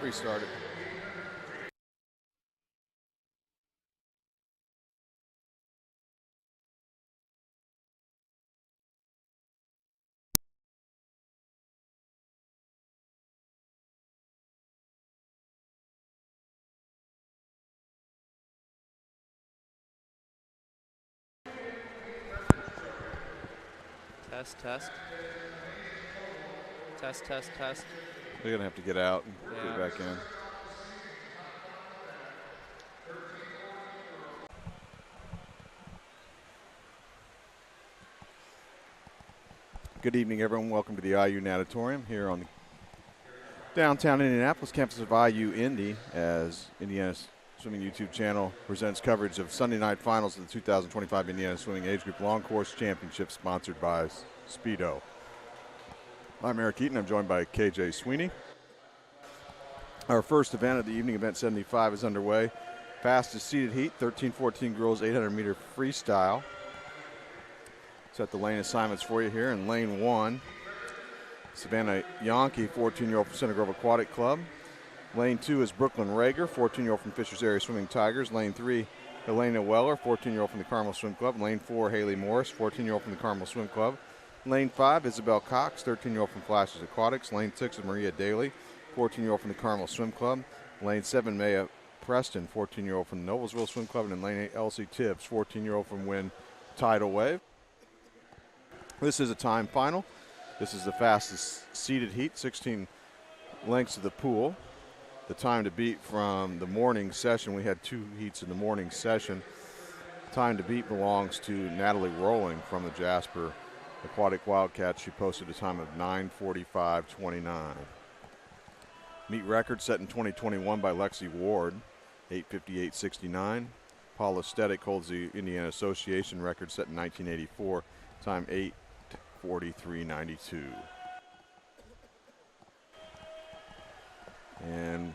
Restart it. Test, test. Test, test, test. They're going to have to get out and get back in. Good evening, everyone. Welcome to the IU Natatorium here on the downtown Indianapolis campus of IU Indy, as Indiana's Swimming YouTube channel presents coverage of Sunday night finals of the 2025 Indiana Swimming Age Group Long Course Championship, sponsored by Speedo. I'm Eric Eaton. I'm joined by KJ Sweeney. Our first event of the evening, event 75, is underway. Fastest seeded heat, 13-14 girls 800-meter freestyle. Set the lane assignments for you here. In lane 1, Savannah Yonke, 14-year-old from Center Grove Aquatic Club. Lane 2 is Brooklyn Rager, 14-year-old from Fishers Area Swimming Tigers. Lane 3, Elena Weller, 14-year-old from the Carmel Swim Club. Lane 4, Haley Morris, 14-year-old from the Carmel Swim Club. Lane 5, Isabel Cox, 13-year-old from Flashes Aquatics. Lane 6 is Maria Daly, 14-year-old from the Carmel Swim Club. Lane 7, Maya Preston, 14-year-old from the Noblesville Swim Club. And in lane 8, Elsie Tibbs, 14-year-old from Wynn Tidal Wave. This is a time final. This is the fastest seeded heat, 16 lengths of the pool. The time to beat from the morning session, we had 2 heats in the morning session. Time to beat belongs to Natalie Rowling from the Jasper Aquatic Wildcats. She posted a time of 9:45.29. Meet record set in 2021 by Lexi Ward, 8:58.69. Paula Stedick holds the Indiana Association record set in 1984, time 8:43.92. And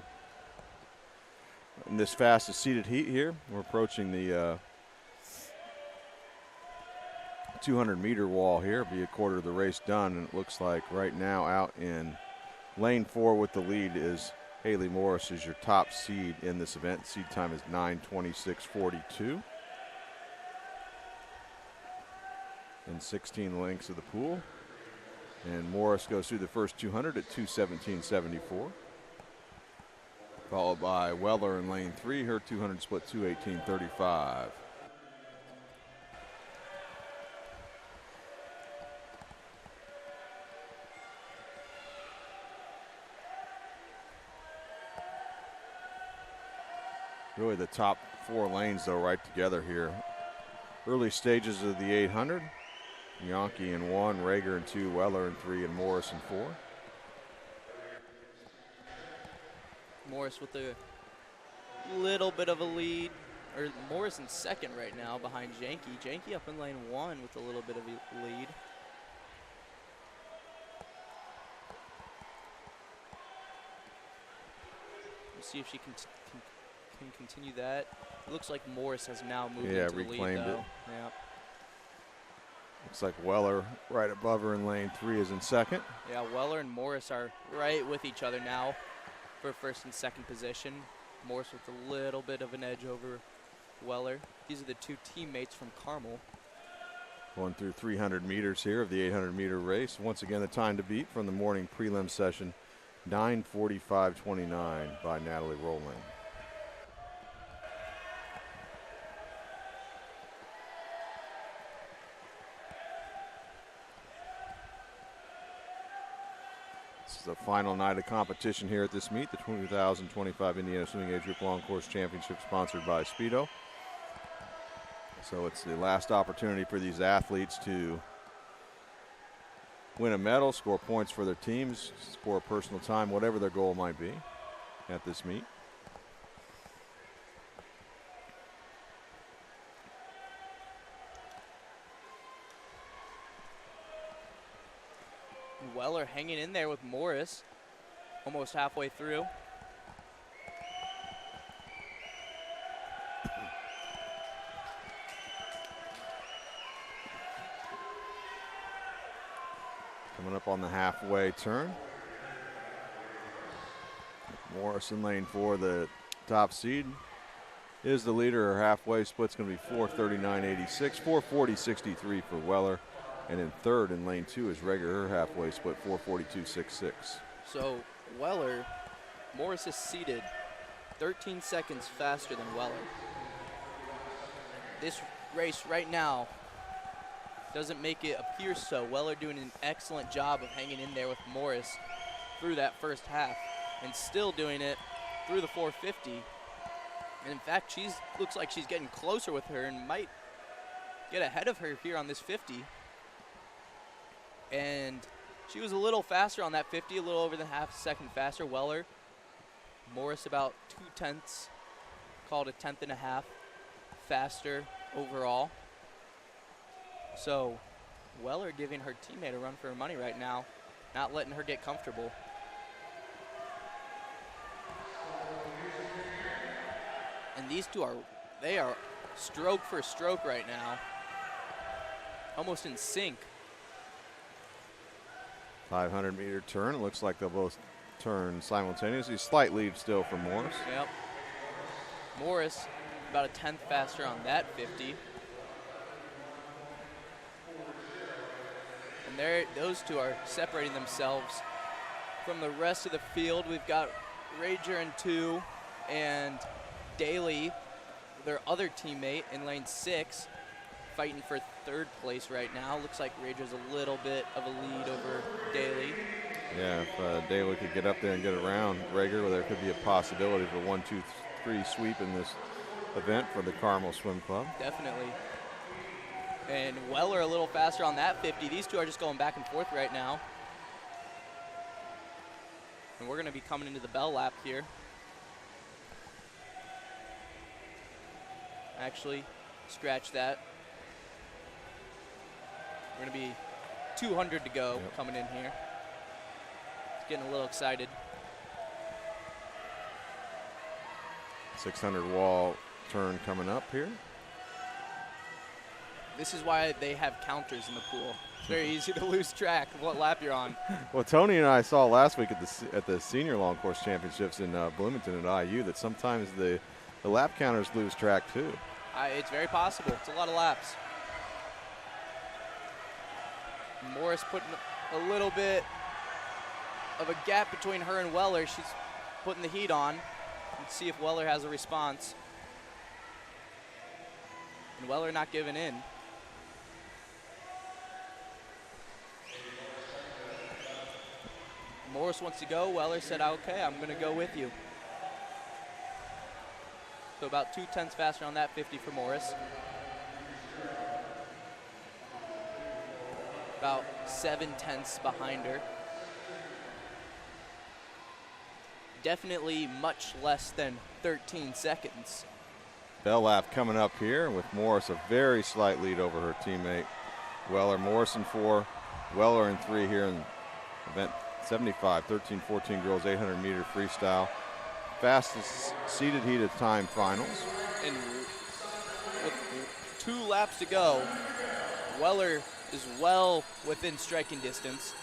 in this fastest seeded heat here, we're approaching the 200-meter wall here. Be a quarter of the race done, and it looks like right now out in lane 4 with the lead is Haley Morris, is your top seed in this event. Seed time is 9:26.42. And 16 lengths of the pool. And Morris goes through the first 200 at 2:17.74. Followed by Weller in lane 3. Her 200 split 2:18.35. Really the top 4 lanes, though, right together here. Early stages of the 800. Yonke in 1, Rager in 2, Weller in 3, and Morris in 4. Morris with a little bit of a lead, or Morris in second right now behind Janke. Janke up in lane 1 with a little bit of a lead. We'll see if she can continue that. It looks like Morris has now moved into the lead, reclaimed it. Yeah. Looks like Weller right above her in lane 3 is in second. Yeah, Weller and Morris are right with each other now for first and second position. Morris with a little bit of an edge over Weller. These are the 2 teammates from Carmel. Going through 300 meters here of the 800-meter race. Once again, the time to beat from the morning prelim session, 9:45.29 by Natalie Rowling. This is the final night of competition here at this meet, the 2025 Indiana Swimming Age Group Long Course Championship, sponsored by Speedo. So it's the last opportunity for these athletes to win a medal, score points for their teams, score a personal time, whatever their goal might be at this meet. Weller hanging in there with Morris, almost halfway through. Coming up on the halfway turn. Morris in lane 4, the top seed, is the leader. Her halfway split's going to be 4:39.86, 4:40.63 for Weller. And in third in lane 2 is Rager. Her halfway split 4:42.66. So Weller, Morris is seated 13 seconds faster than Weller. This race right now doesn't make it appear so. Weller doing an excellent job of hanging in there with Morris through that first half and still doing it through the 450. And in fact, looks like she's getting closer with her and might get ahead of her here on this 50. And she was a little faster on that 50, a little over the half second faster. Weller, Morris about 0.2, called a 1/10 and a half faster overall. So Weller giving her teammate a run for her money right now, not letting her get comfortable. And these two they are stroke for stroke right now, almost in sync. 500-meter turn. It looks like they'll both turn simultaneously. Slight lead still for Morris. Yep. Morris about a 1/10 faster on that 50. And those two are separating themselves from the rest of the field. We've got Rager in 2 and Daly, their other teammate, in lane 6, fighting for third place right now. Looks like Rager's a little bit of a lead over Daly. Yeah, if Daly could get up there and get around Rager, well, there could be a possibility for 1-2-3 sweep in this event for the Carmel Swim Club. Definitely. And Weller a little faster on that 50. These two are just going back and forth right now. And we're going to be coming into the bell lap here. Actually, scratch that. We're going to be 200 to go. Yep. Coming in here. It's getting a little excited. 600 wall turn coming up here. This is why they have counters in the pool. It's very easy to lose track of what lap you're on. Well, Tony and I saw last week at the senior long course championships in Bloomington at IU that sometimes the lap counters lose track too. It's very possible. It's a lot of laps. Morris putting a little bit of a gap between her and Weller. She's putting the heat on. Let's see if Weller has a response. And Weller not giving in. Morris wants to go. Weller said, okay, I'm going to go with you. So about 0.2 faster on that 50 for Morris. About 0.7 behind her. Definitely much less than 13 seconds. Bell lap coming up here with Morris a very slight lead over her teammate Weller. Morris in 4, Weller in 3 here in event 75, 13-14 girls 800 meter freestyle. Fastest seeded heat of time finals. And with 2 laps to go, Weller is well within striking distance.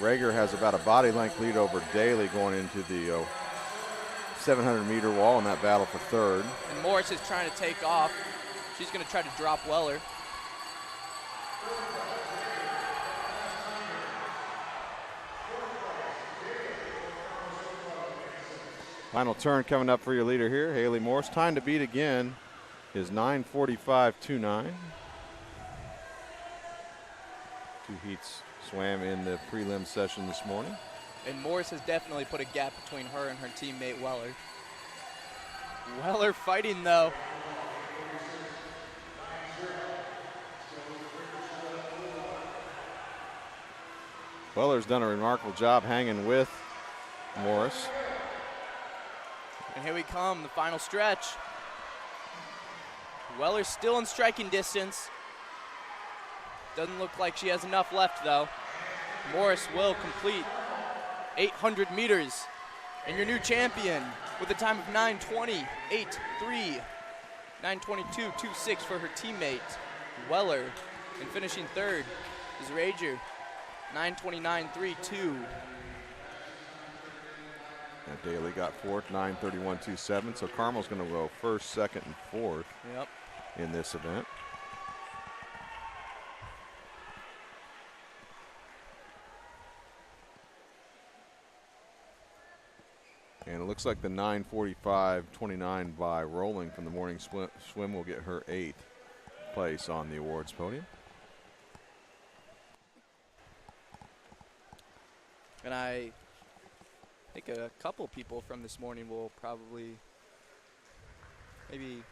Rager has about a body length lead over Daly going into the 700 meter wall in that battle for third. And Morris is trying to take off. She's going to try to drop Weller. Final turn coming up for your leader here, Haley Morris. Time to beat again is 9:45.29. 2 heats swam in the prelim session this morning. And Morris has definitely put a gap between her and her teammate Weller. Weller fighting though. Weller's done a remarkable job hanging with Morris. And here we come, the final stretch. Weller's still in striking distance. Doesn't look like she has enough left though. Morris will complete 800 meters. And your new champion with a time of 9:20.83. 9:22.26 for her teammate, Weller. And finishing third is Rager, 9:29.32. Daly got fourth, 9:31.27. So Carmel's going to go first, second, and fourth in this event. And it looks like the 9:45.29 by Rolling from the morning swim will get her 8th place on the awards podium. And I think a couple people from this morning will probably maybe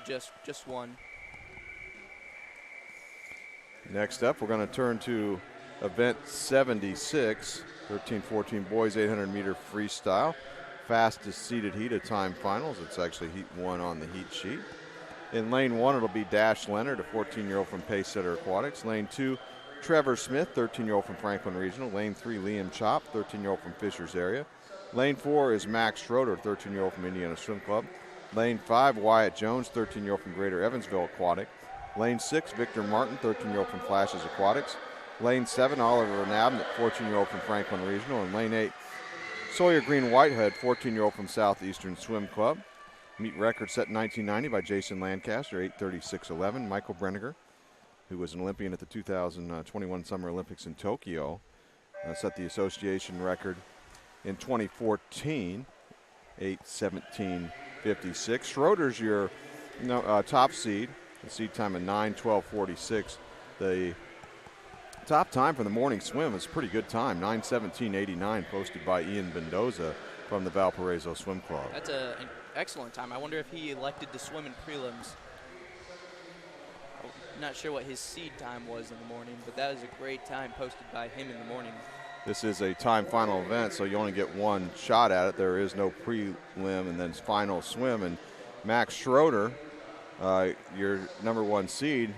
just one. Next up, we're going to turn to event 76, 13-14 boys 800-meter freestyle. Fastest seeded heat of time finals. It's actually heat 1 on the heat sheet. In lane 1, it'll be Dash Leonard, a 14-year-old from Pacesetter Aquatics. Lane 2, Trevor Smith, 13-year-old from Franklin Regional. Lane 3, Liam Chop, 13-year-old from Fishers area. Lane 4 is Max Schroeder, 13-year-old from Indiana Swim Club. Lane 5, Wyatt Jones, 13-year-old from Greater Evansville Aquatic. Lane 6, Victor Martin, 13-year-old from Flashes Aquatics. Lane 7, Oliver Nabnett, 14-year-old from Franklin Regional. And lane 8, Sawyer Green Whitehead, 14-year-old from Southeastern Swim Club. Meet record set in 1990 by Jason Lancaster, 8:36.11. Michael Brenniger, who was an Olympian at the 2021 Summer Olympics in Tokyo, set the association record in 2014, 8:17.56. Schroeder's your top seed, the seed time of 9:12.46. The top time for the morning swim is a pretty good time, 9:17.89, posted by Ian Mendoza from the Valparaiso Swim Club. That's an excellent time. I wonder if he elected to swim in prelims. I'm not sure what his seed time was in the morning, but that is a great time posted by him in the morning. This is a time final event, so you only get one shot at it. There is no prelim and then final swim. And Max Schroeder, your number 1 seed,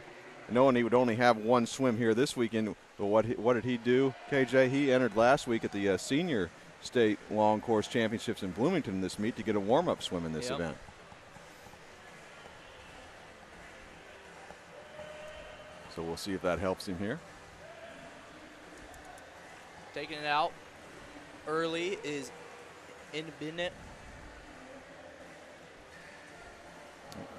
knowing he would only have one swim here this weekend, but what did he do, KJ? He entered last week at the senior state long course championships in Bloomington this meet to get a warm-up swim in this event. So we'll see if that helps him here. Taking it out early is Bennett.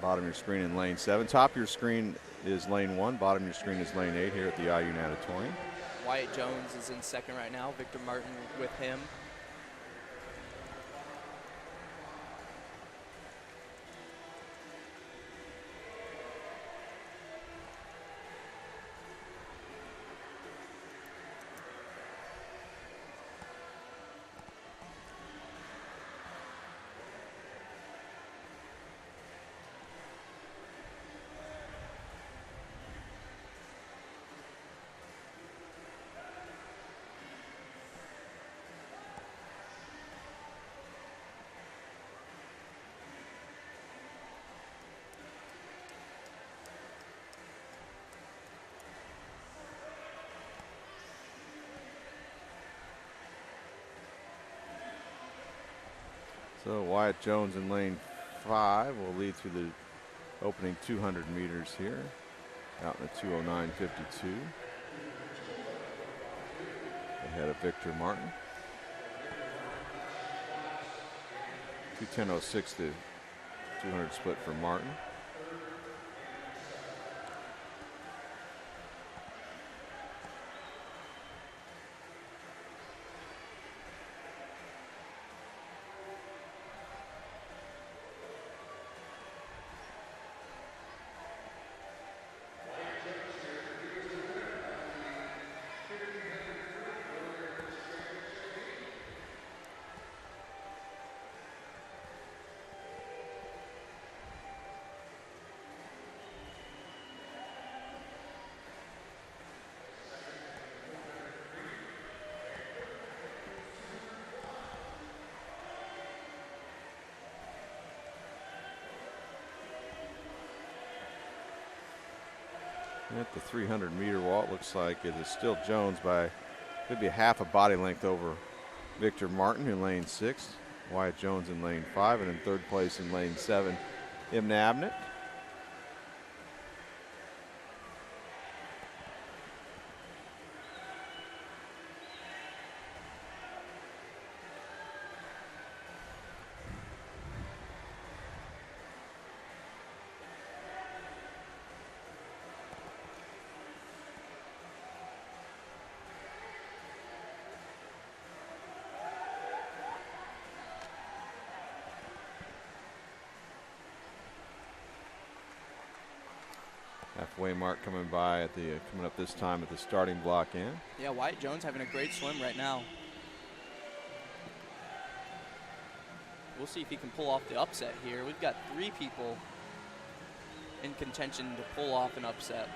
Bottom of your screen in lane 7. Top of your screen is lane 1. Bottom of your screen is lane 8 here at the IU Natatorium. Wyatt Jones is in second right now. Victor Martin with him. So Wyatt Jones in lane 5 will lead through the opening 200 meters here, out in the 2:09.52. Ahead of Victor Martin. 2:10.06 to 200 split for Martin. At the 300-meter wall, it looks like it is still Jones by maybe half a body length over Victor Martin in lane 6. Wyatt Jones in lane 5, and in third place in lane 7, Im Nabnett. Halfway mark coming by at the coming up this time at the starting block end. Yeah, Wyatt Jones having a great swim right now. We'll see if he can pull off the upset here. We've got 3 people in contention to pull off an upset.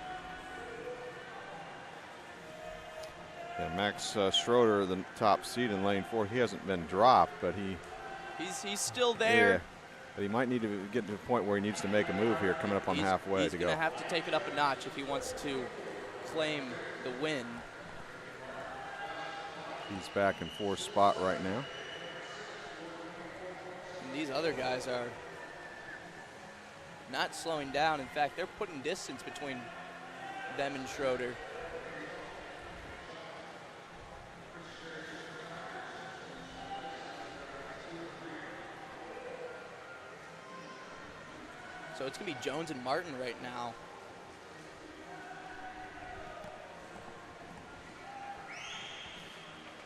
Yeah, Max Schroeder, the top seed in lane 4, he hasn't been dropped, but he's still there. Yeah, but he might need to get to the point where he needs to make a move here, coming up on halfway to go. He's going to have to take it up a notch if he wants to claim the win. He's back in 4th spot right now. And these other guys are not slowing down. In fact, they're putting distance between them and Schroeder. So it's going to be Jones and Martin right now.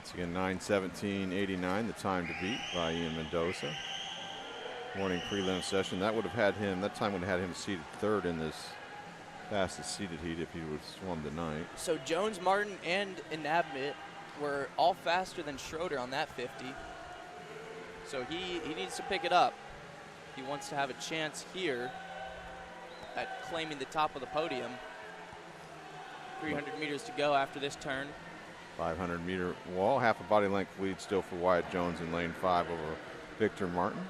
It's again 9:17.89, the time to beat by Ian Mendoza. Morning prelim session. That would have had him, that time would have had him seated 3rd in this fastest seeded heat if he would have swum tonight. So Jones, Martin, and Inabit were all faster than Schroeder on that 50. So he needs to pick it up. He wants to have a chance here at claiming the top of the podium. 300 meters to go after this turn. 500-meter wall, half a body length lead still for Wyatt Jones in lane 5 over Victor Martin.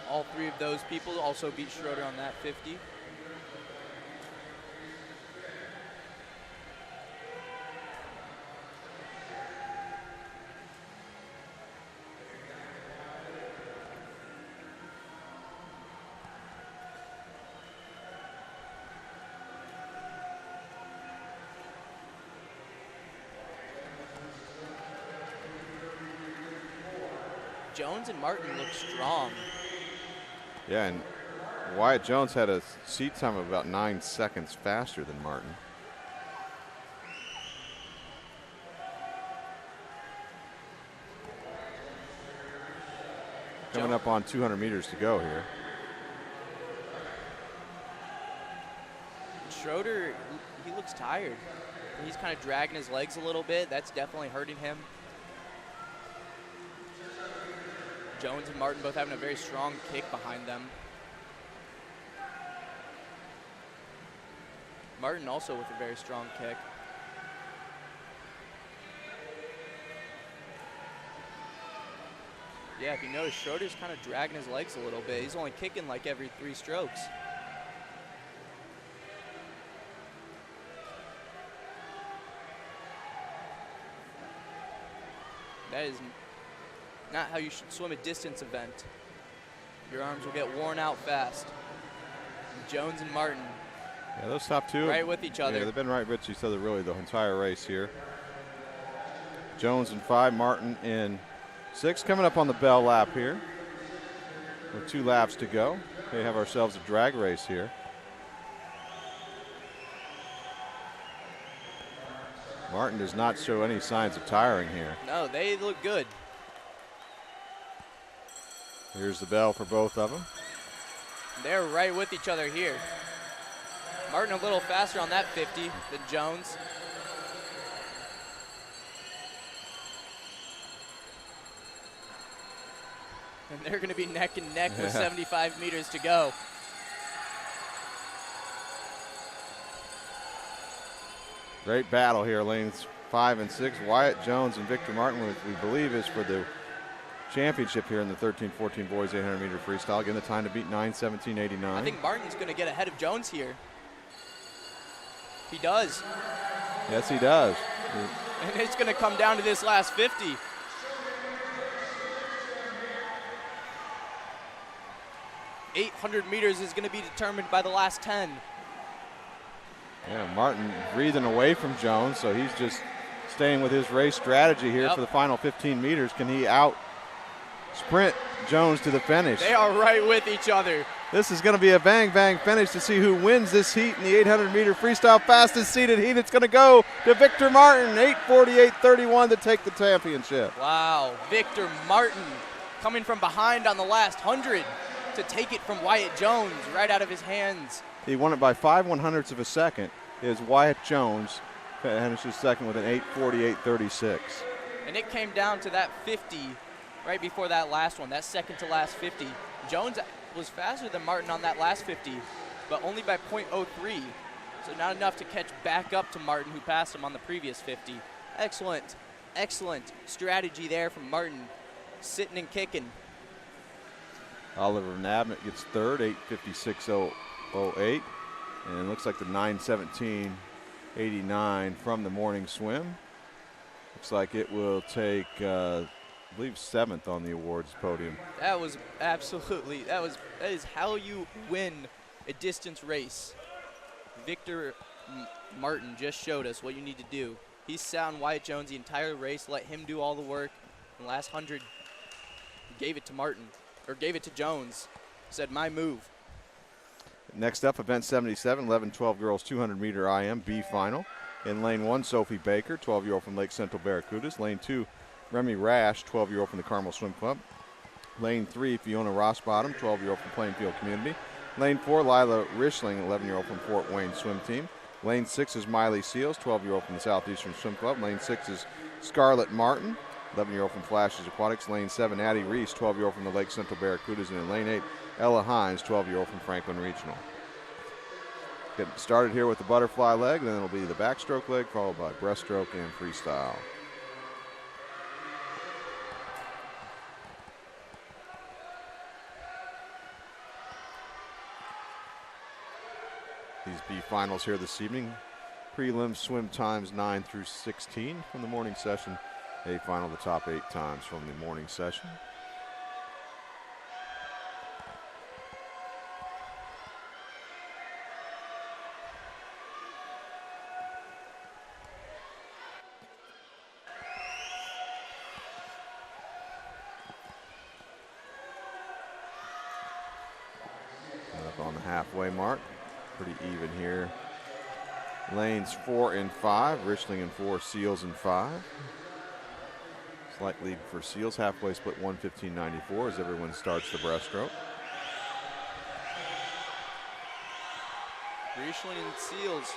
All 3 of those people also beat Schroeder on that 50. Jones and Martin look strong. Yeah, and Wyatt Jones had a seat time of about 9 seconds faster than Martin. Coming up on 200 meters to go here. Schroeder, he looks tired. He's kind of dragging his legs a little bit. That's definitely hurting him. Jones and Martin both having a very strong kick behind them. Martin also with a very strong kick. Yeah, if you notice, Schroeder's kind of dragging his legs a little bit. He's only kicking like every 3 strokes. That is not how you should swim a distance event. Your arms will get worn out fast. Jones and Martin. Yeah, those top 2. Right with each other. Yeah, they've been right with each other really the entire race here. Jones in 5, Martin in 6. Coming up on the bell lap here. With 2 laps to go. We have ourselves a drag race here. Martin does not show any signs of tiring here. No, they look good. Here's the bell for both of them. They're right with each other here. Martin a little faster on that 50 than Jones. And they're going to be neck and neck with 75 meters to go. Great battle here, lanes 5 and 6. Wyatt Jones and Victor Martin, we believe, is for the championship here in the 13-14 boys 800-meter freestyle. Again, the time to beat 9:17.89. I think Martin's going to get ahead of Jones here. He does. Yes, he does. And it's going to come down to this last 50. .800 meters is going to be determined by the last 10. Yeah, Martin breathing away from Jones, so he's just staying with his race strategy here for the final 15 meters. Can he out sprint Jones to the finish? They are right with each other. This is going to be a bang-bang finish to see who wins this heat in the 800-meter freestyle fastest seeded heat. It's going to go to Victor Martin, 8:48.31 to take the championship. Wow, Victor Martin coming from behind on the last 100 to take it from Wyatt Jones right out of his hands. He won it by 5/100ths of a second. Is Wyatt Jones finishes second with an 8:48.36. And it came down to that 50 right before that last one, that second to last 50. Jones was faster than Martin on that last 50, but only by .03. So not enough to catch back up to Martin, who passed him on the previous 50. Excellent, excellent strategy there from Martin, sitting and kicking. Oliver Nabnett gets third, 8:56.08. And it looks like the 9:17.89 from the morning swim. Looks like it will take, I believe, 7th on the awards podium. That was absolutely, that is how you win a distance race. Victor Martin just showed us what you need to do. He's sound Wyatt Jones the entire race, let him do all the work. In the last 100, he gave it to Martin, or gave it to Jones, said, my move. Next up, event 77, 11-12 girls 200-meter IM B final. In lane 1, Sophie Baker, 12-year-old from Lake Central Barracudas. Lane 2, Remy Rash, 12-year-old from the Carmel Swim Club. Lane 3, Fiona Rossbottom, 12-year-old from Plainfield Community. Lane 4, Lila Rishling, 11-year-old from Fort Wayne Swim Team. Lane 6 is Miley Seals, 12-year-old from the Southeastern Swim Club. Lane 6 is Scarlett Martin, 11-year-old from Flashes Aquatics. Lane 7, Addie Reese, 12-year-old from the Lake Central Barracudas. And in lane 8, Ella Hines, 12-year-old from Franklin Regional. Getting started here with the butterfly leg, then it'll be the backstroke leg, followed by breaststroke and freestyle. These B finals here this evening. Prelim swim times 9 through 16 from the morning session. A final, the top 8 times from the morning session. On the halfway mark, pretty even here. Lanes 4 and 5, Richling in 4, Seals in 5. Slight lead for Seals, halfway split 1:15.94 as everyone starts the breaststroke. Richling and Seals,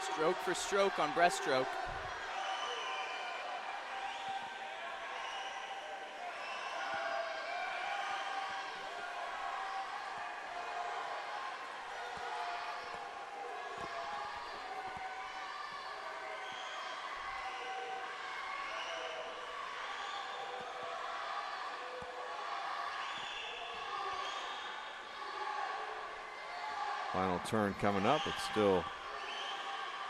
stroke for stroke on breaststroke. Final turn coming up. It still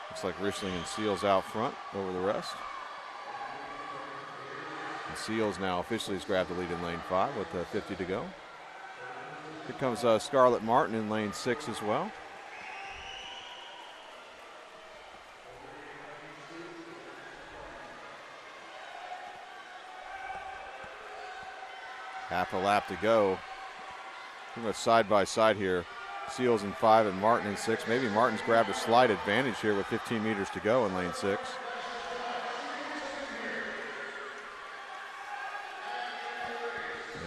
looks like Richling and Seals out front over the rest. And Seals now officially has grabbed the lead in lane 5 with 50 to go. Here comes Scarlett Martin in lane 6 as well. Half a lap to go. Pretty much side by side here. Seals in 5 and Martin in 6. Maybe Martin's grabbed a slight advantage here with 15 meters to go in lane 6.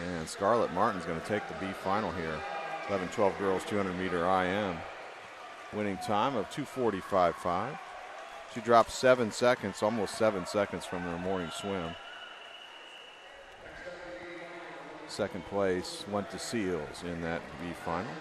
And Scarlett Martin's going to take the B final here. 11-12 girls 200-meter IM. Winning time of 2:45.5. She dropped 7 seconds, almost 7 seconds from her morning swim. Second place went to Seals in that B final.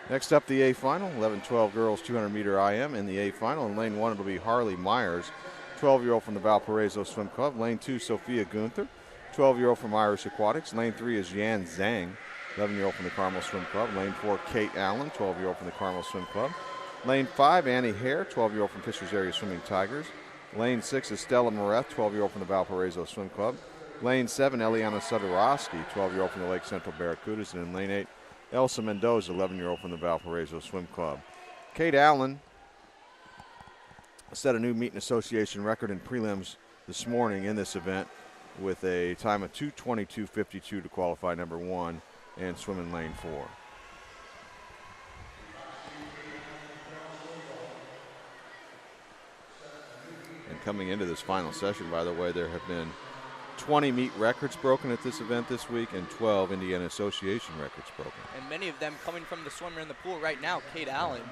Next up, the A final, 11-12 girls 200-meter IM in the A final. In lane 1, it'll be Harley Myers, 12-year-old from the Valparaiso Swim Club. Lane 2, Sophia Gunther, 12-year-old from Irish Aquatics. Lane 3 is Yan Zhang, 11-year-old from the Carmel Swim Club. Lane 4, Kate Allen, 12-year-old from the Carmel Swim Club. Lane 5, Annie Hare, 12-year-old from Fishers Area Swimming Tigers. Lane 6 is Stella Moreth, 12-year-old from the Valparaiso Swim Club. Lane 7, Eliana Sudorowski, 12-year-old from the Lake Central Barracudas. And in lane 8, Elsa Mendoza, 11-year-old from the Valparaiso Swim Club. Kate Allen set a new meet and association record in prelims this morning in this event with a time of 2:22.52 to qualify number 1. and swim in lane 4. And coming into this final session, by the way, there have been 20 meet records broken at this event this week and 12 Indiana Association records broken. And many of them coming from the swimmer in the pool right now, Kate Allen.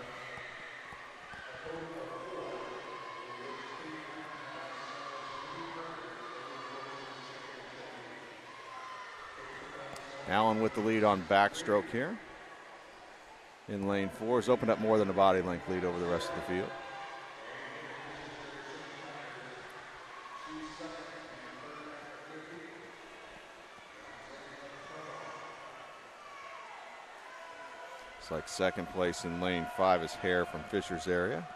Allen with the lead on backstroke here. In lane 4 has opened up more than a body length lead over the rest of the field. It's like second place in lane 5 is Hare from Fisher's area.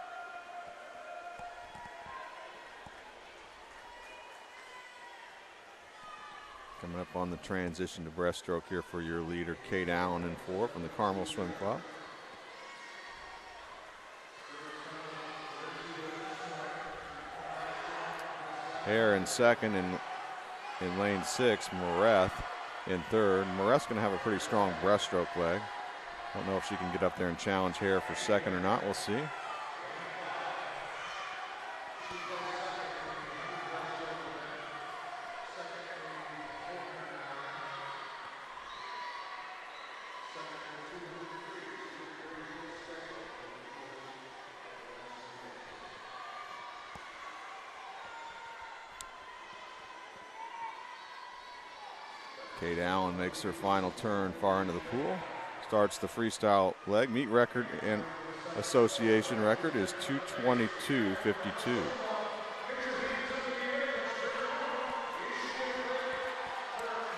Coming up on the transition to breaststroke here for your leader, Kate Allen in 4 from the Carmel Swim Club. Hare in second, in lane 6, Moreth in third. Moreth's going to have a pretty strong breaststroke leg. Don't know if she can get up there and challenge Hare for second or not. We'll see. Kate Allen makes her final turn far into the pool. Starts the freestyle leg. Meet record and association record is 2:22.52.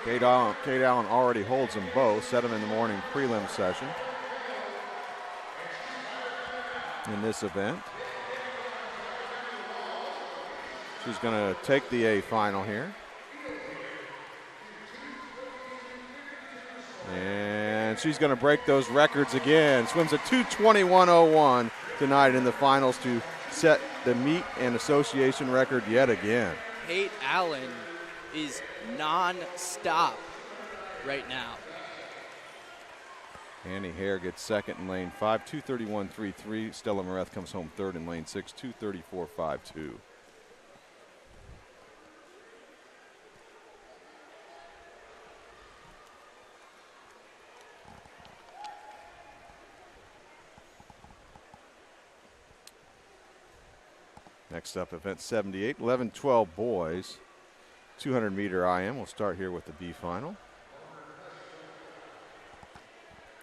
Kate Allen already holds them both. Set them in the morning prelim session in this event. She's going to take the A final here. And she's going to break those records again. Swims a 2:21.01 tonight in the finals to set the meet and association record yet again. Kate Allen is non-stop right now. Annie Hare gets second in lane 5, 2:31.33. Stella Moreth comes home third in lane 6, 2:34.52. Next up, event 78, 11-12 boys, 200-meter IM. We'll start here with the B final.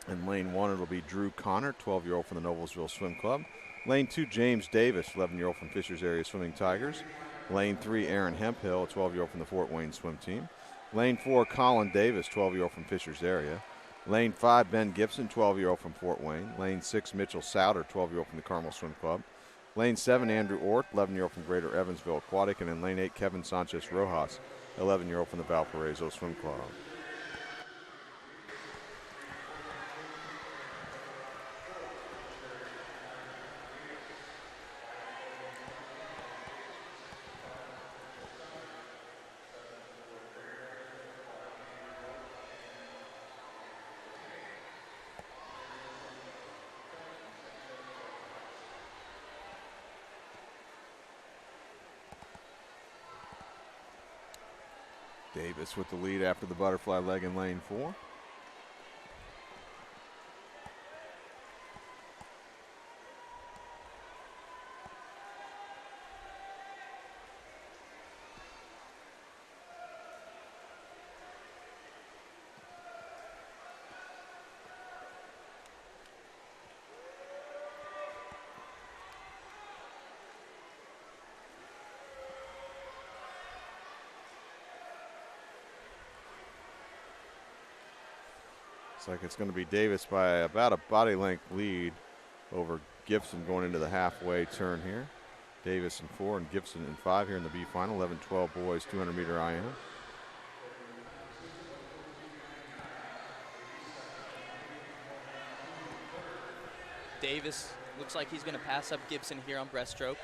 In lane 1, it'll be Drew Connor, 12-year-old from the Noblesville Swim Club. Lane 2, James Davis, 11-year-old from Fisher's Area Swimming Tigers. Lane 3, Aaron Hemphill, 12-year-old from the Fort Wayne Swim Team. Lane 4, Colin Davis, 12-year-old from Fisher's Area. Lane 5, Ben Gibson, 12-year-old from Fort Wayne. Lane 6, Mitchell Souter, 12-year-old from the Carmel Swim Club. Lane 7, Andrew Ort, 11-year-old from Greater Evansville Aquatic. And in lane 8, Kevin Sanchez Rojas, 11-year-old from the Valparaiso Swim Club. Davis with the lead after the butterfly leg in lane 4. Like it's going to be Davis by about a body length lead over Gibson going into the halfway turn here. Davis in 4 and Gibson in 5 here in the B final. 11-12 boys, 200-meter IM. Davis looks like he's going to pass up Gibson here on breaststroke.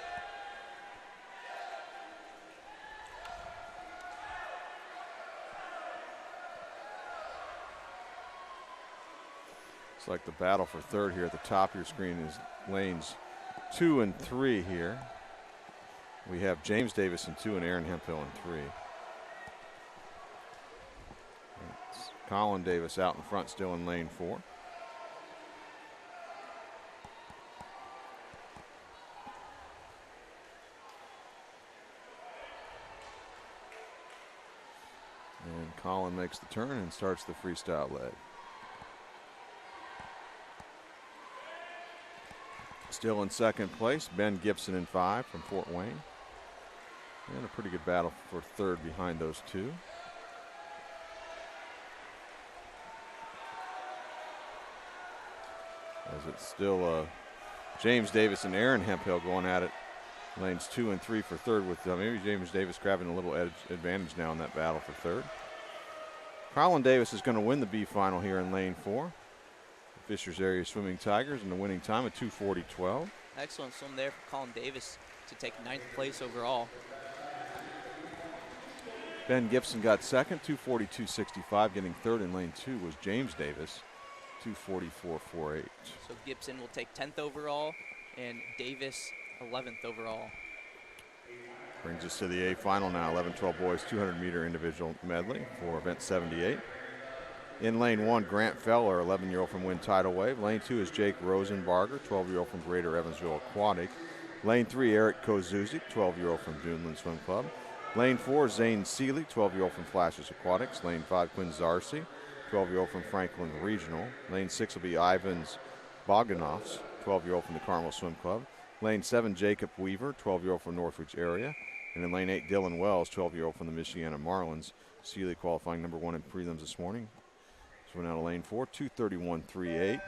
Looks like the battle for third here at the top of your screen is lanes 2 and 3 here. We have James Davis in 2 and Aaron Hemphill in 3. It's Colin Davis out in front still in lane 4. And Colin makes the turn and starts the freestyle leg. Still in second place, Ben Gibson in 5 from Fort Wayne. And a pretty good battle for third behind those two. As it's still James Davis and Aaron Hemphill going at it. Lanes 2 and 3 for third, with maybe James Davis grabbing a little advantage now in that battle for third. Colin Davis is going to win the B final here in lane 4. The Fishers Area Swimming Tigers, and the winning time of 2:40.12. Excellent swim there for Colin Davis to take 9th place overall. Ben Gibson got second, 2:42.65. Getting third in lane 2 was James Davis, 2:44.48. So Gibson will take 10th overall, and Davis 11th overall. Brings us to the A final now, 11-12 boys 200-meter individual medley for event 78. In lane 1, Grant Feller, 11-year-old from Wind Tidal Wave. Lane 2 is Jake Rosenbarger, 12-year-old from Greater Evansville Aquatic. Lane 3, Eric Kozuzik, 12-year-old from Duneland Swim Club. Lane 4, Zane Seeley, 12-year-old from Flashes Aquatics. Lane 5, Quinn Zarcy, 12-year-old from Franklin Regional. Lane 6 will be Ivans Bogdanovs, 12-year-old from the Carmel Swim Club. Lane 7, Jacob Weaver, 12-year-old from Northridge area. And in lane 8, Dylan Wells, 12-year-old from the Michiana Marlins. Seeley qualifying number 1 in prelims this morning. So we're now to lane 4, 2:31.38.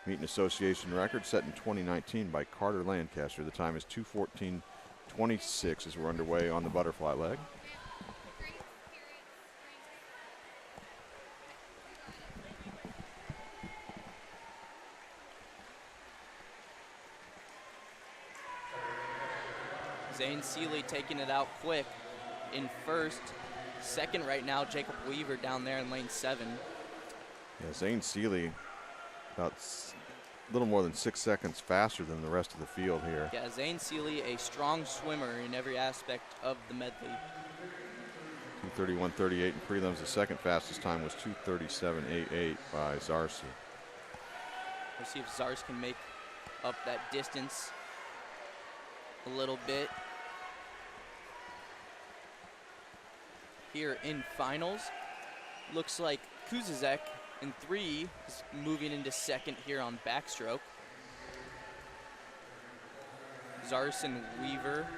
Meeting association record set in 2019 by Carter Lancaster. The time is 2:14.26 as we're underway on the butterfly leg. Zane Seeley taking it out quick in first. Second right now, Jacob Weaver down there in lane 7. Yeah, Zane Seeley about a little more than 6 seconds faster than the rest of the field here. Yeah, Zane Seeley, a strong swimmer in every aspect of the medley. 2:31.38 in prelims. The second fastest time was 2:37.88 by Zarcy. We'll see if Zars can make up that distance a little bit. Here in finals, looks like Kuzizek in 3 is moving into second here on backstroke. Zars and Weaver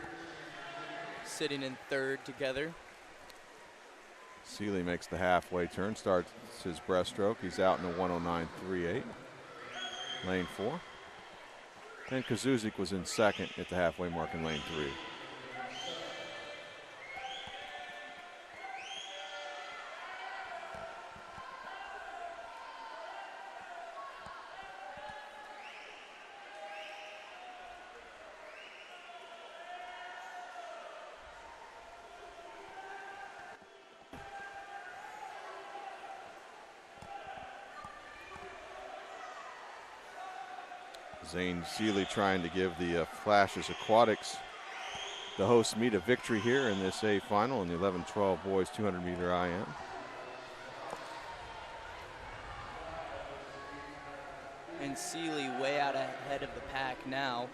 sitting in third together. Seeley makes the halfway turn, starts his breaststroke. He's out in a 1:09.38. Lane 4. And Kozuzik was in second at the halfway mark in lane 3. Zane Seeley trying to give the Flashes Aquatics, the host meet, a victory here in this A final in the 11-12 boys 200-meter IM. And Seeley way out ahead of the pack now.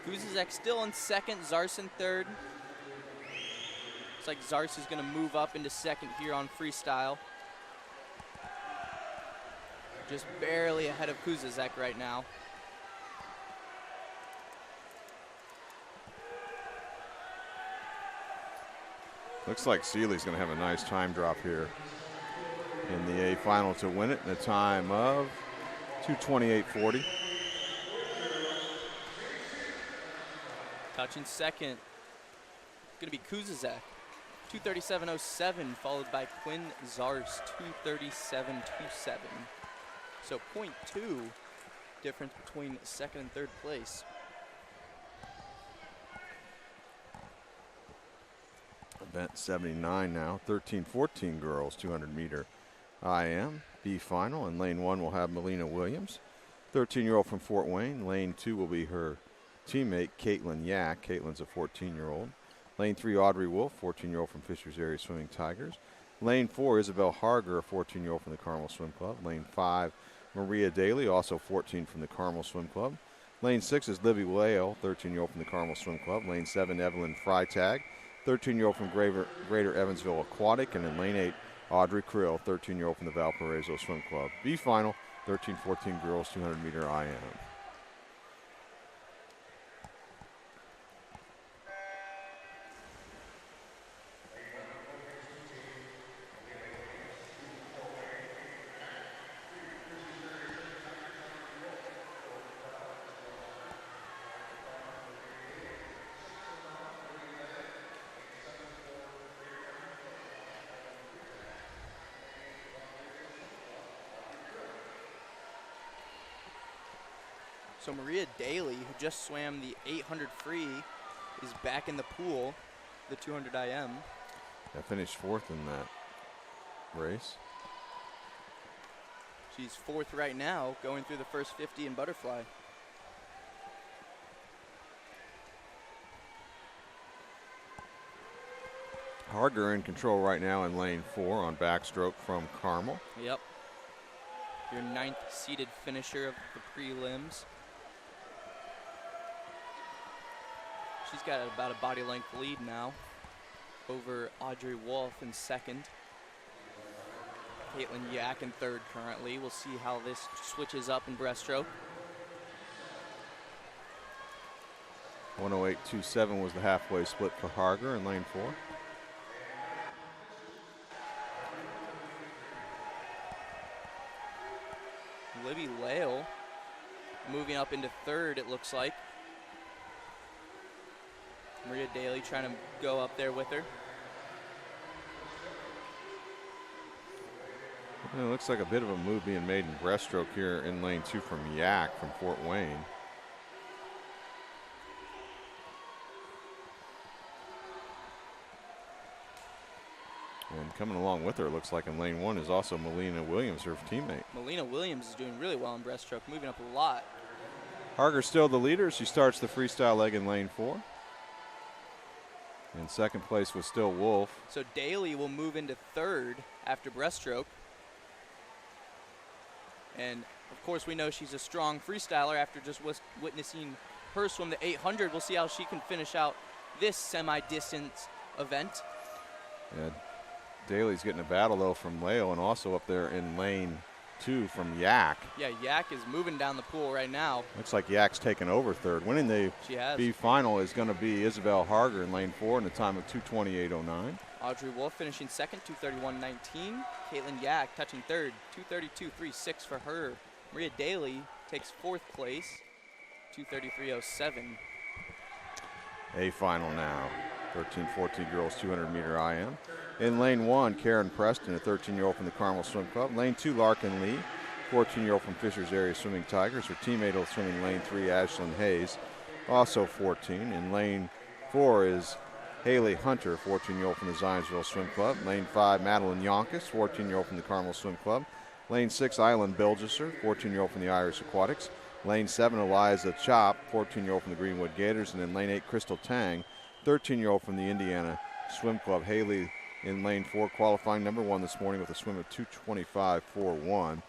Kuzizek still in second, Zars in third. Looks like Zars is going to move up into second here on freestyle. Just barely ahead of Kuzizek right now. Looks like Seeley's going to have a nice time drop here in the A final to win it in a time of 2:28.40. Touching second, going to be Kuzizek, 2:37.07, followed by Quinn Zars, 2:37.27. So 0.2 difference between second and third place. Event 79 now, 13-14 girls 200-meter IM B final. In lane 1 we'll have Melina Williams, 13-year-old from Fort Wayne. Lane 2 will be her teammate, Caitlin Yak. Caitlin's a 14-year-old. Lane 3, Audrey Wolf, 14-year-old from Fishers Area Swimming Tigers. Lane 4, Isabel Harger, a 14-year-old from the Carmel Swim Club. Lane 5, Maria Daly, also 14 from the Carmel Swim Club. Lane 6 is Libby Whale, 13-year-old from the Carmel Swim Club. Lane 7, Evelyn Freitag, 13-year-old from Greater Evansville Aquatic. And in lane 8, Audrey Krill, 13-year-old from the Valparaiso Swim Club. B final, 13-14 girls 200-meter IM. So Maria Daly, who just swam the 800 free, is back in the pool, the 200 IM. I finished 4th in that race. She's 4th right now, going through the first 50 in butterfly. Harger in control right now in lane 4 on backstroke from Carmel. Yep. Your 9th seeded finisher of the prelims. She's got about a body length lead now over Audrey Wolf in 2nd. Caitlin Yak in 3rd currently. We'll see how this switches up in breaststroke. 108.27 was the halfway split for Harger in lane 4. Libby Lale moving up into 3rd, it looks like. Maria Daly trying to go up there with her. It looks like a bit of a move being made in breaststroke here in lane 2 from Yak from Fort Wayne. And coming along with her, looks like in lane 1 is also Melina Williams, her teammate. Melina Williams is doing really well in breaststroke, moving up a lot. Harger's still the leader. She starts the freestyle leg in lane 4. In 2nd place was still Wolf. So Daly will move into 3rd after breaststroke. And of course we know she's a strong freestyler after just witnessing her swim the 800. We'll see how she can finish out this semi-distance event. Yeah, Daly's getting a battle though from Leo, and also up there in lane 2 from Yak. Yeah, Yak is moving down the pool right now. Looks like Yak's taking over 3rd. Winning the B final is going to be Isabel Harger in lane 4 in a time of 2:28.09. Audrey Wolf finishing 2nd, 2:31.19. Caitlin Yak touching 3rd, 2:32.36 for her. Maria Daly takes 4th place, 2:33.07. A final now, 13-14 girls 200-meter IM. In lane 1, Karen Preston, a 13-year-old from the Carmel Swim Club. Lane 2, Larkin Lee, 14-year-old from Fishers Area Swimming Tigers. Her teammate will swim in lane 3, Ashlyn Hayes, also 14. In lane 4 is Haley Hunter, 14-year-old from the Zionsville Swim Club. Lane 5, Madeline Yonkis, 14-year-old from the Carmel Swim Club. Lane 6, Island Bilgesser, 14-year-old from the Irish Aquatics. Lane 7, Eliza Chop, 14-year-old from the Greenwood Gators. And in lane 8, Crystal Tang, 13-year-old from the Indiana Swim Club. Haley in lane 4, qualifying number 1 this morning with a swim of 2:25.41.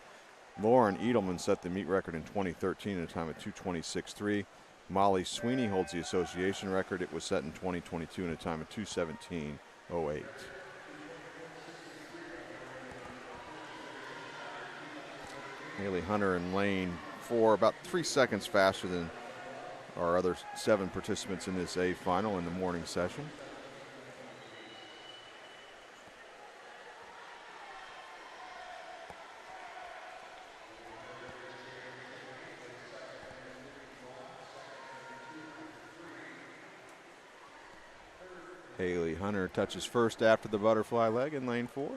Lauren Edelman set the meet record in 2013 at a time of 2:26.3. Molly Sweeney holds the association record. It was set in 2022 in a time of 2:17.08. Haley Hunter in lane 4, about 3 seconds faster than our other 7 participants in this A final in the morning session. Haley Hunter touches first after the butterfly leg in lane 4.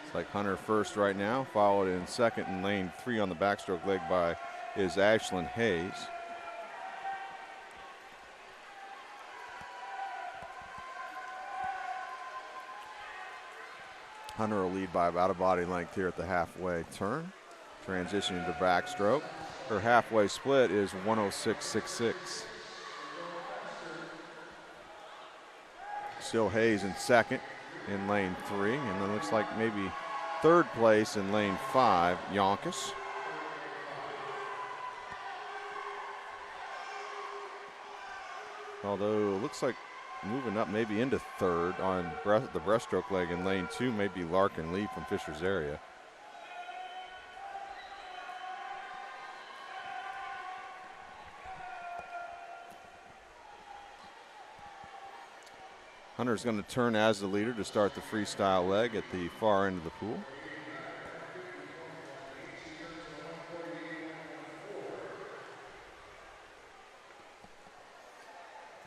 It's like Hunter first right now, followed in 2nd in lane 3 on the backstroke leg by is Ashlyn Hayes. Hunter will lead by about a body length here at the halfway turn. Transitioning to backstroke. Her halfway split is 106.66. Still Hayes in second in lane 3, and then looks like maybe third place in lane 5, Yonkis. Although it looks like moving up maybe into third on the breaststroke leg in lane 2, maybe Larkin Lee from Fisher's area. Hunter's going to turn as the leader to start the freestyle leg at the far end of the pool.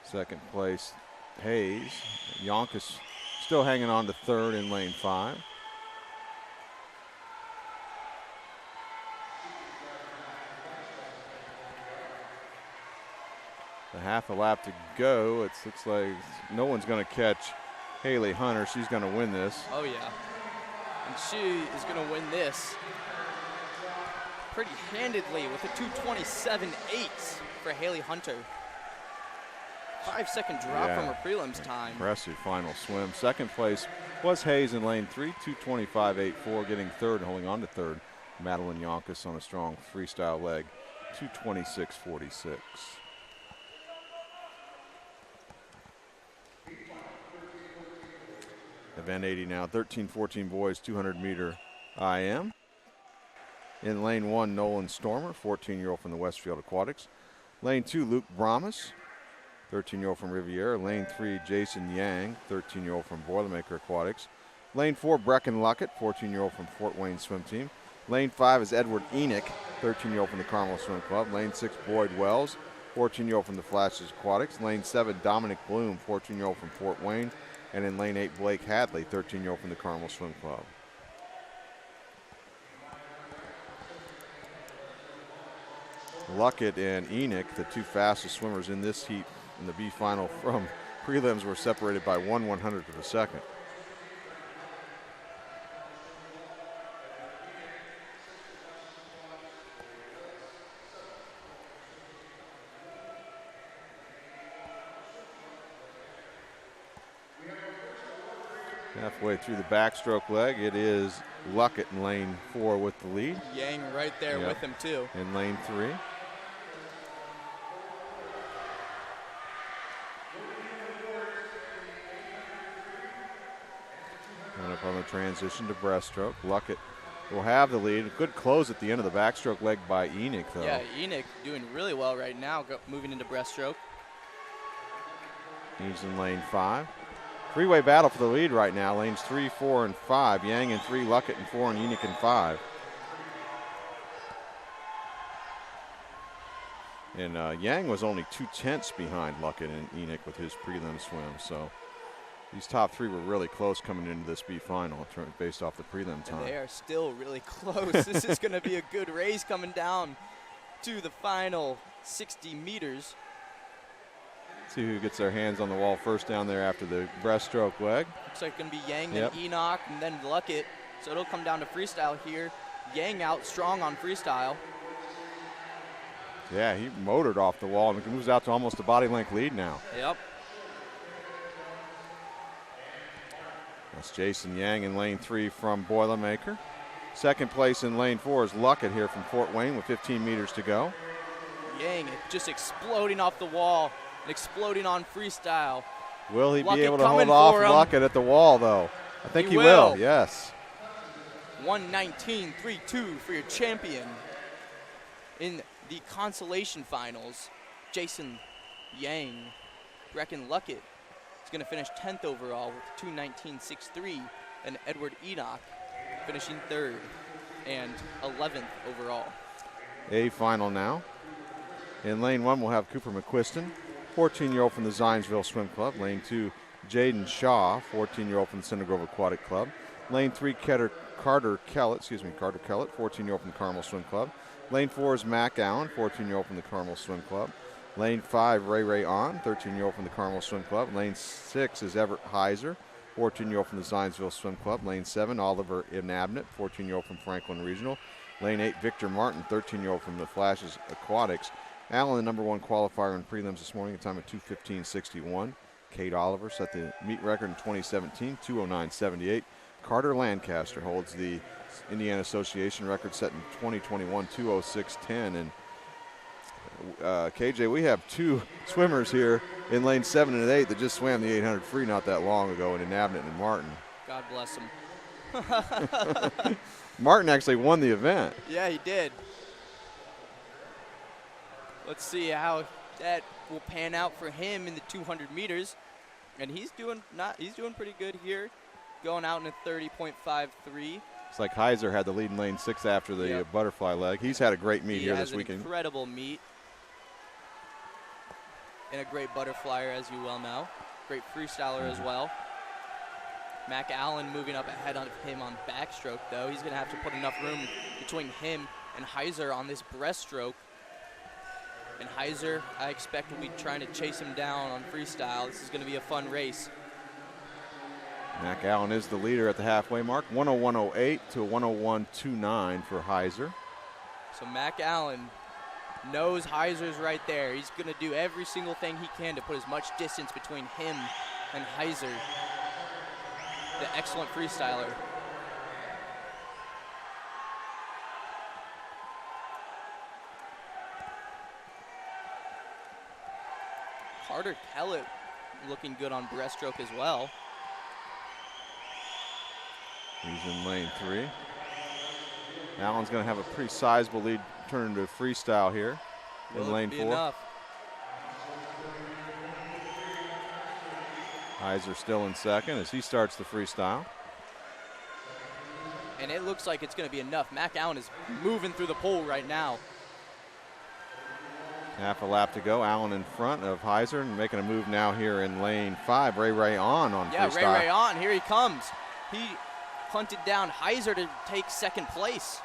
Second place, Hayes. Yonkis still hanging on to third in lane 5. The half a lap to go. It looks like no one's going to catch Haley Hunter. She's going to win this. Oh, yeah. And she is going to win this pretty handedly with a 2:27.8 for Haley Hunter. 5-second drop from her prelims time. Impressive final swim. Second place was Hayes in lane 3, 2:25.84, getting third and holding on to third. Madeline Yonkis on a strong freestyle leg, 2:26.46. Event 80 now, 13-14 boys, 200-meter IM. In lane 1, Nolan Stormer, 14-year-old from the Westfield Aquatics. Lane 2, Luke Bramas, 13-year-old from Riviera. Lane 3, Jason Yang, 13-year-old from Boilermaker Aquatics. Lane 4, Brecken Luckett, 14-year-old from Fort Wayne Swim Team. Lane 5 is Edward Enoch, 13-year-old from the Carmel Swim Club. Lane 6, Boyd Wells, 14-year-old from the Flashes Aquatics. Lane 7, Dominic Bloom, 14-year-old from Fort Wayne. And in lane 8, Blake Hadley, 13-year-old from the Carmel Swim Club. Luckett and Enoch, the two fastest swimmers in this heat in the B final from prelims, were separated by 1/100th of a second. Halfway through the backstroke leg, it is Luckett in lane 4 with the lead. Yang right there with him too. In lane 3. Coming up on the transition to breaststroke. Luckett will have the lead. Good close at the end of the backstroke leg by Enoch, though. Yeah, Enoch doing really well right now, moving into breaststroke. He's in lane 5. Three-way battle for the lead right now. Lanes 3, 4, and 5. Yang in 3, Luckett in 4, and Enoch in 5. And Yang was only 2/10 behind Luckett and Enoch with his prelim swim. So these top 3 were really close coming into this B final based off the prelim time. And they are still really close. This is going to be a good race coming down to the final 60 meters. See who gets their hands on the wall first down there after the breaststroke leg. Looks like it's going to be Yang, then Enoch, and then Luckett. So it'll come down to freestyle here. Yang out strong on freestyle. Yeah, he motored off the wall and moves out to almost a body length lead now. Yep. That's Jason Yang in lane 3 from Boilermaker. Second place in lane 4 is Luckett here from Fort Wayne with 15 meters to go. Yang just exploding off the wall. Exploding on freestyle. Will he Luckett be able to hold off Luckett at the wall, though? I think he will, yes. 1:19.32 for your champion. In the consolation finals, Jason Yang. Brecken Luckett is going to finish 10th overall with 2:19.63, and Edward Enoch finishing 3rd and 11th overall. A final now. In lane 1, we'll have Cooper McQuiston, 14-year-old from the Zionsville Swim Club. Lane 2, Jaden Shaw, 14-year-old from the Center Grove Aquatic Club. Lane 3, Carter Kellett, 14-year-old from the Carmel Swim Club. Lane 4 is Mac Allen, 14-year-old from the Carmel Swim Club. Lane 5, Ray On, 13-year-old from the Carmel Swim Club. Lane 6 is Everett Heiser, 14-year-old from the Zionsville Swim Club. Lane 7, Oliver Inabnet, 14-year-old from Franklin Regional. Lane 8, Victor Martin, 13-year-old from the Flashes Aquatics. Allen, the number 1 qualifier in prelims this morning, a time of 2:15.61. Kate Oliver set the meet record in 2017, 2:09.78. Carter Lancaster holds the Indiana Association record set in 2021, 2:06.10. And KJ, we have 2 swimmers here in lane 7 and 8 that just swam the 800 free not that long ago in Inabnet and Martin. God bless him. Martin actually won the event. Yeah, he did. Let's see how that will pan out for him in the 200 meters. And he's doing pretty good here, going out in a 30.53. It's like Heiser had the lead in lane 6 after the butterfly leg. He's had a great meet here this weekend. Incredible meet. And a great butterflyer, as you well know. Great freestyler as well. Mac Allen moving up ahead of him on backstroke, though. He's going to have to put enough room between him and Heiser on this breaststroke. And Heiser, I expect, will be trying to chase him down on freestyle. This is going to be a fun race. Mac Allen is the leader at the halfway mark, 101.08 to 101.29 for Heiser. So Mac Allen knows Heiser's right there. He's going to do every single thing he can to put as much distance between him and Heiser, the excellent freestyler. Carter Kellett looking good on breaststroke as well. He's in lane 3. Allen's going to have a pretty sizable lead turn into freestyle here in lane 4. Enough. Heiser still in second as he starts the freestyle. And it looks like it's going to be enough. Mac Allen is moving through the pool right now. Half a lap to go. Allen in front of Heiser and making a move now here in lane 5. Ray on freestyle. Yeah, Ray on. Here he comes. He hunted down Heiser to take second place.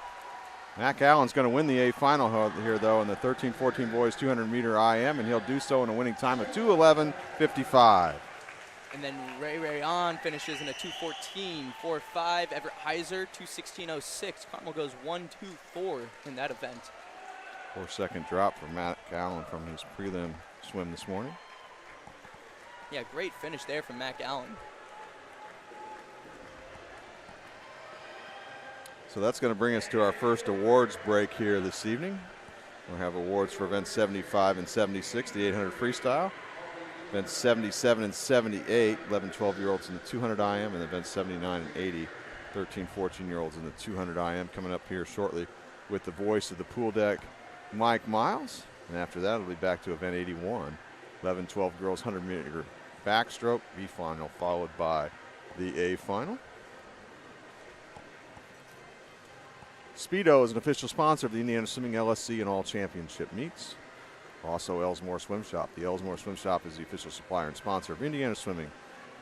Mac Allen's going to win the A final here, though, in the 13-14 boys 200-meter IM, and he'll do so in a winning time of 2:11.55. And then Ray on finishes in a 2:14.45. Everett Heiser, 2:16.06. Carmel goes 1-2-4 in that event. 4-second drop for Mac Allen from his prelim swim this morning. Yeah, great finish there from Mac Allen. So that's going to bring us to our first awards break here this evening. We'll have awards for events 75 and 76, the 800 freestyle. Events 77 and 78, 11, 12-year-olds in the 200 IM, and events 79 and 80, 13, 14-year-olds in the 200 IM. Coming up here shortly with the voice of the pool deck, Mike Miles. And after that, it'll be back to event 81, 11, 12 girls 100-meter backstroke, B final, followed by the A final. Speedo is an official sponsor of the Indiana Swimming LSC and all championship meets. Also, Elsmore Swim Shop. The Elsmore Swim Shop is the official supplier and sponsor of Indiana Swimming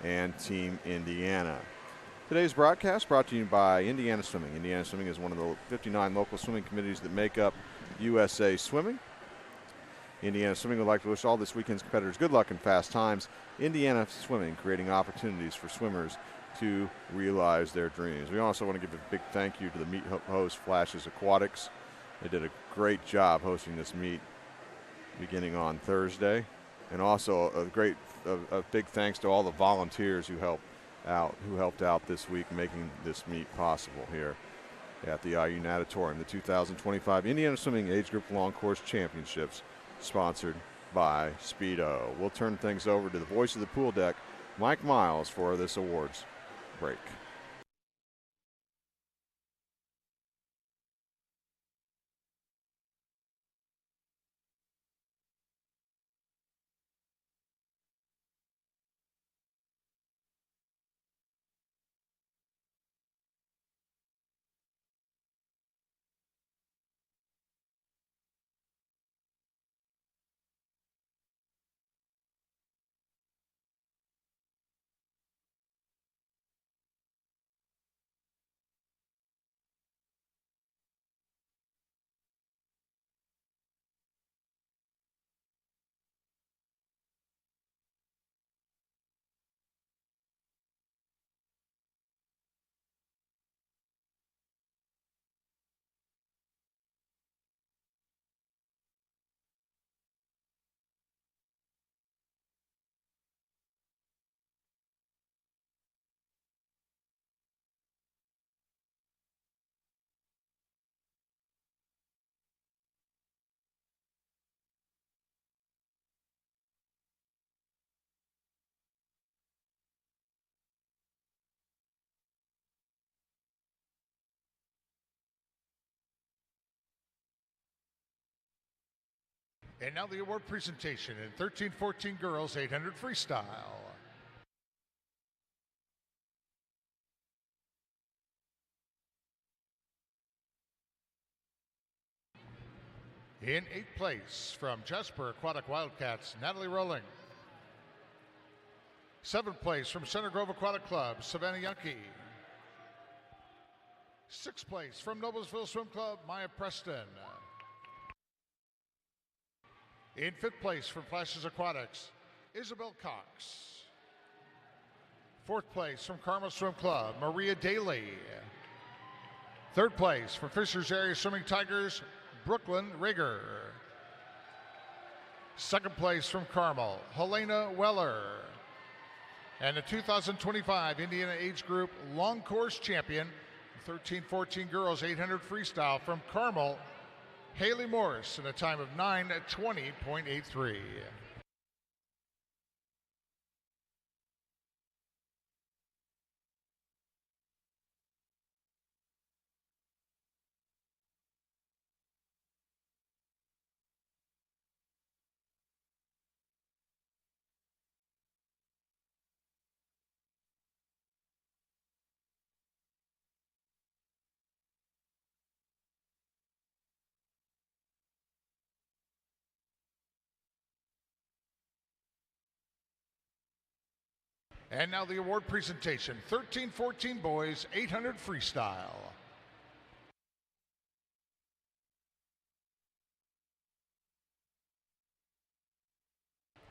and Team Indiana. Today's broadcast brought to you by Indiana Swimming. Indiana Swimming is one of the 59 local swimming committees that make up USA Swimming. Indiana Swimming would like to wish all this weekend's competitors good luck and fast times. Indiana Swimming, creating opportunities for swimmers to realize their dreams. We also want to give a big thank you to the meet host, Flashes Aquatics. They did a great job hosting this meet beginning on Thursday. And also a big thanks to all the volunteers who helped out this week making this meet possible here at the IU Natatorium. The 2025 Indiana Swimming Age Group Long Course Championships, sponsored by Speedo. We'll turn things over to the voice of the pool deck, Mike Miles, for this awards break. And now the award presentation in 13-14 girls 800 freestyle. In 8th place from Jasper Aquatic Wildcats, Natalie Rowling. 7th place from Center Grove Aquatic Club, Savannah Yankee. 6th place from Noblesville Swim Club, Maya Preston. In 5th place from Flashes Aquatics, Isabel Cox. 4th place from Carmel Swim Club, Maria Daly. 3rd place from Fishers Area Swimming Tigers, Brooklyn Rigger. 2nd place from Carmel, Helena Weller. And the 2025 Indiana Age Group Long Course Champion, 13-14 girls 800 freestyle from Carmel, Haley Morris, in a time of 9:20.83. And now the award presentation, 13-14 boys 800 freestyle.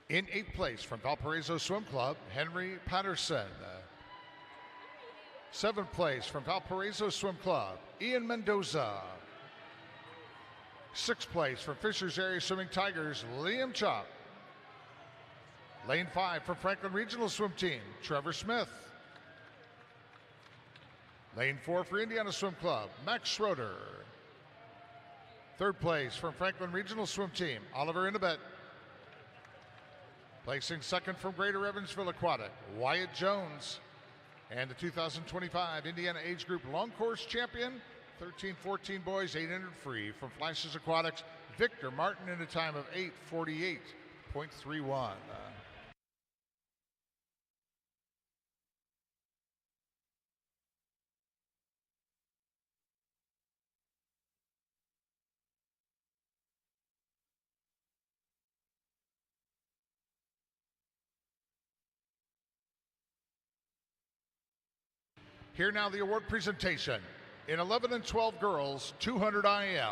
In 8th place from Valparaiso Swim Club, Henry Patterson. 7th place from Valparaiso Swim Club, Ian Mendoza. 6th place from Fishers Area Swimming Tigers, Liam Chop. Lane 5 from Franklin Regional Swim Team, Trevor Smith. Lane 4 for Indiana Swim Club, Max Schroeder. 3rd place from Franklin Regional Swim Team, Oliver Innabet. Placing 2nd from Greater Evansville Aquatic, Wyatt Jones. And the 2025 Indiana Age Group Long Course Champion, 13-14 boys 800 free from Flashes Aquatics, Victor Martin, in a time of 8:48.31. Here now the award presentation in 11 and 12 girls 200 IM.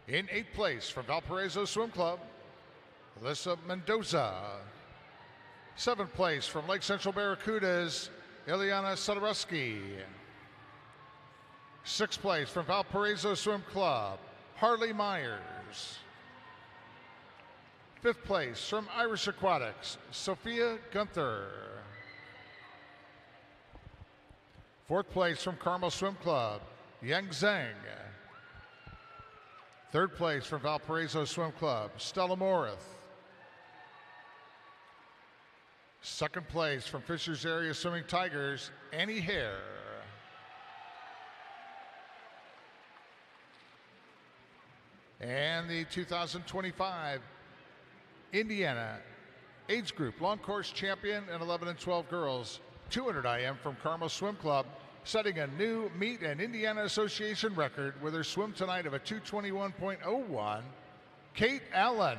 In 8th place from Valparaiso Swim Club, Alyssa Mendoza. 7th place from Lake Central Barracudas, Ileana Sodorovsky. 6th place from Valparaiso Swim Club, Harley Myers. 5th place from Irish Aquatics, Sophia Gunther. 4th place from Carmel Swim Club, Yang Zhang. 3rd place from Valparaiso Swim Club, Stella Morith. 2nd place from Fishers Area Swimming Tigers, Annie Hare. And the 2025 Indiana Age Group Long Course Champion in 11 and 12 girls, 200 IM from Carmel Swim Club, setting a new Meet and Indiana Association record with her swim tonight of a 2:21.01, Kate Allen.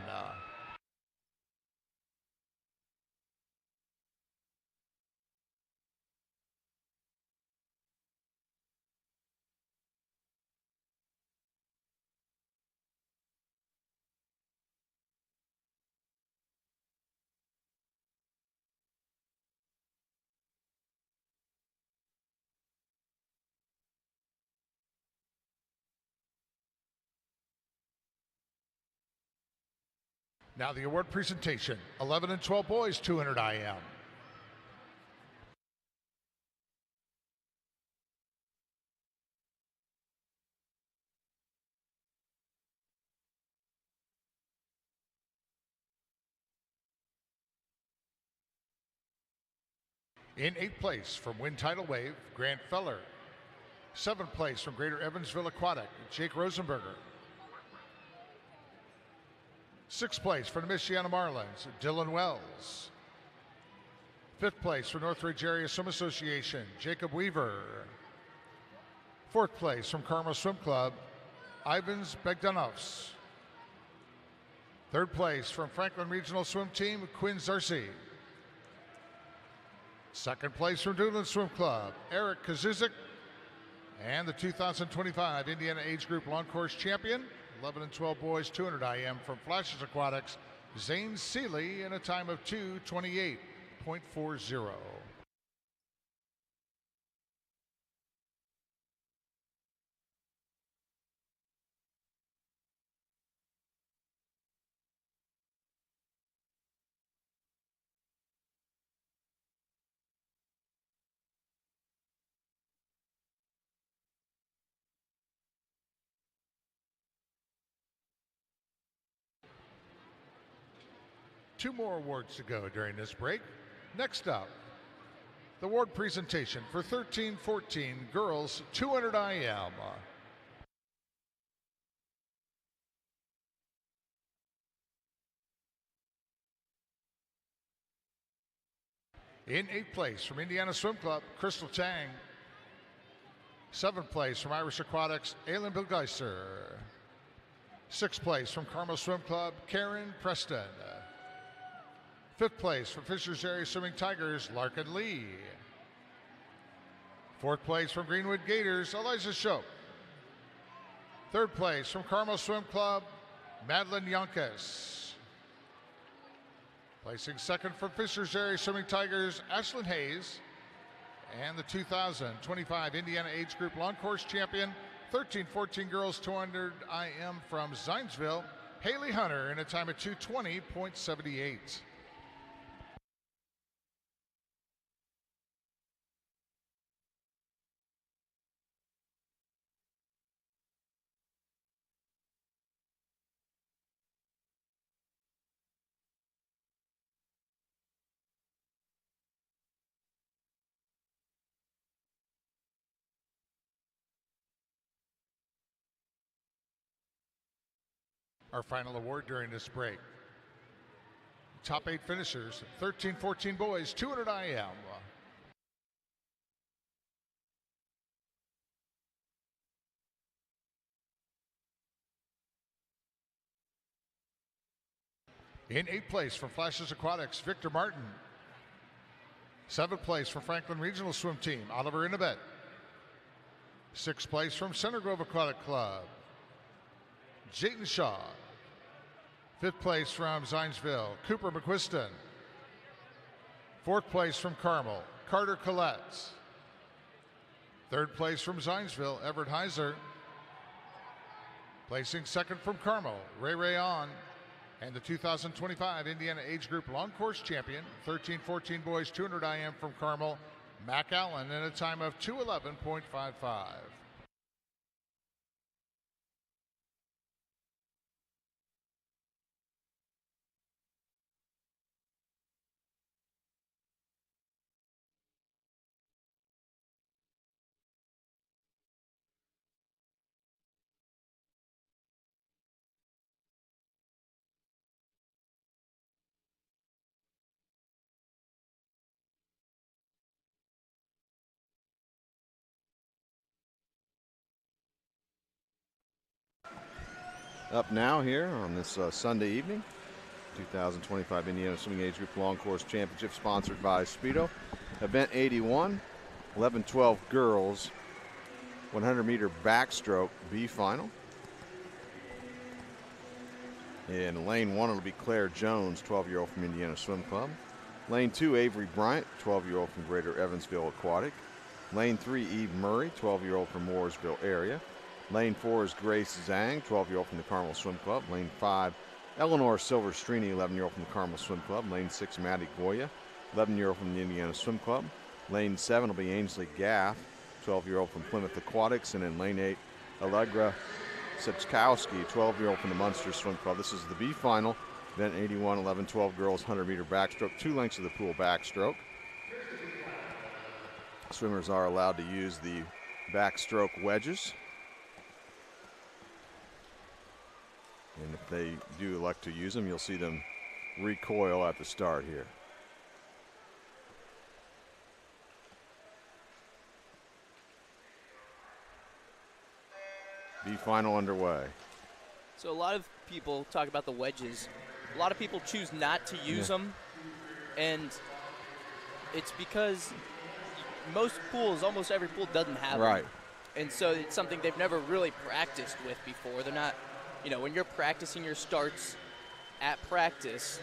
Now the award presentation, 11 and 12 boys, 200 IM. In 8th place from Wind Tidal Wave, Grant Feller. 7th place from Greater Evansville Aquatic, Jake Rosenberger. 6th place for the Michiana Marlins, Dylan Wells. 5th place for Northridge Area Swim Association, Jacob Weaver. 4th place from Carmel Swim Club, Ivans Begdanovs. 3rd place from Franklin Regional Swim Team, Quinn Zarcy. 2nd place from Duneland Swim Club, Eric Kazuzik. And the 2025 Indiana Age Group Long Course Champion, 11 and 12 boys, 200 IM from Flashes Aquatics, Zane Seeley in a time of 2:28.40. Two more awards to go during this break. Next up, the award presentation for 13-14 girls 200 IM. In 8th place from Indiana Swim Club, Crystal Tang. 7th place from Irish Aquatics, Aylin Bilgeiser. 6th place from Carmel Swim Club, Karen Preston. 5th place from Fishers Area Swimming Tigers, Larkin Lee. 4th place from Greenwood Gators, Eliza Shope. 3rd place from Carmel Swim Club, Madeline Yonkes. Placing 2nd from Fishers Area Swimming Tigers, Ashlyn Hayes. And the 2025 Indiana Age Group Long Course Champion, 13-14 girls 200 IM from Zionsville, Haley Hunter in a time of 2:20.78. Our final award during this break. Top 8 finishers, 13-14 boys, 200 IM. In 8th place from Flashes Aquatics, Victor Martin. 7th place from Franklin Regional Swim Team, Oliver Inabet. 6th place from Center Grove Aquatic Club, Jayton Shaw. 5th place from Zionsville, Cooper McQuiston. 4th place from Carmel, Carter Collette. 3rd place from Zionsville, Everett Heiser. Placing 2nd from Carmel, Ray On. And the 2025 Indiana Age Group Long Course Champion, 13-14 boys, 200 IM from Carmel, Mac Allen in a time of 2:11.55. Up now here on this Sunday evening, 2025 Indiana Swimming Age Group Long Course Championship sponsored by Speedo. Event 81, 11-12 girls, 100-meter backstroke B final. In lane 1, it'll be Claire Jones, 12-year-old from Indiana Swim Club. Lane 2, Avery Bryant, 12-year-old from Greater Evansville Aquatic. Lane 3, Eve Murray, 12-year-old from Mooresville area. Lane 4 is Grace Zhang, 12-year-old from the Carmel Swim Club. Lane 5, Eleanor Silverstrini, 11-year-old from the Carmel Swim Club. Lane 6, Maddie Goya, 11-year-old from the Indiana Swim Club. Lane 7 will be Ainsley Gaff, 12-year-old from Plymouth Aquatics. And in lane 8, Allegra Sichkowski, 12-year-old from the Munster Swim Club. This is the B final, event 81, 11-12 girls, 100-meter backstroke, 2 lengths of the pool backstroke. Swimmers are allowed to use the backstroke wedges. And if they do elect to use them, you'll see them recoil at the start here. B final underway. So a lot of people talk about the wedges. A lot of people choose not to use them, and it's because most pools, almost every pool doesn't have them. And so it's something they've never really practiced with before. They're not, you know, when you're practicing your starts at practice,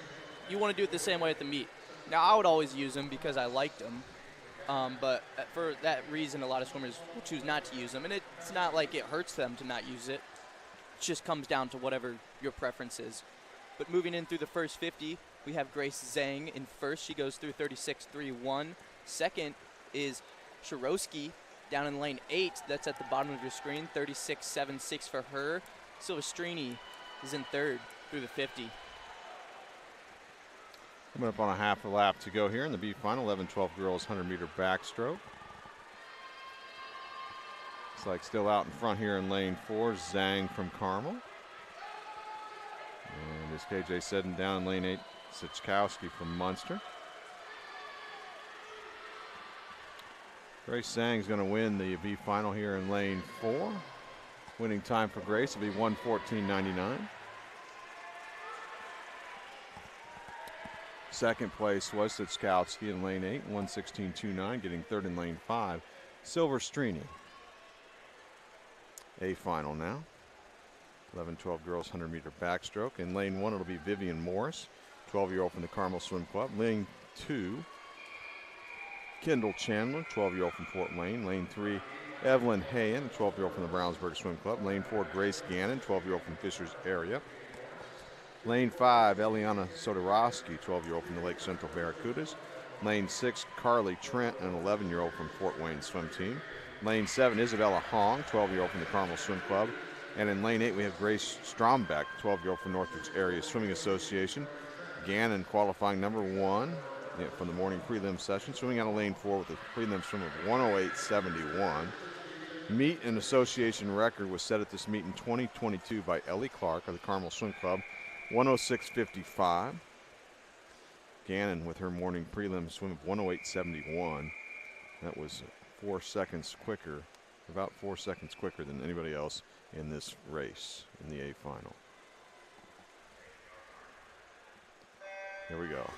you want to do it the same way at the meet. Now, I would always use them because I liked them, but for that reason, a lot of swimmers will choose not to use them, and it's not like it hurts them to not use it. It just comes down to whatever your preference is. But moving in through the first 50, we have Grace Zhang in first. She goes through 36.31. Second is Shirosky down in lane 8. That's at the bottom of your screen, 36.76 for her. Silvestrini is in third through the 50. Coming up on a half a lap to go here in the B final, 11-12 girls 100-meter backstroke. Looks like still out in front here in lane 4, Zhang from Carmel. And as KJ said, and down in lane 8, Sichkowski from Munster. Grace Zhang is going to win the B final here in lane 4. Winning time for Grace will be 1:14.99. Second place was Sichkowski in lane 8, 1:16.29, getting third in lane 5. Silvestrini. A final now. 11-12 girls 100-meter backstroke. In lane 1, it'll be Vivian Morris, 12-year-old from the Carmel Swim Club. Lane 2, Kendall Chandler, 12-year-old from Fort Wayne. Lane 3, Evelyn Hayen, 12-year-old from the Brownsburg Swim Club. Lane 4, Grace Gannon, 12-year-old from Fishers area. Lane 5, Eliana Sodorowski, 12-year-old from the Lake Central Barracudas. Lane 6, Carly Trent, an 11-year-old from Fort Wayne swim team. Lane 7, Isabella Hong, 12-year-old from the Carmel Swim Club. And in lane 8, we have Grace Strombeck, 12-year-old from Northridge Area Swimming Association. Gannon qualifying number 1 from the morning prelim session, swimming out of lane 4 with a prelim swim of 1:08.71. Meet and association record was set at this meet in 2022 by Ellie Clark of the Carmel Swim Club, 1:06.55. Gannon with her morning prelim swim of 1:08.71. That was 4 seconds quicker, about 4 seconds quicker than anybody else in this race in the A final. Here we go.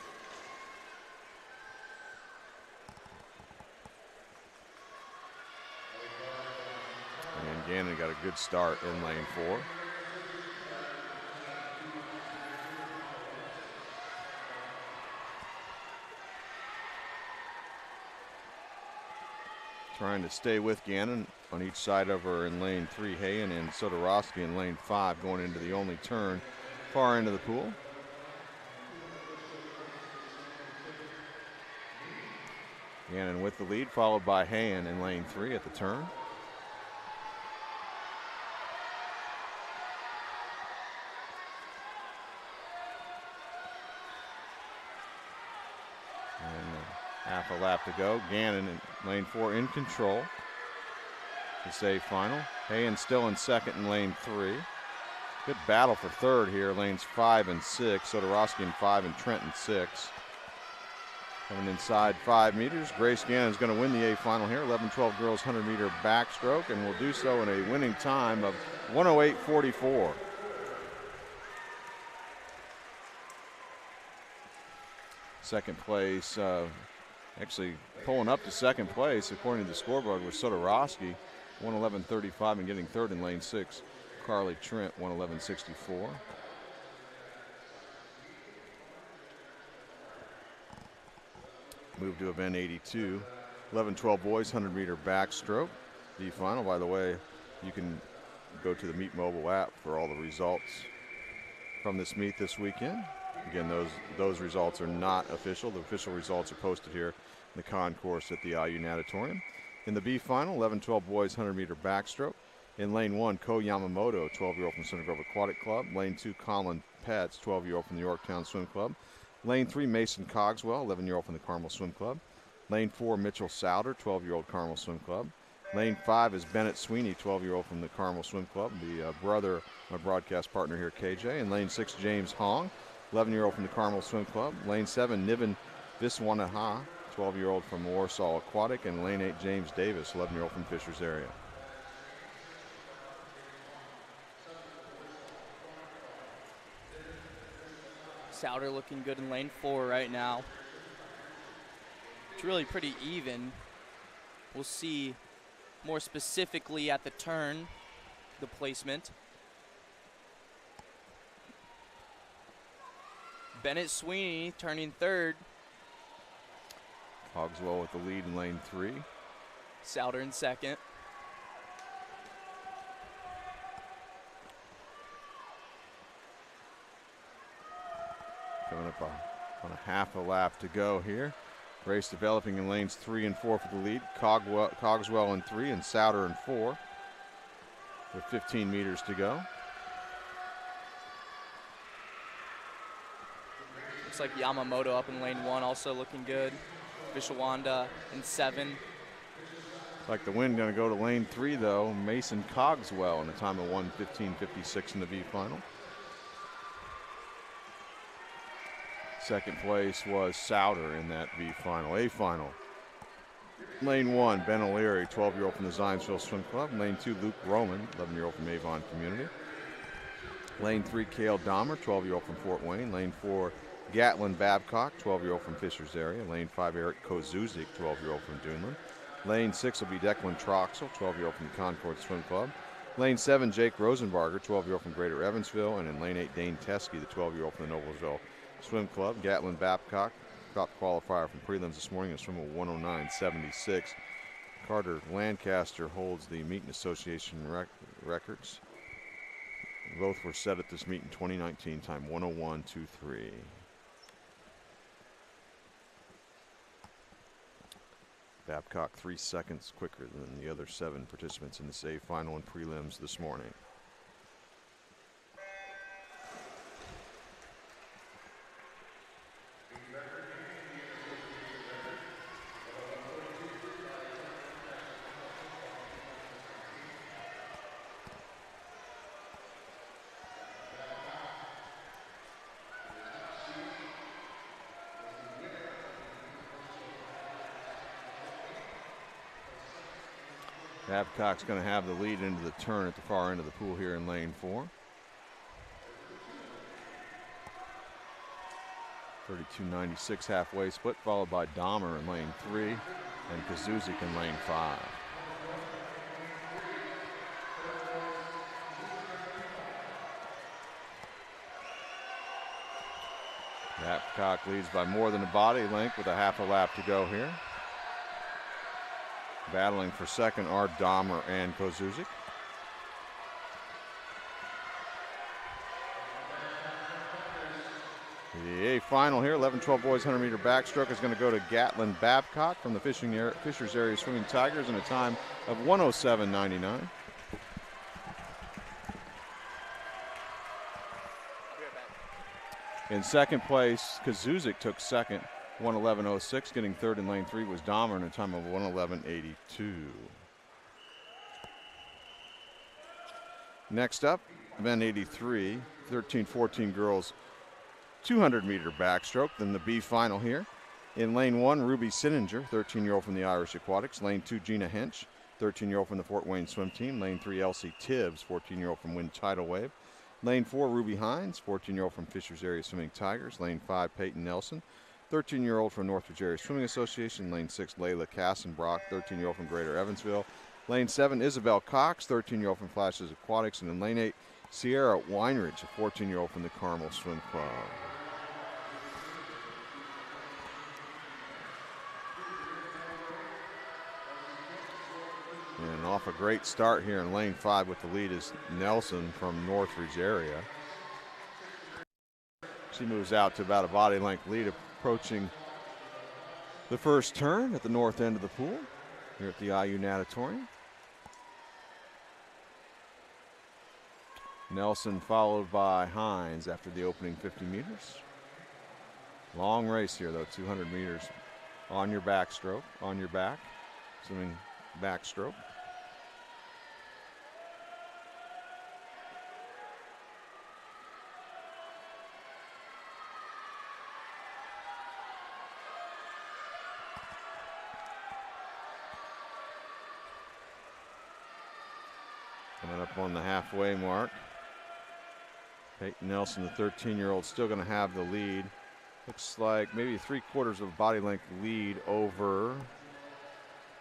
And Gannon got a good start in lane 4. Trying to stay with Gannon on each side of her in lane 3, Hayen, and Sodorowski in lane 5, going into the only turn far into the pool. Gannon with the lead, followed by Hayen in lane 3 at the turn. Half a lap to go. Gannon in lane 4 in control. The save final. Hayen still in second in lane 3. Good battle for third here. Lanes 5 and 6. Sodorowski in 5 and Trent in 6. Coming inside 5 meters. Grace Gannon is going to win the A final here. 11-12 girls 100-meter backstroke, and will do so in a winning time of 1:08.44. Second place, actually pulling up to second place according to the scoreboard was Sodorowski, 1:11.35, and getting third in lane 6, Carly Trent, 1:11.64. Move to event 82, 11-12 boys 100-meter backstroke. The final, by the way, you can go to the Meet Mobile app for all the results from this meet this weekend. Again, those results are not official. The official results are posted here in the concourse at the IU Natatorium. In the B final, 11-12 boys 100-meter backstroke. In lane 1, Ko Yamamoto, 12-year-old from Center Grove Aquatic Club. Lane 2, Colin Petz, 12-year-old from the Yorktown Swim Club. Lane 3, Mason Cogswell, 11-year-old from the Carmel Swim Club. Lane 4, Mitchell Souter, 12-year-old Carmel Swim Club. Lane 5 is Bennett Sweeney, 12-year-old from the Carmel Swim Club, the brother of my broadcast partner here, KJ. And lane 6, James Hong, 11-year-old from the Carmel Swim Club. Lane 7, Niven Viswanaha, 12-year-old from Warsaw Aquatic. And lane 8, James Davis, 11-year-old from Fishers area. Souter looking good in lane 4 right now. It's really pretty even. We'll see more specifically at the turn, the placement. Bennett Sweeney turning 3rd. Cogswell with the lead in lane 3. Souter in 2nd. Coming up on a half a lap to go here. Race developing in lanes 3 and 4 for the lead. Cogswell in 3 and Souter in 4 with 15 meters to go. Looks like Yamamoto up in lane 1 also looking good. Vishwanda in 7. Looks like the win going to go to lane 3 though. Mason Cogswell in a time of 1:15.56 in the V final. Second place was Souter in that V final, A final. Lane 1, Ben O'Leary, 12-year-old from the Zionsville Swim Club. Lane 2, Luke Roman, 11-year-old from Avon Community. Lane 3, Cale Dahmer, 12-year-old from Fort Wayne. Lane 4, Gatlin Babcock, 12-year-old from Fishers area. Lane 5, Eric Kozuzik, 12-year-old from Duneland. Lane 6 will be Declan Troxel, 12-year-old from the Concord Swim Club. Lane 7, Jake Rosenbarger, 12-year-old from Greater Evansville. And in lane 8, Dane Teskey, the 12-year-old from the Noblesville Swim Club. Gatlin Babcock got qualifier from prelims this morning and swim at 109.76. Carter Lancaster holds the Meeting Association records. Both were set at this meet in 2019, time 101.23. Babcock 3 seconds quicker than the other 7 participants in the A final and prelims this morning. Babcock's going to have the lead into the turn at the far end of the pool here in lane 4. 32.96 halfway split, followed by Dahmer in lane 3 and Kazuzik in lane 5. Babcock leads by more than a body length with a half a lap to go here. Battling for second are Dahmer and Kozuzik. The A final here, 11-12 boys 100-meter backstroke is going to go to Gatlin Babcock from the Fishers area Swimming Tigers in a time of 107.99. In second place, Kazuzik took second. 111.06, getting third in lane 3 was Dahmer in a time of 111.82. Next up, event 83, 13-14 girls 200-meter backstroke, then the B final here. In lane 1, Ruby Sinninger, 13-year-old from the Irish Aquatics. Lane 2, Gina Hench, 13-year-old from the Fort Wayne swim team. Lane 3, Elsie Tibbs, 14-year-old from Wind Tidal Wave. Lane 4, Ruby Hines, 14-year-old from Fishers area Swimming Tigers. Lane 5, Peyton Nelson, 13-year-old from Northridge Area Swimming Association. Lane 6, Layla Kassenbrock, 13-year-old from Greater Evansville. Lane 7, Isabel Cox, 13-year-old from Flashes Aquatics. And in lane 8, Sierra Weinrich, a 14-year-old from the Carmel Swim Club. And off a great start here in lane 5 with the lead is Nelson from Northridge area. She moves out to about a body length lead, approaching the first turn at the north end of the pool here at the IU Natatorium. Nelson followed by Hines after the opening 50 meters. Long race here though, 200 meters on your backstroke, on your back, swimming backstroke. Coming up on the halfway mark. Peyton Nelson, the 13-year-old, still going to have the lead. Looks like maybe 3/4 of a body length lead over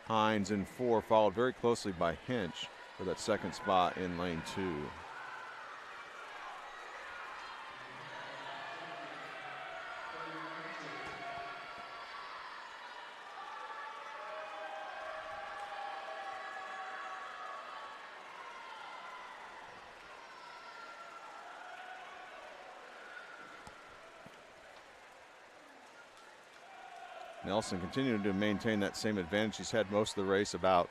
Hines in 4, followed very closely by Hinch for that second spot in lane 2. Nelson continuing to maintain that same advantage. He's had most of the race, about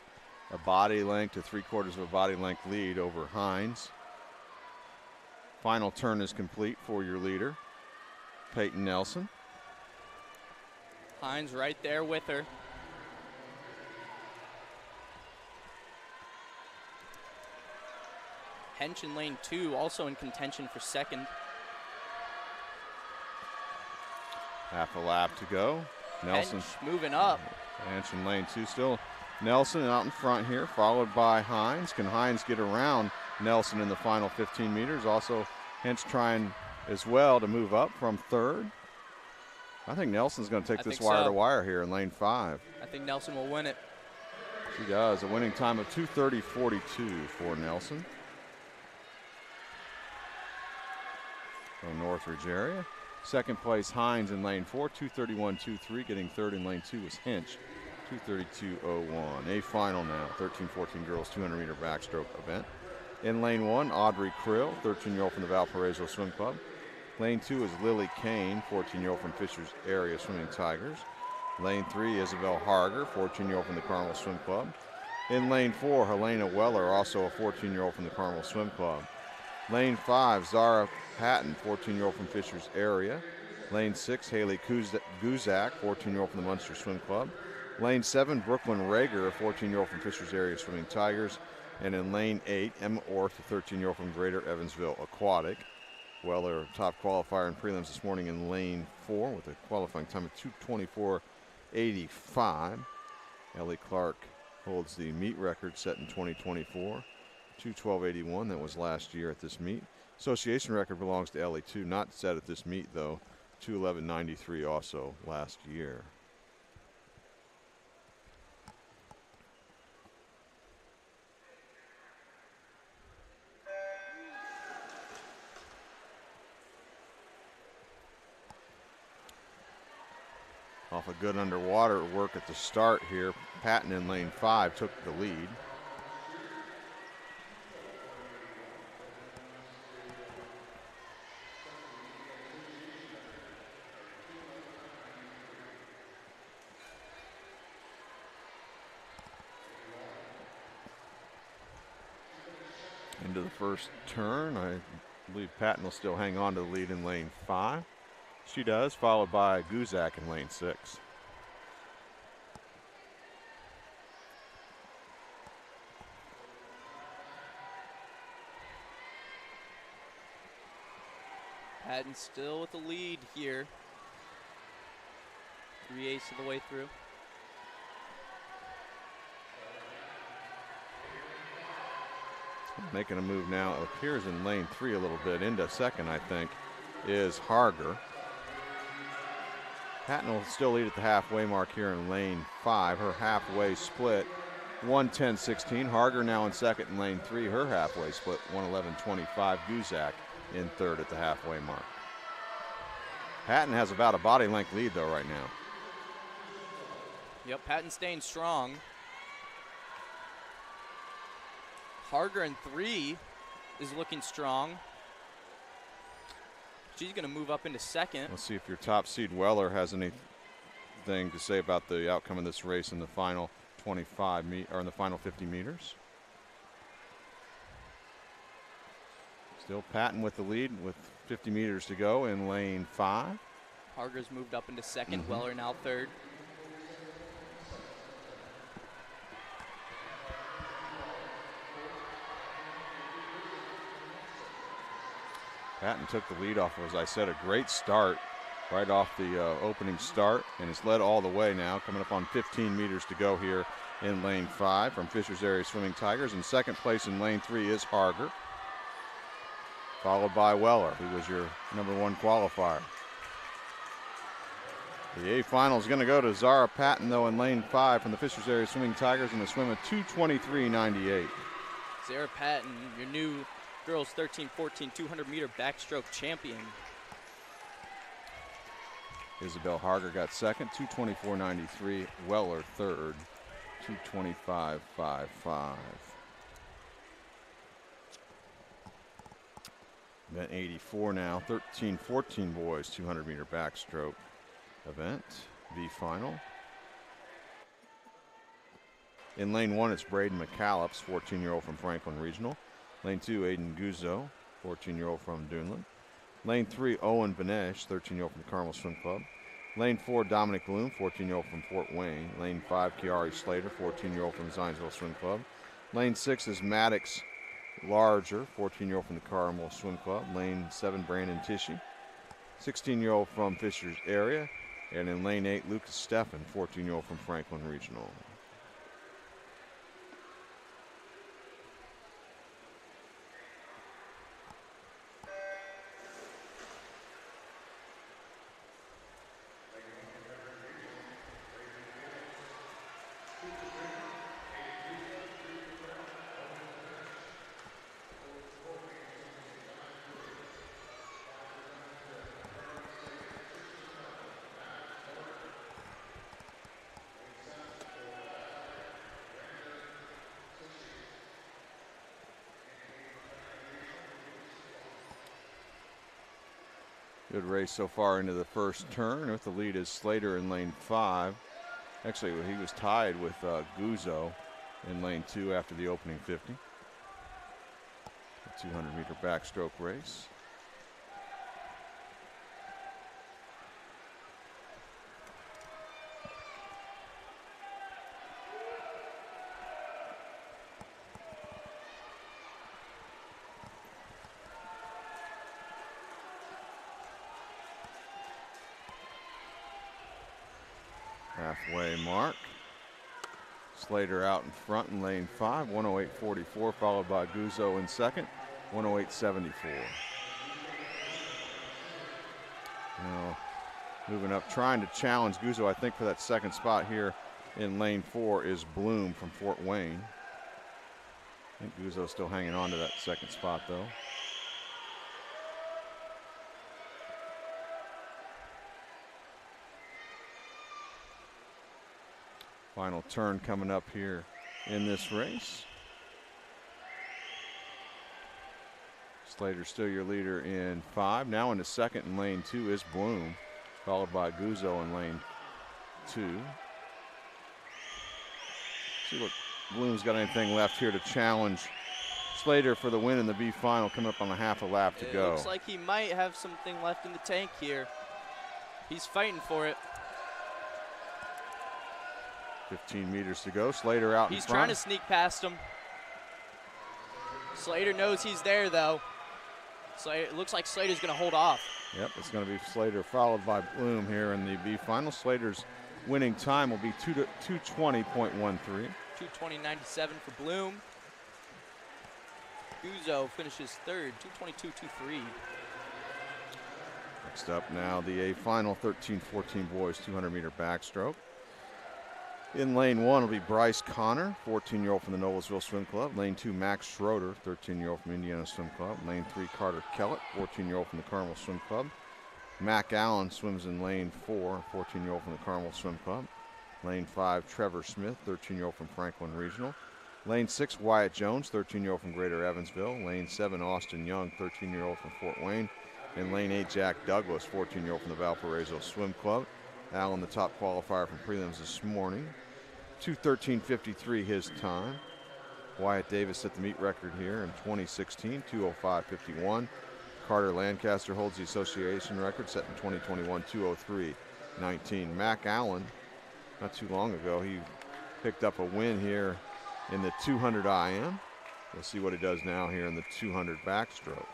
a body length to 3/4 of a body length lead over Hines. Final turn is complete for your leader, Peyton Nelson. Hines right there with her. Hench in lane 2 also in contention for second. Half a lap to go. Nelson Hench moving up. Hench in lane 2 still. Nelson out in front here, followed by Hines. Can Hines get around Nelson in the final 15 meters? Also, Hench trying as well to move up from third. I think Nelson's going to take this wire to wire here in lane 5. I think Nelson will win it. She does. A winning time of 2:30.42 for Nelson. From Northridge area. Second place, Hines in lane 4, 2:31.23. Getting third in lane 2 was Hinch, 2:32.01. A final now, 13-14 girls 200-meter backstroke event. In lane 1, Audrey Krill, 13-year-old from the Valparaiso Swim Club. Lane 2 is Lily Kane, 14-year-old from Fishers Area Swimming Tigers. Lane 3, Isabel Harger, 14-year-old from the Carmel Swim Club. In lane 4, Helena Weller, also a 14-year-old from the Carmel Swim Club. Lane 5, Zara Patton, 14-year-old from Fishers Area. Lane 6, Haley Guzak, 14-year-old from the Munster Swim Club. Lane 7, Brooklyn Rager, a 14-year-old from Fishers Area Swimming Tigers. And in lane 8, Emma Orth, a 13-year-old from Greater Evansville Aquatic. Weller, top qualifier in prelims this morning in lane 4 with a qualifying time of 2:24.85. Ellie Clark holds the meet record set in 2024. 2:12.81, that was last year at this meet. Association record belongs to Ellie too, not set at this meet though. 2:11.93 also last year. Off a good underwater work at the start here. Patton in lane 5 took the lead. Into the first turn. I believe Patton will still hang on to the lead in lane 5. She does, followed by Guzak in lane 6. Patton still with the lead here. 3/8 of the way through. Making a move now, it appears in lane 3 a little bit. Into second, I think, is Harger. Patton will still lead at the halfway mark here in lane 5. Her halfway split, 1:10.16. Harger now in second in lane 3. Her halfway split, 1:11.25. Guzak in third at the halfway mark. Patton has about a body length lead though right now. Yep, Patton staying strong. Harger in 3 is looking strong. She's going to move up into second. Let's see if your top seed Weller has anything to say about the outcome of this race in the final 25 or in the final 50 meters. Still Patton with the lead with 50 meters to go in lane 5. Harger's moved up into second. Weller now third. Patton took the lead off, as I said, a great start right off the opening start, and has led all the way now, coming up on 15 meters to go here in lane 5 from Fisher's Area Swimming Tigers. In second place in lane 3 is Harger, followed by Weller, who was your #1 qualifier. The A final is going to go to Zara Patton, though, in lane 5 from the Fisher's Area Swimming Tigers in a swim of 2:23.98. Zara Patton, your new girls 13-14 200-meter backstroke champion. Isabel Harger got second, 2:24.93. Weller third, 2:25.55. Event 84 now, 13-14 boys 200-meter backstroke event, V final. In lane 1, it's Braden McCallops, 14-year-old from Franklin Regional. Lane 2, Aiden Guzzo, 14-year-old from Dunlin. Lane 3, Owen Benesh, 13-year-old from the Carmel Swim Club. Lane 4, Dominic Bloom, 14-year-old from Fort Wayne. Lane 5, Kiari Slater, 14-year-old from Zionsville Swim Club. Lane 6 is Maddox Larger, 14-year-old from the Carmel Swim Club. Lane 7, Brandon Tishy, 16-year-old from Fisher's Area. And in lane 8, Lucas Steffen, 14-year-old from Franklin Regional. Good race so far into the first turn. With the lead is Slater in lane 5. Actually, he was tied with Guzzo in lane 2 after the opening 50. A 200-meter backstroke race. Halfway mark. Slater out in front in lane 5, 108.44, followed by Guzzo in second, 108.74. Now, moving up, trying to challenge Guzzo, I think, for that second spot here in lane 4 is Bloom from Fort Wayne. I think Guzzo's still hanging on to that second spot, though. Final turn coming up here in this race. Slater still your leader in 5. Now into second in lane 2 is Bloom, followed by Guzzo in lane 2. See what Bloom's got anything left here to challenge Slater for the win in the B final, coming up on a half a lap to go. Looks like he might have something left in the tank here. He's fighting for it. 15 meters to go. Slater out in front. He's trying to sneak past him. Slater knows he's there, though. It looks like Slater's going to hold off. Yep, it's going to be Slater followed by Bloom here in the B final. Slater's winning time will be 2:20.13. 2:20.97 for Bloom. Guzzo finishes third, 2:22.23. Next up now the A final, 13-14 boys 200-meter backstroke. In lane 1 will be Bryce Connor, 14-year-old from the Noblesville Swim Club. Lane 2, Max Schroeder, 13-year-old from Indiana Swim Club. Lane 3, Carter Kellett, 14-year-old from the Carmel Swim Club. Mac Allen swims in lane 4, 14-year-old from the Carmel Swim Club. Lane 5, Trevor Smith, 13-year-old from Franklin Regional. Lane 6, Wyatt Jones, 13-year-old from Greater Evansville. Lane 7, Austin Young, 13-year-old from Fort Wayne. And lane 8, Jack Douglas, 14-year-old from the Valparaiso Swim Club. Allen, the top qualifier from prelims this morning. 2:13.53 his time. Wyatt Davis set the meet record here in 2016, 2:05.51. Carter Lancaster holds the association record set in 2021, 2:03.19. Mac Allen, not too long ago, he picked up a win here in the 200 IM. We'll see what he does now here in the 200 backstroke.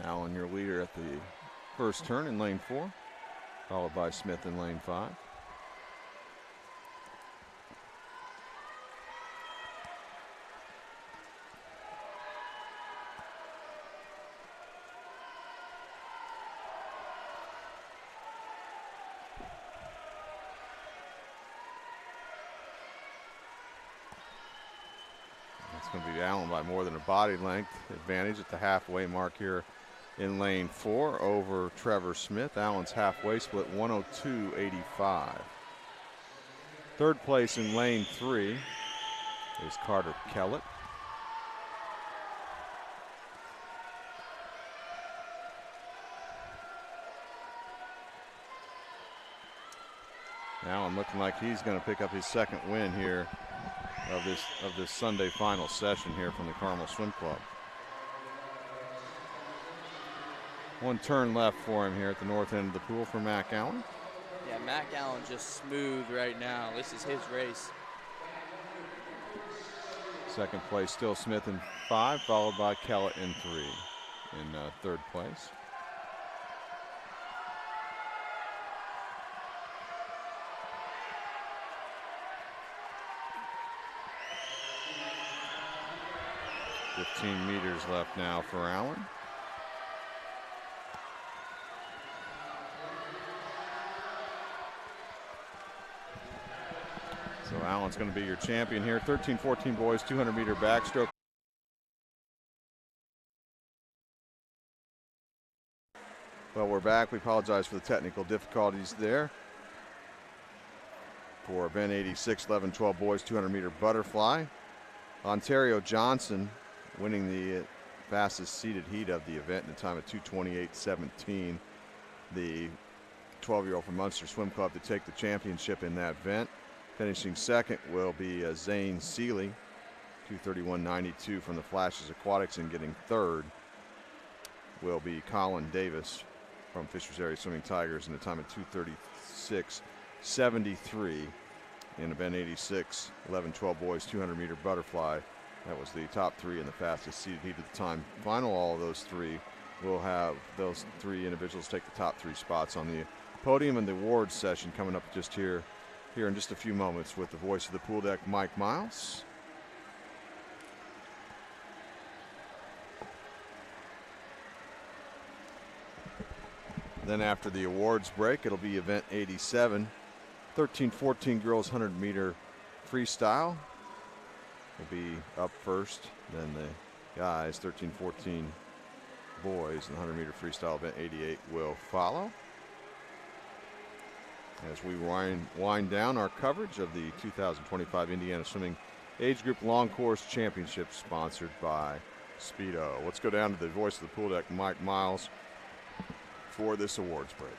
Allen, your leader at the first turn in lane 4, followed by Smith in lane 5. It's going to be Allen by more than a body length advantage at the halfway mark here in lane 4 over Trevor Smith. Allen's halfway split 102.85. Third place in lane 3 is Carter Kellett. Allen looking like he's going to pick up his second win here of this Sunday final session here from the Carmel Swim Club. One turn left for him here at the north end of the pool for Mac Allen. Yeah, Mac Allen just smooth right now. This is his race. Second place still Smith in 5, followed by Kellett in 3 in third place. meters left now for Allen. So Allen's going to be your champion here. 13-14 boys, 200-meter backstroke. Well, we're back. We apologize for the technical difficulties there. For event 86, 11-12 boys, 200-meter butterfly. Ontario Johnson winning the fastest seeded heat of the event in a time of 2:28.17. The 12-year-old from Munster Swim Club to take the championship in that event. Finishing second will be Zane Seeley, 2:31.92 from the Flashes Aquatics, and getting third will be Colin Davis from Fishers Area Swimming Tigers in a time of 2:36.73 in event 86, 11-12 boys, 200-meter butterfly. That was the top 3 in the fastest seeded heat at the time. Final, all of those 3 will have those 3 individuals take the top 3 spots on the podium, and the awards session coming up just here in just a few moments with the voice of the pool deck, Mike Miles. Then after the awards break, it'll be event 87, 13-14 girls 100-meter freestyle will be up first. Then the guys, 13-14 boys, and the 100-meter freestyle event 88 will follow. As we wind down our coverage of the 2025 Indiana Swimming Age Group Long Course Championship, sponsored by Speedo. Let's go down to the voice of the pool deck, Mike Miles, for this awards break.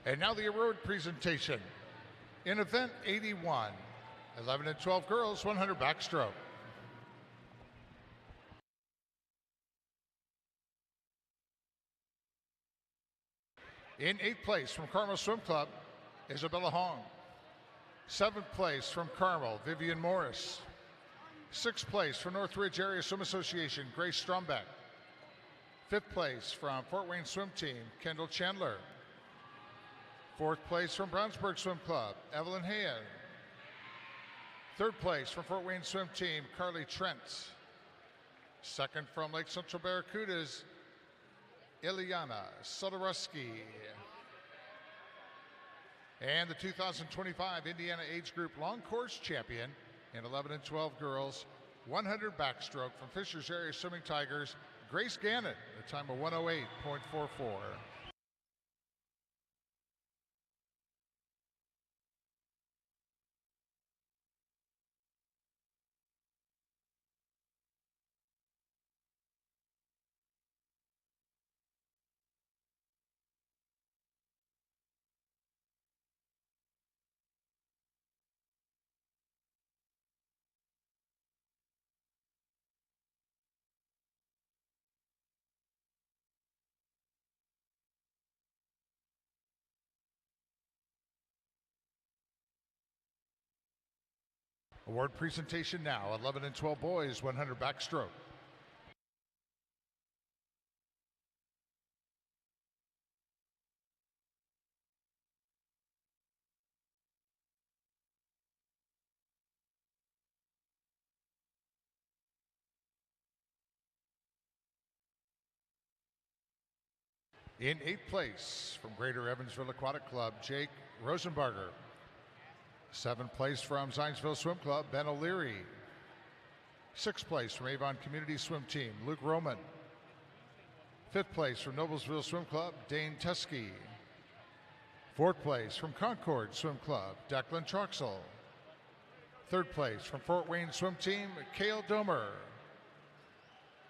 And now the award presentation. In event 81, 11 and 12 girls, 100 backstroke. In 8th place from Carmel Swim Club, Isabella Hong. 7th place from Carmel, Vivian Morris. 6th place from Northridge Area Swim Association, Grace Strombeck. 5th place from Fort Wayne Swim Team, Kendall Chandler. 4th place from Brownsburg Swim Club, Evelyn Hayen. 3rd place from Fort Wayne Swim Team, Carly Trent. 2nd from Lake Central Barracudas, Ilyana Sodoruski. And the 2025 Indiana Age Group Long Course Champion in 11 and 12 girls, 100 backstroke from Fishers Area Swimming Tigers, Grace Gannett, a time of 108.44. Award presentation now, 11 and 12 boys, 100 backstroke. In 8th place from Greater Evansville Aquatic Club, Jake Rosenbarger. 7th place from Zionsville Swim Club, Ben O'Leary. 6th place from Avon Community Swim Team, Luke Roman. 5th place from Noblesville Swim Club, Dane Teskey. 4th place from Concord Swim Club, Declan Troxel. 3rd place from Fort Wayne Swim Team, Cale Domer.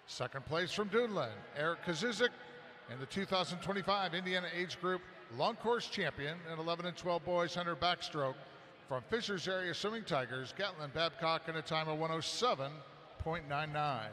2nd place from Duneland, Eric Kazuzik. And the 2025 Indiana Age Group Long Course Champion in 11 and 12 boys, 100 backstroke from Fishers Area Swimming Tigers, Gatlin Babcock, in a time of 107.99.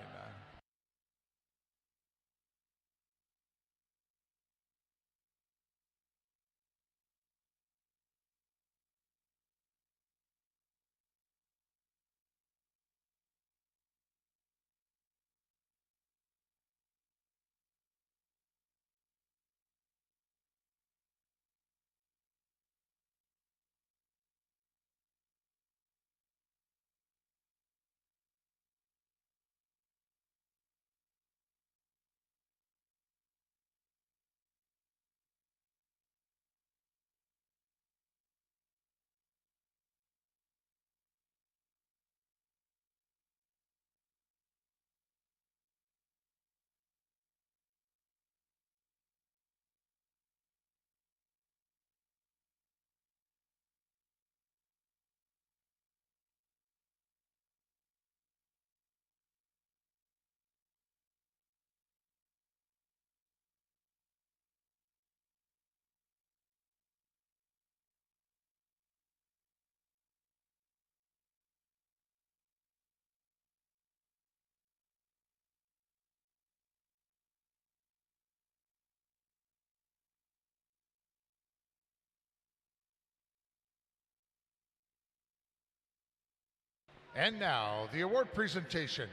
And now the award presentation.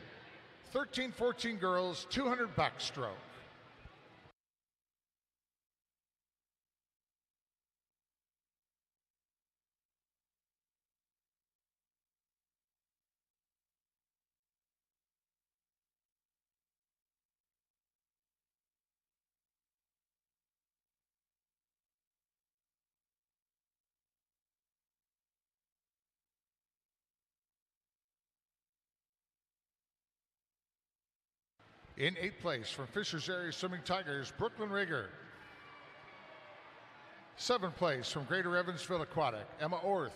13-14 girls, 200 backstroke. In 8th place from Fishers Area Swimming Tigers, Brooklyn Rager. 7th place from Greater Evansville Aquatic, Emma Orth.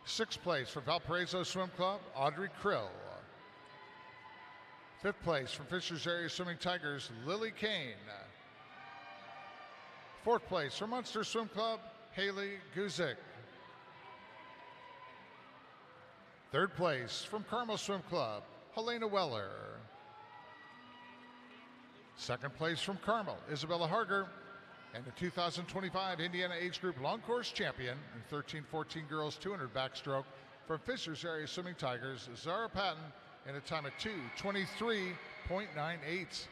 6th place from Valparaiso Swim Club, Audrey Krill. 5th place from Fishers Area Swimming Tigers, Lily Kane. Fourth place from Munster Swim Club, Haley Guzik. Third place from Carmel Swim Club, Helena Weller. Second place from Carmel, Isabella Harger. And the 2025 Indiana Age Group Long Course Champion in 13-14 Girls 200 Backstroke from Fishers Area Swimming Tigers, Zara Patton, in a time of 2:23.98.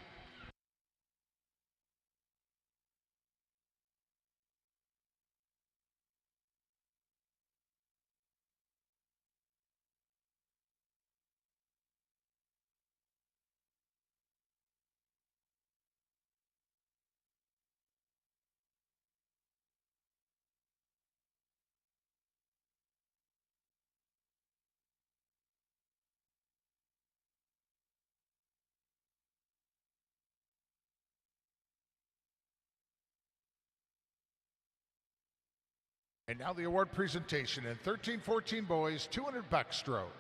And now the award presentation in 13-14 boys 200 backstroke.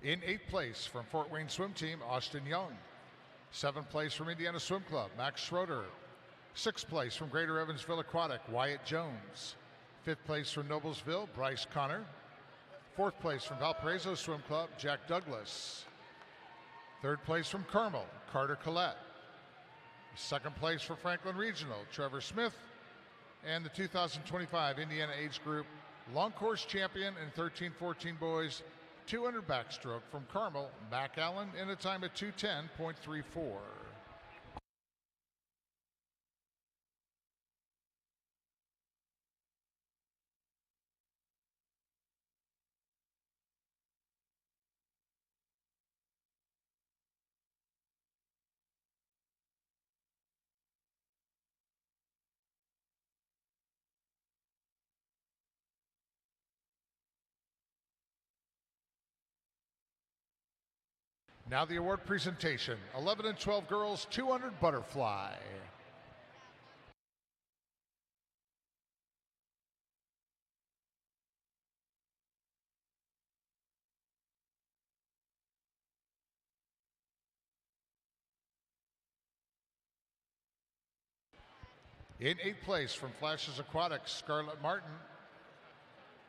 In 8th place from Fort Wayne Swim Team, Austin Young. 7th place from Indiana Swim Club, Max Schroeder. 6th place from Greater Evansville Aquatic, Wyatt Jones. 5th place from Noblesville, Bryce Connor. 4th place from Valparaiso Swim Club, Jack Douglas. 3rd place from Carmel, Carter Collette. 2nd place for Franklin Regional, Trevor Smith. And the 2025 Indiana Age Group Long Course Champion in 13-14 boys 200 backstroke from Carmel, Mac Allen, in a time of 2:10.34. Now the award presentation, 11 and 12 girls, 200 butterfly. In 8th place from Flashes Aquatics, Scarlett Martin.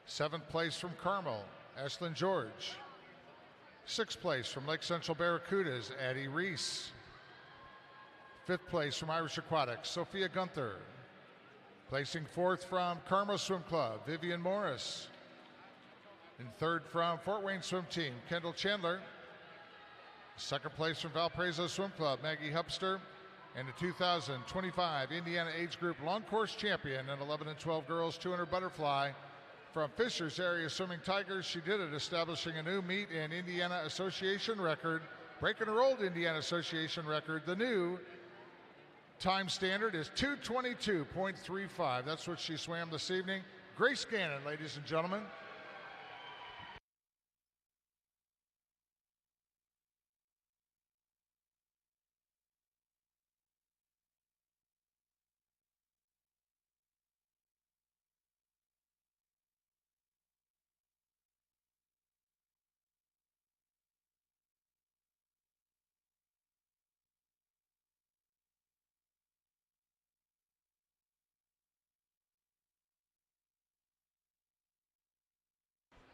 7th place from Carmel, Ashlyn George. 6th place from Lake Central Barracudas, Addie Reese. 5th place from Irish Aquatics, Sophia Gunther. Placing 4th from Carmel Swim Club, Vivian Morris. And 3rd from Fort Wayne Swim Team, Kendall Chandler. 2nd place from Valparaiso Swim Club, Maggie Hubster. And the 2025 Indiana Age Group Long Course Champion in 11 and 12 girls 200 butterfly from Fishers Area Swimming Tigers. She did it, establishing a new meet and Indiana Association record, breaking her old Indiana Association record. The new time standard is 2:22.35. That's what she swam this evening. Grace Gannon, ladies and gentlemen.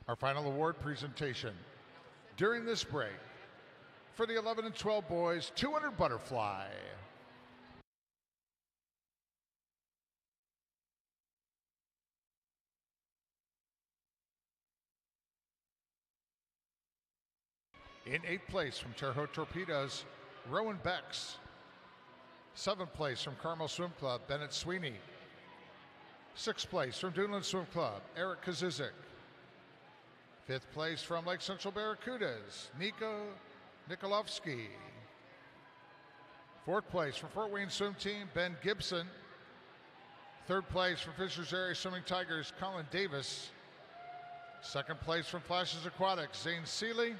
Our final award presentation during this break for the 11 and 12 boys 200 butterfly. In 8th place from Terre Haute Torpedoes, Rowan Becks. 7th place from Carmel Swim Club, Bennett Sweeney. 6th place from Duneland Swim Club, Eric Kazuzik. 5th place from Lake Central Barracudas, Nico Nikolovsky. 4th place from Fort Wayne Swim Team, Ben Gibson. 3rd place from Fishers Area Swimming Tigers, Colin Davis. 2nd place from Flashes Aquatics, Zane Seeley.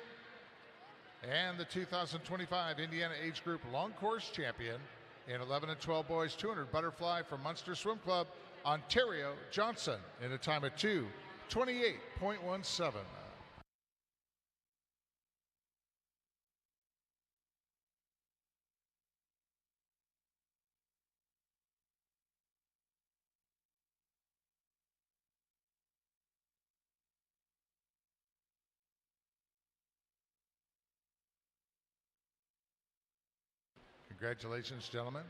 And the 2025 Indiana Age Group Long Course Champion In 11 and 12 boys 200 butterfly from Munster Swim Club, Ontario Johnson in a time of 2:28.17. Congratulations, gentlemen.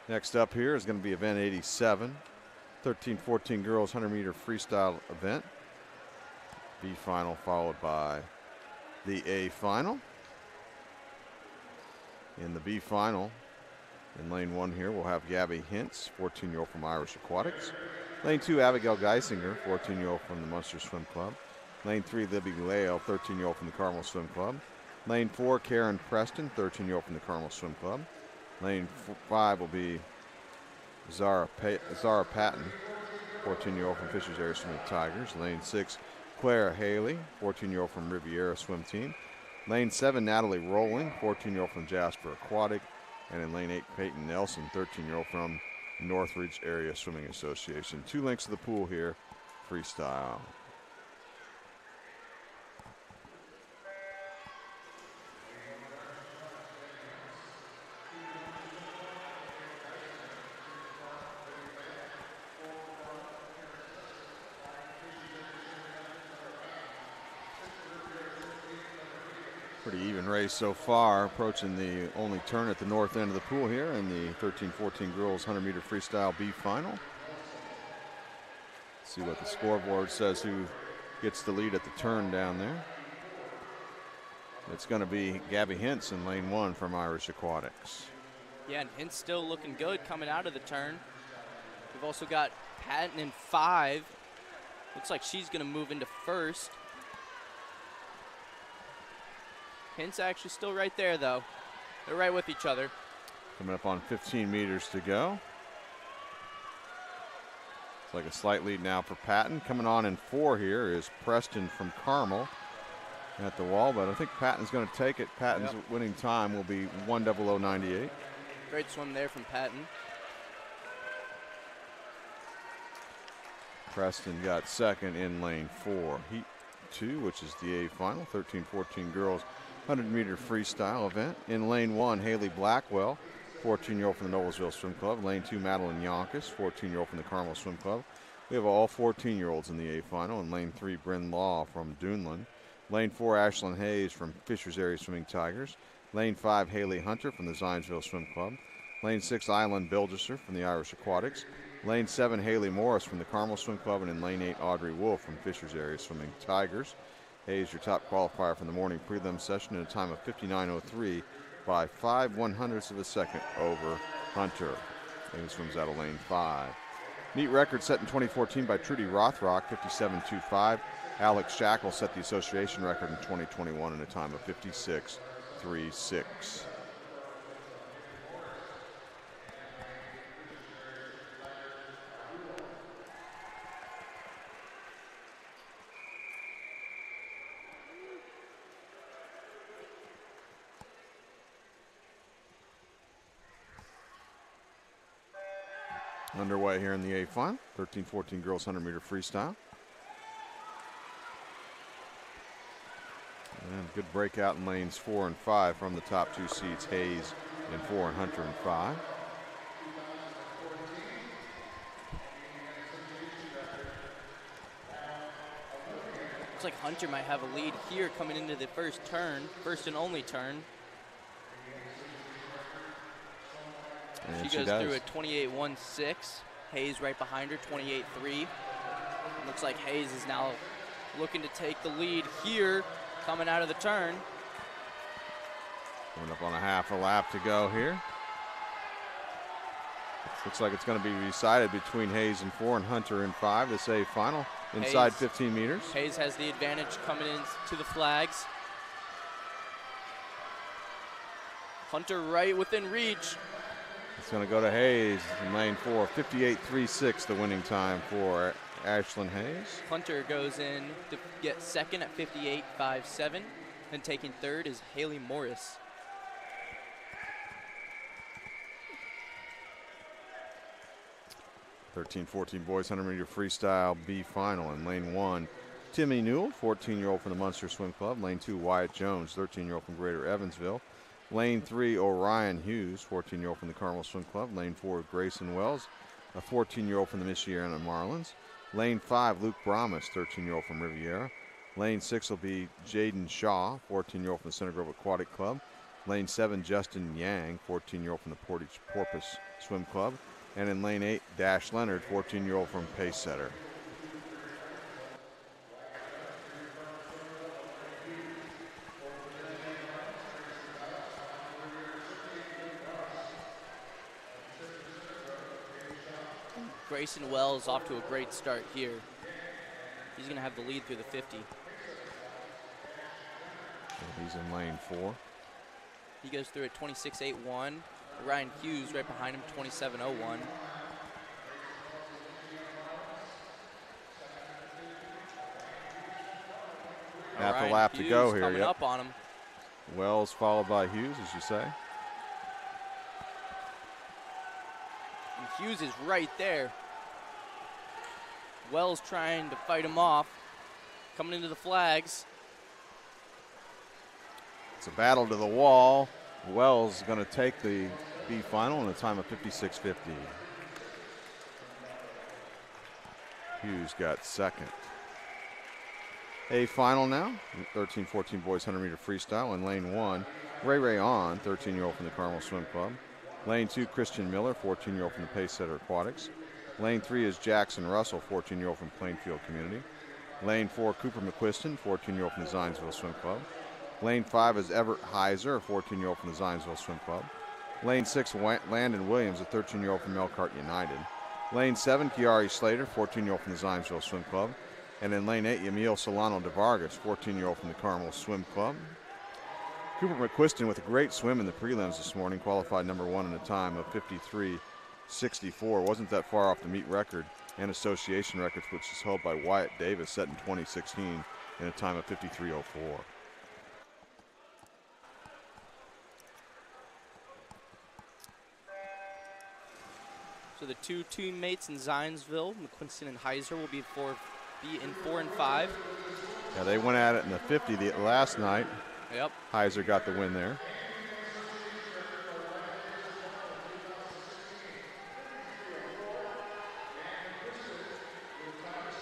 Next up here is going to be event 87, 13-14 girls 100-meter freestyle event. B final followed by the A final. In the B final, in lane 1 here, we'll have Gabby Hintz, 14-year-old from Irish Aquatics. Lane 2, Abigail Geisinger, 14-year-old from the Munster Swim Club. Lane 3, Libby Galeo, 13-year-old from the Carmel Swim Club. Lane 4, Karen Preston, 13-year-old from the Carmel Swim Club. Lane 5 will be Zara Patton, 14-year-old from Fishers Area Swimming Tigers. Lane 6, Clara Haley, 14-year-old from Riviera Swim Team. Lane 7, Natalie Rowling, 14-year-old from Jasper Aquatic. And in lane 8, Peyton Nelson, 13-year-old from Northridge Area Swimming Association. 2 links to the pool here, freestyle. Pretty even race so far, approaching the only turn at the north end of the pool here in the 13-14 girls 100-meter freestyle B final. See what the scoreboard says, who gets the lead at the turn down there. It's going to be Gabby Hintz in lane 1 from Irish Aquatics. Yeah, and Hintz still looking good coming out of the turn. We've also got Patton in 5. Looks like she's going to move into first. Hintz actually still right there, though. They're right with each other. Coming up on 15 meters to go. It's like a slight lead now for Patton. Coming on in 4 here is Preston from Carmel at the wall, but I think Patton's going to take it. Patton's winning time will be 1:00.98. Great swim there from Patton. Preston got second in lane 4. Heat 2, which is the A final, 13-14 girls 100-meter freestyle event. In lane 1, Haley Blackwell, 14-year-old from the Noblesville Swim Club. Lane 2, Madeline Yonkis, 14-year-old from the Carmel Swim Club. We have all 14-year-olds in the A final. In lane 3, Bryn Law from Duneland. Lane 4, Ashlyn Hayes from Fishers Area Swimming Tigers. Lane 5, Haley Hunter from the Zionsville Swim Club. Lane 6, Island Bilgesser from the Irish Aquatics. Lane 7, Haley Morris from the Carmel Swim Club. And in lane 8, Audrey Wolf from Fishers Area Swimming Tigers. Hayes, your top qualifier from the morning prelim session in a time of 59.03 by 5/100ths of a second over Hunter. Hayes swims out of lane 5. Meet record set in 2014 by Trudy Rothrock, 57.25. Alex Shackle set the association record in 2021 in a time of 56.36. Underway here in the A final, 13-14 girls 100-meter freestyle. And good breakout in lanes 4 and 5 from the top 2 seeds, Hayes in 4 and Hunter in 5. Looks like Hunter might have a lead here coming into the first turn, first and only turn. And she goes through at 28.16. Hayes right behind her, 28.3. Looks like Hayes is now looking to take the lead here, coming out of the turn. Coming up on a half a lap to go here. Looks like it's going to be decided between Hayes in 4 and Hunter in 5. This A final inside 15 meters. Hayes has the advantage coming into the flags. Hunter right within reach. It's going to go to Hayes in lane 4. 58.36 the winning time for Ashlyn Hayes. Hunter goes in to get second at 58.57. And taking third is Haley Morris. (13-14) boys 100-meter freestyle B final in lane 1. Timmy Newell, 14-year-old from the Munster Swim Club. Lane 2, Wyatt Jones, 13-year-old from Greater Evansville. Lane 3, Orion Hughes, 14-year-old from the Carmel Swim Club. Lane 4, Grayson Wells, a 14-year-old from the Michiana Marlins. Lane 5, Luke Bramas, 13-year-old from Riviera. Lane 6 will be Jaden Shaw, 14-year-old from the Center Grove Aquatic Club. Lane 7, Justin Yang, 14-year-old from the Portage Porpoise Swim Club. And in lane 8, Dash Leonard, 14-year-old from Pace Setter. Grayson Wells off to a great start here. He's going to have the lead through the 50. He's in lane 4. He goes through at 26.81. Ryan Hughes right behind him, 27.01. Half a lap to go here. Coming up on him. Wells followed by Hughes, as you say. And Hughes is right there. Wells trying to fight him off. Coming into the flags. It's a battle to the wall. Wells is going to take the B final in a time of 56.50. Hughes got second. A final now, 13-14 boys 100-meter freestyle in lane 1. Ray On, 13-year-old from the Carmel Swim Club. Lane 2, Christian Miller, 14-year-old from the Pace Setter Aquatics. Lane 3 is Jackson Russell, 14-year-old from Plainfield Community. Lane 4, Cooper McQuiston, 14-year-old from the Zionsville Swim Club. Lane 5 is Everett Heiser, a 14-year-old from the Zionsville Swim Club. Lane 6, Landon Williams, a 13-year-old from Elkhart United. Lane 7, Kiari Slater, 14-year-old from the Zionsville Swim Club. And in lane 8, Yamil Solano de Vargas, 14-year-old from the Carmel Swim Club. Cooper McQuiston with a great swim in the prelims this morning, qualified number 1 in a time of 53.64. Wasn't that far off the meet record and association records, which is held by Wyatt Davis, set in 2016 in a time of 53.04. So the two teammates in Zionsville, McQuiston and Heiser, will be in 4 and 5. Yeah, they went at it in the 50 last night. Yep. Heiser got the win there.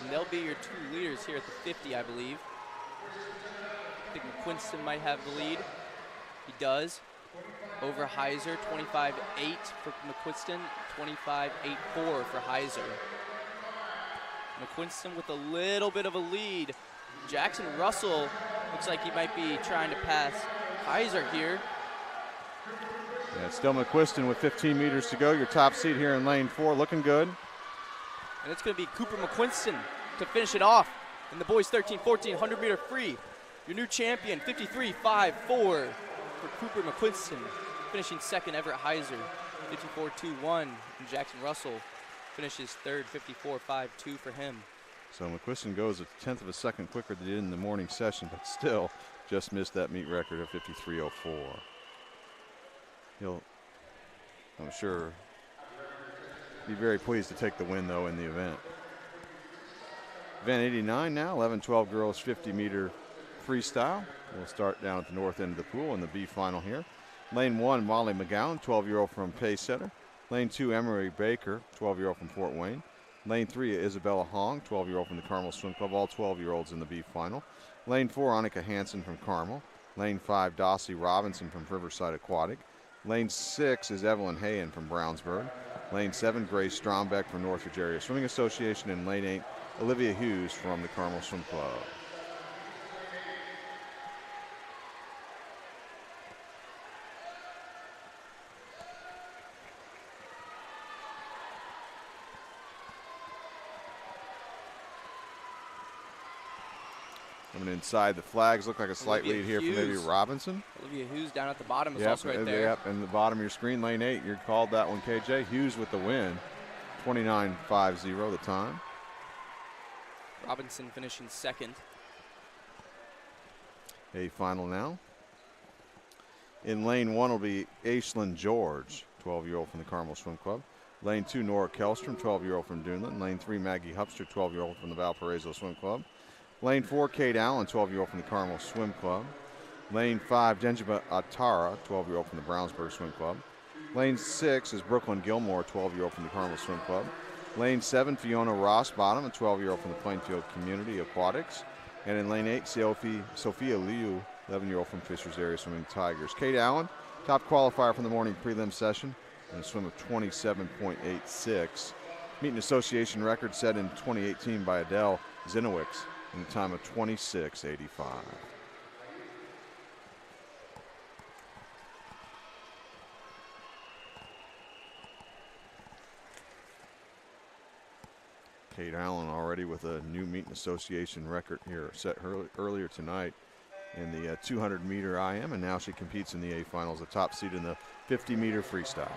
And they'll be your two leaders here at the 50, I believe. I think McQuiston might have the lead. He does. Over Heiser, 25.8 for McQuiston, 25.84 for Heiser. McQuiston with a little bit of a lead. Jackson Russell looks like he might be trying to pass Heiser here. Yeah, it's still McQuiston with 15 meters to go. Your top seed here in lane 4, looking good. And it's going to be Cooper McQuiston to finish it off in the boys 13-14 100-meter free. Your new champion, 53.54 for Cooper McQuiston. Finishing second, Everett Heiser, 54.21. And Jackson Russell finishes third, 54.52 for him. So McQuiston goes a tenth of a second quicker than he did in the morning session, but still just missed that meet record of 53.04. He'll, I'm sure, be very pleased to take the win, though, in the event. Event 89 now, 11-12 girls 50-meter freestyle. We'll start down at the north end of the pool in the B final here. Lane 1, Molly McGowan, 12-year-old from Pace Setter. Lane 2, Emery Baker, 12-year-old from Fort Wayne. Lane 3, Isabella Hong, 12-year-old from the Carmel Swim Club, all 12-year-olds in the B final. Lane 4, Annika Hansen from Carmel. Lane 5, Dossie Robinson from Riverside Aquatic. Lane 6 is Evelyn Hayen from Brownsburg. Lane 7, Grace Strombeck from Northridge Area Swimming Association. And lane 8, Olivia Hughes from the Carmel Swim Club. Coming inside the flags, look like a slight lead here for maybe Robinson. Olivia Hughes down at the bottom is also right there. Yep, in the bottom of your screen, lane 8. You called that one, KJ. Hughes with the win. 29.50 the time. Robinson finishing second. A final now. In lane 1 will be Aislinn George, 12-year-old from the Carmel Swim Club. Lane 2, Nora Kellstrom, 12-year-old from Dunedin. Lane 3, Maggie Hupster, 12-year-old from the Valparaiso Swim Club. Lane 4, Kate Allen, 12-year-old from the Carmel Swim Club. Lane 5, Denjiba Atara, 12-year-old from the Brownsburg Swim Club. Lane 6 is Brooklyn Gilmore, 12-year-old from the Carmel Swim Club. Lane 7, Fiona Ross-Bottom, a 12-year-old from the Plainfield Community Aquatics. And in lane 8, Sophia Liu, 11-year-old from Fishers Area Swimming Tigers. Kate Allen, top qualifier from the morning prelim session, and a swim of 27.86. Meet an association record set in 2018 by Adele Zinowicz in the time of 26.85. Kate Allen already with a new meet and association record here set earlier tonight in the 200-meter IM, and now she competes in the A finals, the top seed in the 50-meter freestyle.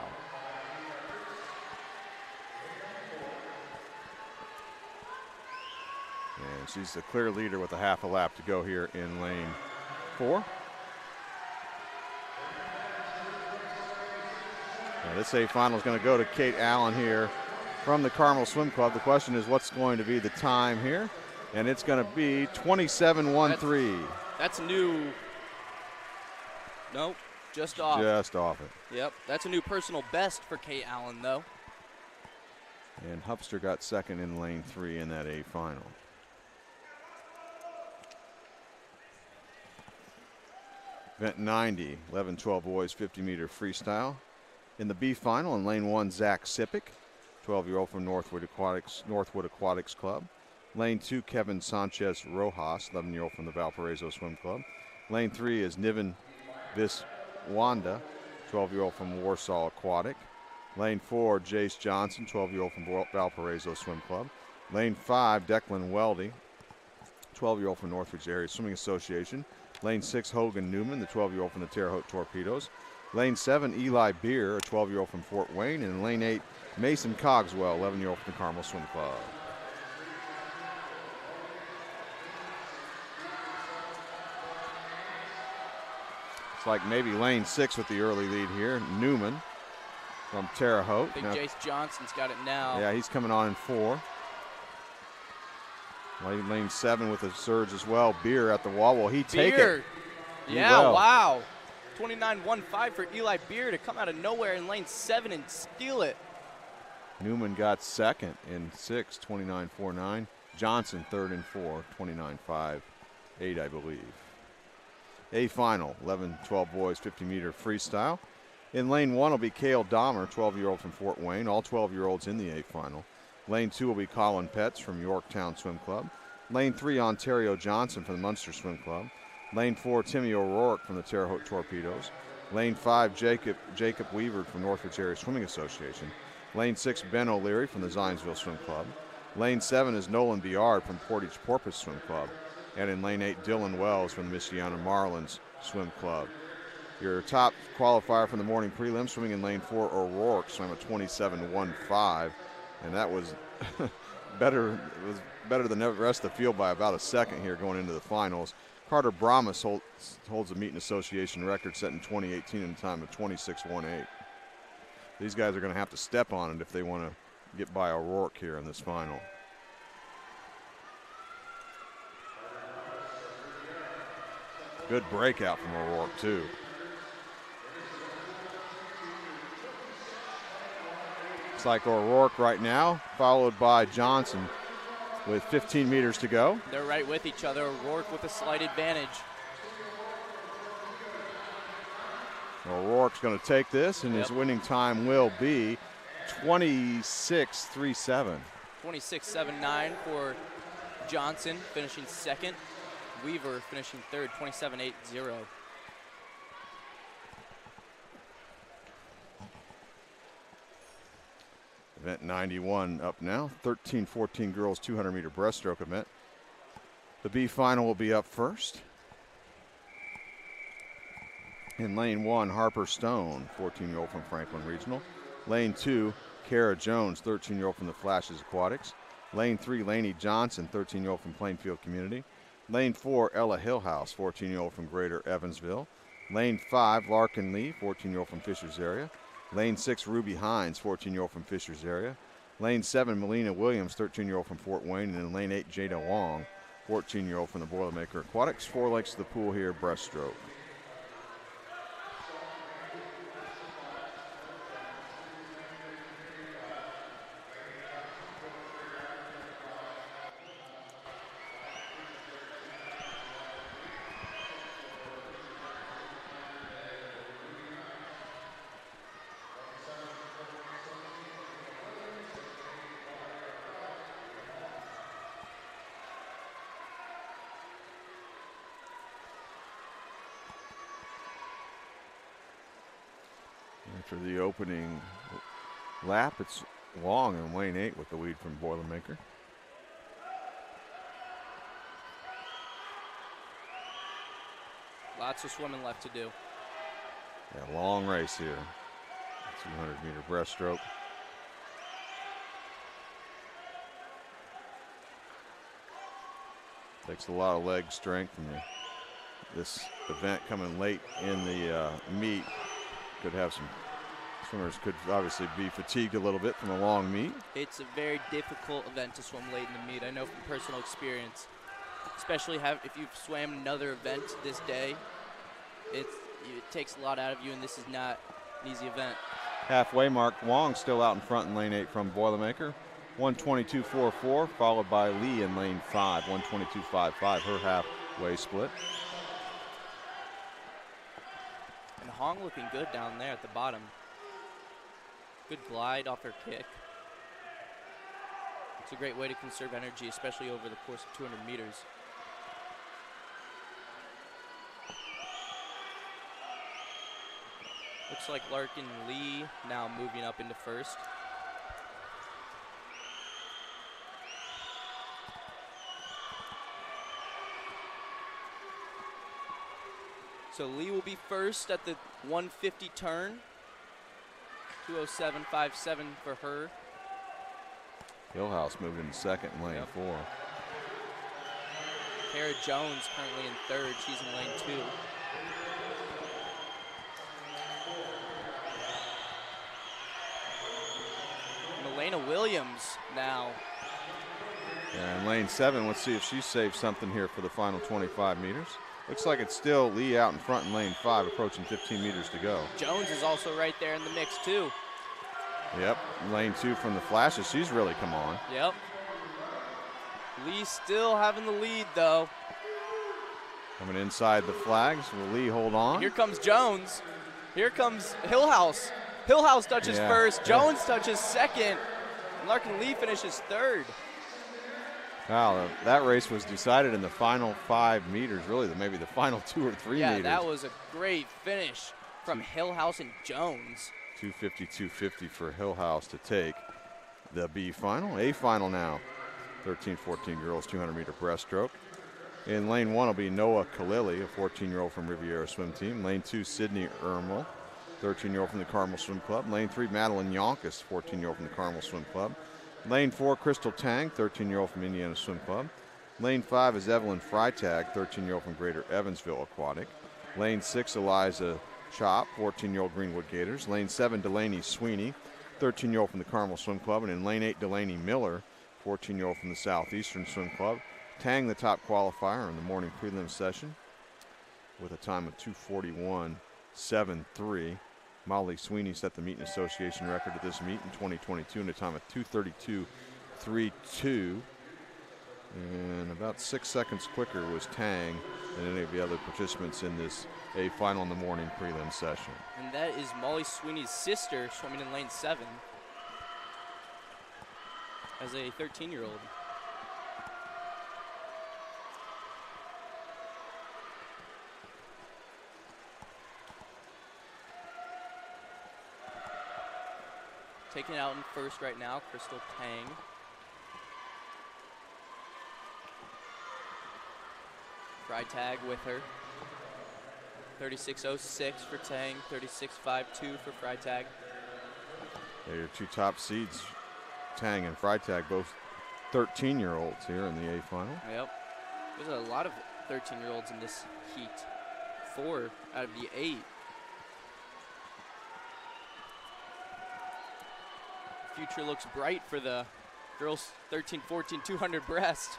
And she's the clear leader with a half a lap to go here in lane 4. Now this A final is going to go to Kate Allen here from the Carmel Swim Club. The question is, what's going to be the time here? And it's going to be 27.13. That's new. Nope, just off. Just off it. Yep, that's a new personal best for Kate Allen, though. And Hupster got second in lane 3 in that A final. Event 90, 11-12 boys 50-meter freestyle. In the B final, in lane 1, Zach Sipic, 12-year-old from Northwood Aquatics Club. Lane 2, Kevin Sanchez Rojas, 11-year-old from the Valparaiso Swim Club. Lane 3 is Niven Viswanda, 12-year-old from Warsaw Aquatic. Lane 4, Jace Johnson, 12-year-old from Valparaiso Swim Club. Lane 5, Declan Weldy, 12-year-old from Northridge Area Swimming Association. Lane 6, Hogan Newman, the 12-year-old from the Terre Haute Torpedoes. Lane 7, Eli Beer, a 12-year-old from Fort Wayne. And in lane 8, Mason Cogswell, 11-year-old from the Carmel Swim Club. It's like maybe lane 6 with the early lead here. Newman from Terre Haute. Big Jace Johnson's got it now. Yeah, he's coming on in 4. Lane 7 with a surge as well. Beer at the wall. Will he take it? Yeah, wow. 29.15 for Eli Beer to come out of nowhere in lane 7 and steal it. Newman got second in 6, 29.49. Johnson third in 4, 29.58, I believe. A final, 11-12 boys 50-meter freestyle. In lane 1 will be Cale Dahmer, 12-year-old from Fort Wayne. All 12-year-olds in the A final. Lane 2 will be Colin Petts from Yorktown Swim Club. Lane 3, Ontario Johnson from the Munster Swim Club. Lane 4, Timmy O'Rourke from the Terre Haute Torpedoes. Lane 5, Jacob Weaver from Northridge Area Swimming Association. Lane 6, Ben O'Leary from the Zionsville Swim Club. Lane 7 is Nolan Biard from Portage Porpoise Swim Club. And in lane 8, Dylan Wells from the Michiana Marlins Swim Club. Your top qualifier from the morning prelim, swimming in lane 4, O'Rourke, swam at 27.15. And that was better than the rest of the field by about a second here going into the finals. Carter Brahmas holds a meet and association record set in 2018 in a time of 26.18. These guys are going to have to step on it if they want to get by O'Rourke here in this final. Good breakout from O'Rourke, too. It's like O'Rourke right now, followed by Johnson with 15 meters to go. They're right with each other. O'Rourke with a slight advantage. O'Rourke's going to take this, and his winning time will be 26.37. 26.79 for Johnson, finishing second. Weaver finishing third, 27.80. Event 91 up now. 13-14 girls 200-meter breaststroke event. The B final will be up first. In lane 1, Harper Stone, 14-year-old from Franklin Regional. Lane 2, Kara Jones, 13-year-old from the Flashes Aquatics. Lane 3, Lainey Johnson, 13-year-old from Plainfield Community. Lane 4, Ella Hillhouse, 14-year-old from Greater Evansville. Lane 5, Larkin Lee, 14-year-old from Fishers area. Lane 6, Ruby Hines, 14-year-old from Fishers area. Lane 7, Melina Williams, 13-year-old from Fort Wayne. And in lane 8, Jada Wong, 14-year-old from the Boilermaker Aquatics. 4 legs to the pool here, breaststroke. After the opening lap, it's Long in lane 8 with the lead from Boilermaker. Lots of swimming left to do. Yeah, long race here. 200-meter breaststroke. Takes a lot of leg strength, and this event coming late in the meet could have some swimmers could obviously be fatigued a little bit from a long meet. It's a very difficult event to swim late in the meet. I know from personal experience, especially if you've swam another event this day, it takes a lot out of you, and this is not an easy event. Halfway mark, Wong still out in front in lane 8 from Boilermaker. 122.44, followed by Lee in lane 5, 122.55, her halfway split. And Hong looking good down there at the bottom. Good glide off her kick. It's a great way to conserve energy, especially over the course of 200 meters. Looks like Larkin Lee now moving up into first. So Lee will be first at the 150 turn. 207.57 for her. Hillhouse moved into second in lane 4. Kara Jones currently in third. She's in lane 2. Melina Williams now. Yeah, in lane 7, let's see if she saves something here for the final 25 meters. Looks like it's still Lee out in front in lane 5, approaching 15 meters to go. Jones is also right there in the mix too. Yep, lane 2 from the Flashes. She's really come on. Yep. Lee still having the lead though. Coming inside the flags, will Lee hold on? Here comes Jones. Here comes Hillhouse. Hillhouse touches first, Jones touches second, and Larkin Lee finishes third. Wow, that race was decided in the final 5 meters, really, maybe the final 2 or 3 meters. Yeah, that was a great finish from Hillhouse and Jones. 250 for Hillhouse to take the B final. A final now, 13-14 girls 200-meter breaststroke. In lane 1 will be Noah Kalili, a 14-year-old from Riviera Swim Team. Lane 2, Sydney Ermel, 13-year-old from the Carmel Swim Club. Lane 3, Madeline Yonkis, 14-year-old from the Carmel Swim Club. Lane 4, Crystal Tang, 13-year-old from Indiana Swim Club. Lane 5 is Evelyn Freitag, 13-year-old from Greater Evansville Aquatic. Lane 6, Eliza Chop, 14-year-old Greenwood Gators. Lane 7, Delaney Sweeney, 13-year-old from the Carmel Swim Club. And in lane 8, Delaney Miller, 14-year-old from the Southeastern Swim Club. Tang, the top qualifier in the morning prelim session with a time of 2:41.73. Molly Sweeney set the Meeting Association record at this meet in 2022 in a time of 2:32.32. And about 6 seconds quicker was Tang than any of the other participants in this A final in the morning prelim session. And that is Molly Sweeney's sister swimming in lane 7. as a 13-year-old. Taking it out in first right now, Crystal Tang. Freitag with her. 36.06 for Tang, 36.52 for Freitag. Yeah, your two top seeds, Tang and Freitag, both 13-year-olds here in the A final. Yep. There's a lot of 13-year-olds in this heat. 4 out of the 8. Future looks bright for the girls 13-14 200 breast.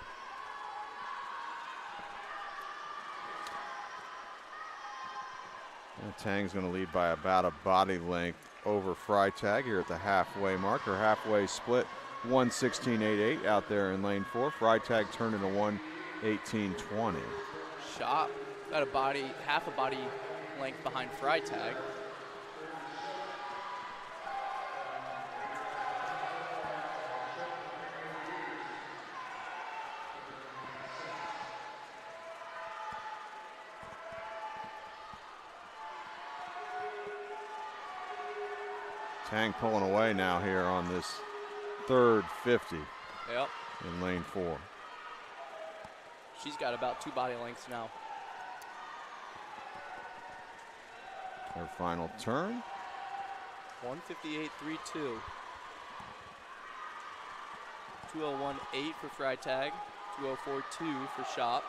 And Tang's going to lead by about a body length over Freitag here at the halfway mark. Her halfway split 1:16.88 out there in lane 4. Freitag turned into 1:18.20. Shop got a body, half a body length behind Freitag. Tang pulling away now here on this third 50 Yep. in lane 4. She's got about 2 body lengths now. Her final turn. 1:58.32. 2:01.8 for Freitag. 2:04.2 for Shop.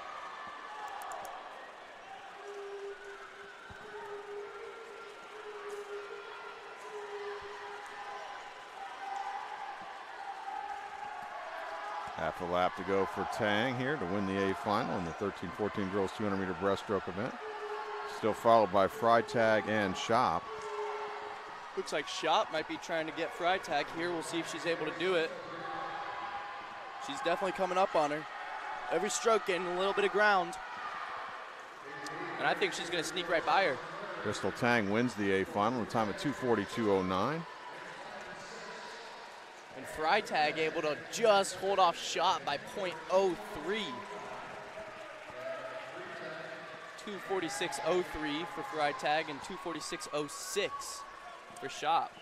Half a lap to go for Tang here to win the A final in the 13-14 girls 200-meter breaststroke event. Still followed by Freitag and Shop. Looks like Shop might be trying to get Freitag here. We'll see if she's able to do it. She's definitely coming up on her. Every stroke getting a little bit of ground. And I think she's going to sneak right by her. Crystal Tang wins the A final at a time of 2:42.09. And Freitag able to just hold off Shop by .03. 2:46.03 for Freitag and 2:46.06 for Shop.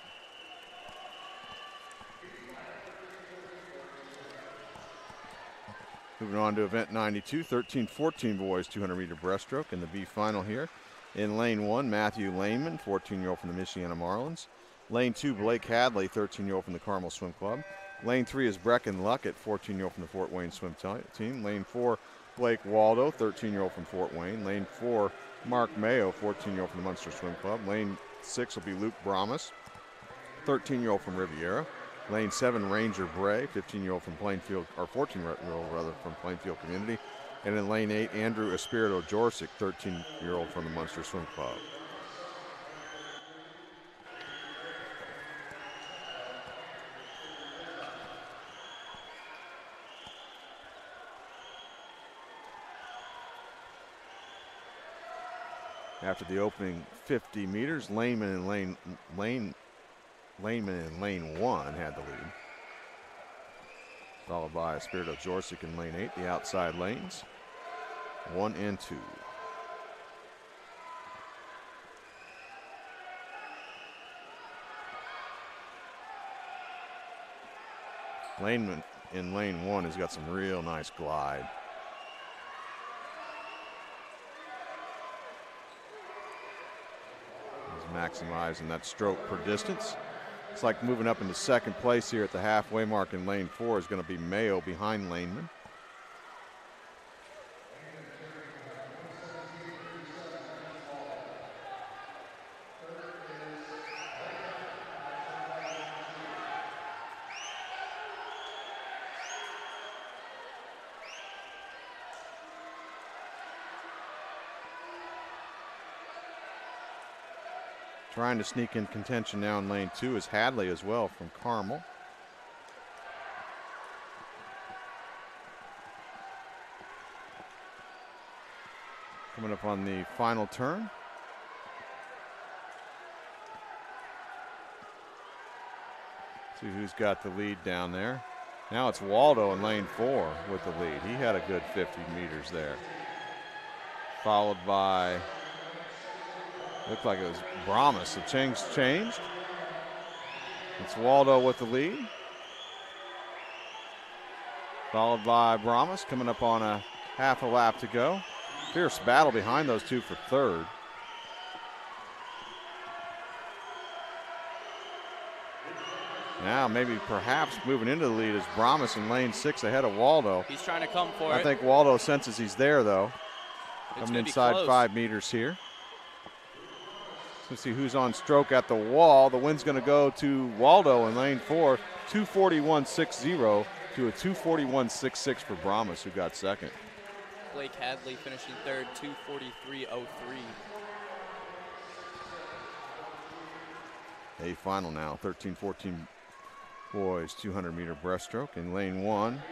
Moving on to event 92, 13-14 boys 200-meter breaststroke in the B final here. In lane 1, Matthew Lehman, 14-year-old from the Michiana Marlins. Lane 2, Blake Hadley, 13-year-old from the Carmel Swim Club. Lane 3 is Brecken Luckett, 14-year-old from the Fort Wayne Swim Team. Lane 4, Blake Waldo, 13-year-old from Fort Wayne. Lane 4, Mark Mayo, 14-year-old from the Munster Swim Club. Lane 6 will be Luke Bramas, 13-year-old from Riviera. Lane 7, Ranger Bray, 15-year-old from Plainfield, or 14-year-old rather from Plainfield Community. And in lane 8, Andrew Espirito Jorsic, 13-year-old from the Munster Swim Club. After the opening 50 meters, Lehman in lane 1 had the lead. Followed by Espirito Jorsic in lane 8, the outside lanes, 1 and 2. Lehman in lane 1 has got some real nice glide. Maximizing that stroke per distance. It's like moving up into second place here at the halfway mark in lane 4 is going to be Mayo behind Lehman. Trying to sneak in contention now in lane 2 is Hadley as well from Carmel. Coming up on the final turn. See who's got the lead down there. Now it's Waldo in lane 4 with the lead. He had a good 50 meters there. Followed by, looked like it was Brahmas. The changed. It's Waldo with the lead. Followed by Brahmas coming up on a half a lap to go. Fierce battle behind those two for third. Now maybe perhaps moving into the lead is Brahmas in lane 6 ahead of Waldo. He's trying to come for it. I think Waldo senses he's there though. Coming inside 5 meters here. Let's see who's on stroke at the wall. The win's going to go to Waldo in lane 4, 241.60 to a 241.66 for Brahmas, who got second. Blake Hadley finishing third, 243.03. A final now, 13-14 boys 200-meter breaststroke in lane 1.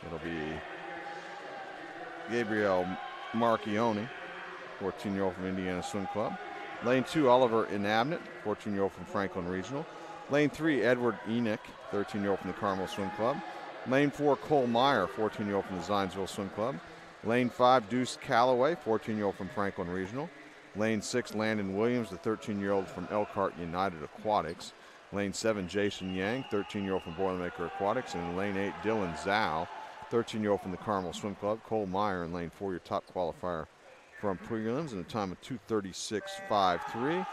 It'll be Gabriel Marchione, 14-year-old from Indiana Swim Club. Lane 2, Oliver Inabnet, 14-year-old from Franklin Regional. Lane 3, Edward Enoch, 13-year-old from the Carmel Swim Club. Lane 4, Cole Meyer, 14-year-old from the Zionsville Swim Club. Lane 5, Deuce Calloway, 14-year-old from Franklin Regional. Lane 6, Landon Williams, the 13-year-old from Elkhart United Aquatics. Lane 7, Jason Yang, 13-year-old from Boilermaker Aquatics. And in lane 8, Dylan Zhao, 13-year-old from the Carmel Swim Club. Cole Meyer in lane 4, your top qualifier from prelims, in a time of 2:36.53.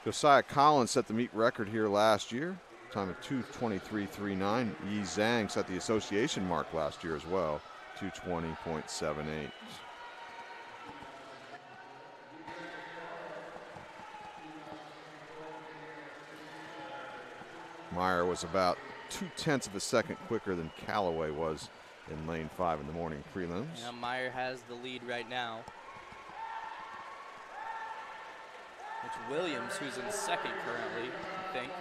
Josiah Collins set the meet record here last year, time of 2:23.39. Yi Zhang set the association mark last year as well, 2:20.78. Meyer was about 0.2 of a second quicker than Callaway was in lane 5 in the morning prelims. Yeah, Meyer has the lead right now. It's Williams who's in second currently, I think.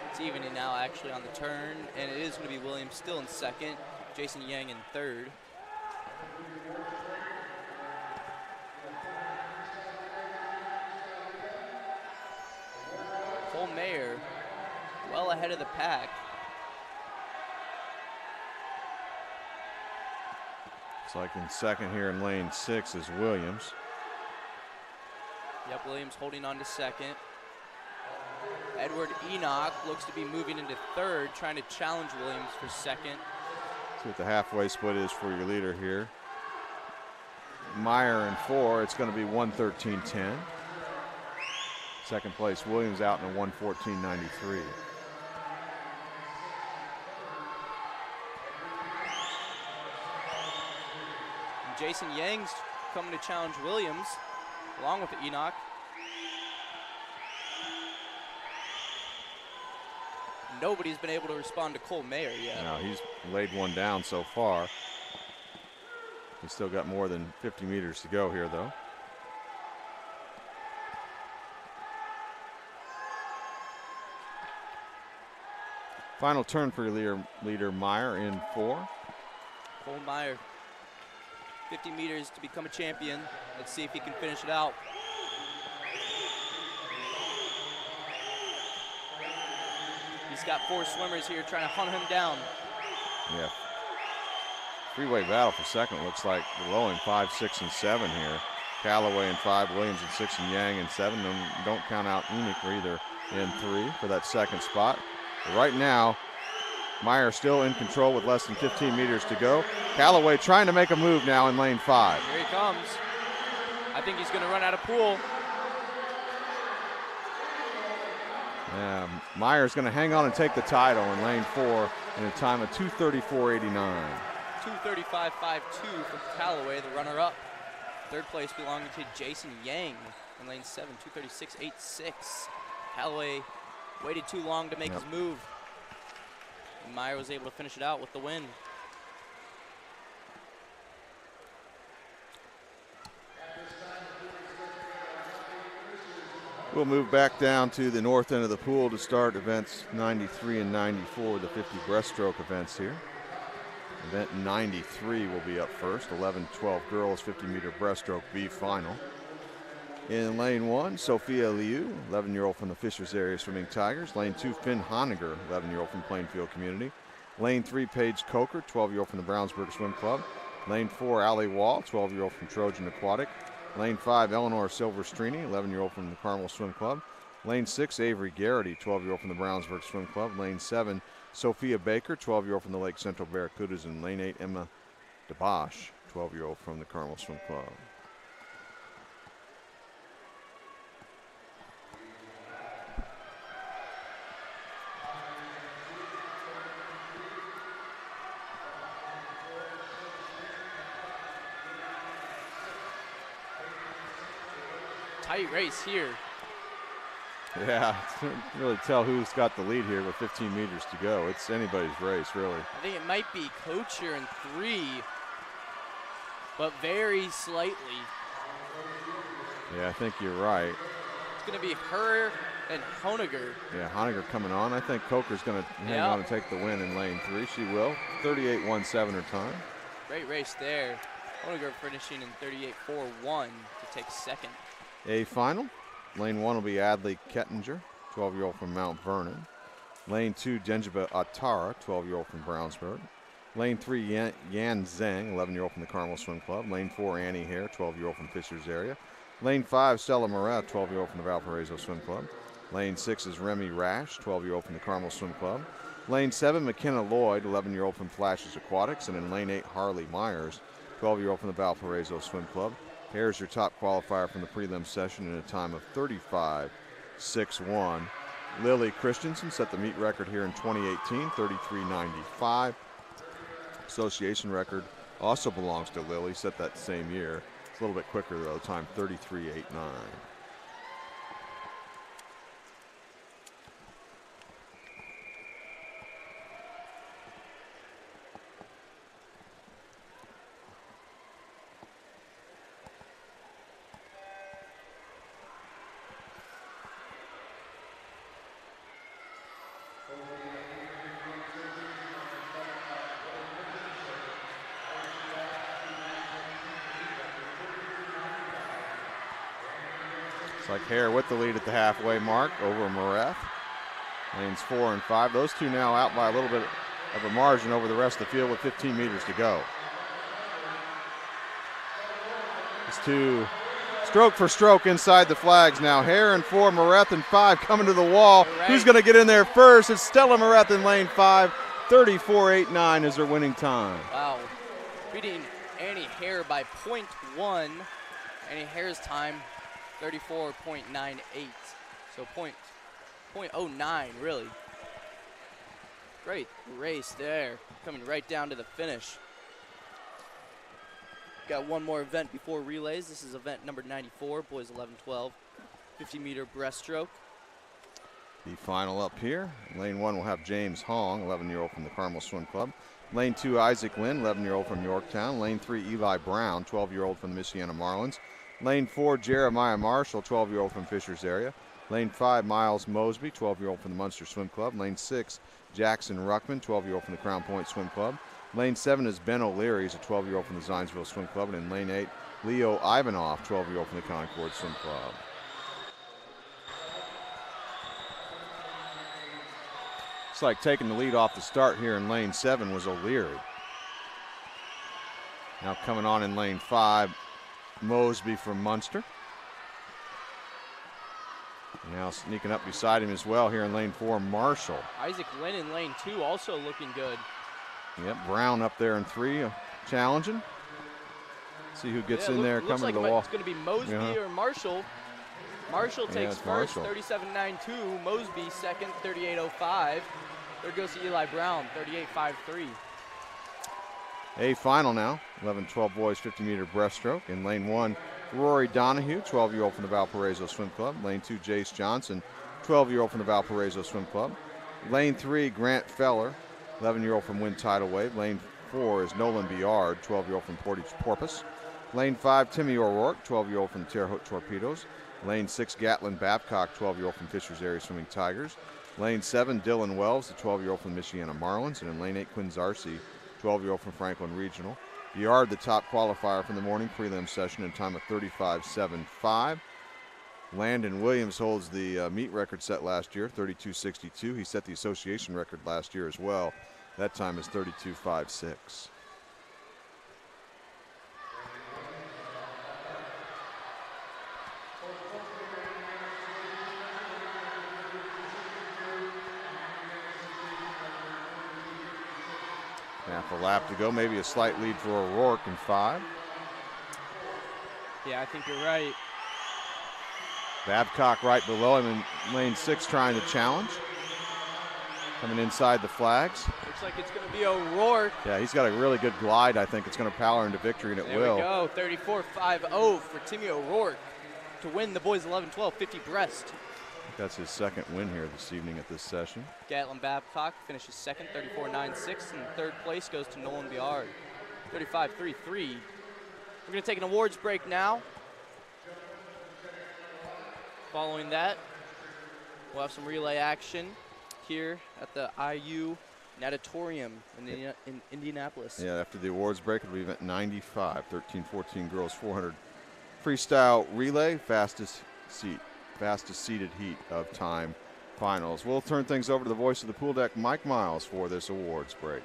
It's evening now actually on the turn, and it is going to be Williams still in second, Jason Yang in third. Cole Meyer well ahead of the pack. It's like in second here in lane 6 is Williams. Yep, Williams holding on to second. Edward Enoch looks to be moving into third, trying to challenge Williams for second. See what the halfway split is for your leader here. Meyer in 4, it's going to be 1:13.10. Second place, Williams out in a 1:14.93. Jason Yang's coming to challenge Williams, along with Enoch. Nobody's been able to respond to Cole Meyer yet. No, he's laid one down so far. He's still got more than 50 meters to go here, though. Final turn for your leader Meyer in 4. Cole Meyer, 50 meters to become a champion. Let's see if he can finish it out. He's got 4 swimmers here trying to hunt him down. Yeah. Freeway battle for second. Looks like below in 5, 6, and 7 here. Callaway in 5, Williams in 6, and Yang in 7. And don't count out Enoch either in 3 for that second spot. But right now, Meyer still in control with less than 15 meters to go. Callaway trying to make a move now in lane 5. Here he comes. I think he's going to run out of pool. Meyer's going to hang on and take the title in lane 4 in a time of 2:34.89. 2:35.52 from Callaway, the runner-up. Third place belonging to Jason Yang in lane 7, 2:36.86. Callaway waited too long to make his move. And Meyer was able to finish it out with the win. We'll move back down to the north end of the pool to start events 93 and 94, the 50 breaststroke events here. Event 93 will be up first, 11-12 girls 50-meter breaststroke B final. In lane 1, Sophia Liu, 11-year-old from the Fishers Area Swimming Tigers. Lane 2, Finn Honiger, 11-year-old from Plainfield Community. Lane 3, Paige Coker, 12-year-old from the Brownsburg Swim Club. Lane 4, Allie Wall, 12-year-old from Trojan Aquatic. Lane 5, Eleanor Silverstrini, 11-year-old from the Carmel Swim Club. Lane 6, Avery Garrity, 12-year-old from the Brownsburg Swim Club. Lane 7, Sophia Baker, 12-year-old from the Lake Central Barracudas. And lane 8, Emma DeBosch, 12-year-old from the Carmel Swim Club. Tight race here. Yeah, it's hard to really tell who's got the lead here with 15 meters to go. It's anybody's race, really. I think it might be Kocher in 3, but very slightly. Yeah, I think you're right. It's going to be her and Honiger. Yeah, Honiger coming on. I think Coker's going to hang on and take the win in lane 3. She will. 38.17 her time. Great race there. Honiger finishing in 38.41 to take second. A final. Lane 1 will be Adley Kettinger, 12-year-old from Mount Vernon. Lane 2, Genjiba Atara, 12-year-old from Brownsburg. Lane 3, Yan Zhang, 11-year-old from the Carmel Swim Club. Lane 4, Annie Hare, 12-year-old from Fishers Area. Lane 5, Stella Moret, 12-year-old from the Valparaiso Swim Club. Lane 6 is Remy Rash, 12-year-old from the Carmel Swim Club. Lane 7, McKenna Lloyd, 11-year-old from Flashes Aquatics. And in lane 8, Harley Myers, 12-year-old from the Valparaiso Swim Club. Here's your top qualifier from the prelim session in a time of 35.61. Lily Christensen set the meet record here in 2018, 33.95. Association record also belongs to Lily, set that same year. It's a little bit quicker though, time 33.89. Like Hare with the lead at the halfway mark over Morath. Lanes 4 and 5. Those two now out by a little bit of a margin over the rest of the field with 15 meters to go. It's two stroke for stroke inside the flags now. Hare in 4, Morath in 5 coming to the wall. Right. Who's going to get in there first? It's Stella Morath in lane 5. 34.89 is her winning time. Wow. Beating Annie Hare by 0.1. Annie Hare's time 34.98, so 0.09 really. Great race there, coming right down to the finish. Got one more event before relays. This is event number 94, boys 11-12, 50-meter breaststroke. The final up here. Lane 1 will have James Hong, 11-year-old from the Carmel Swim Club. Lane 2, Isaac Lynn, 11-year-old from Yorktown. Lane 3, Eli Brown, 12-year-old from the Michiana Marlins. Lane 4, Jeremiah Marshall, 12-year-old from Fishers Area. Lane 5, Miles Mosby, 12-year-old from the Munster Swim Club. Lane 6, Jackson Ruckman, 12-year-old from the Crown Point Swim Club. Lane 7 is Ben O'Leary, he's a 12-year-old from the Zionsville Swim Club. And in lane 8, Leo Ivanov, 12-year-old from the Concord Swim Club. It's like taking the lead off the start here in lane 7 was O'Leary. Now coming on in lane 5, Mosby from Munster. Now sneaking up beside him as well here in lane 4, Marshall. Isaac Lynn in lane 2 also looking good. Yep, Brown up there in 3, challenging. See who gets in there coming like to the wall. It's going to be Mosby or Marshall. Marshall takes first, 37.92. Mosby second, 38.05. There goes to Eli Brown, 38.53. A final now, 11-12 boys 50-meter breaststroke. In lane 1, Rory Donahue, 12-year-old from the Valparaiso Swim Club. Lane 2, Jace Johnson, 12-year-old from the Valparaiso Swim Club. Lane 3, Grant Feller, 11-year-old from Wind Tidal Wave. Lane 4 is Nolan Biard, 12-year-old from Portage Porpoise. Lane 5, Timmy O'Rourke, 12-year-old from Terre Haute Torpedoes. Lane 6, Gatlin Babcock, 12-year-old from Fishers Area Swimming Tigers. Lane 7, Dylan Wells, the 12-year-old from the Michiana Marlins. And in lane 8, Quinn Zarcy, 12-year-old from Franklin Regional. Biard, the top qualifier from the morning prelim session in time of 35.75. Landon Williams holds the meet record set last year, 32.62. He set the association record last year as well. That time is 32.56. Half a lap to go, maybe a slight lead for O'Rourke in 5. Yeah, I think you're right. Babcock right below him in lane 6 trying to challenge. Coming inside the flags. Looks like it's going to be O'Rourke. Yeah, he's got a really good glide. I think it's going to power into victory, and it will. There we go, 34.50 for Timmy O'Rourke to win the boys 11-12 50 breast. That's his second win here this evening at this session. Gatlin Babcock finishes second, 34.96, and third place goes to Nolan Biard, 35.33. We're going to take an awards break now. Following that, we'll have some relay action here at the IU Natatorium in Indianapolis. Yeah, after the awards break, it'll be event 95, 13-14 girls 400 freestyle relay, fastest seated heat of time finals. We'll turn things over to the voice of the pool deck, Mike Miles, for this awards break.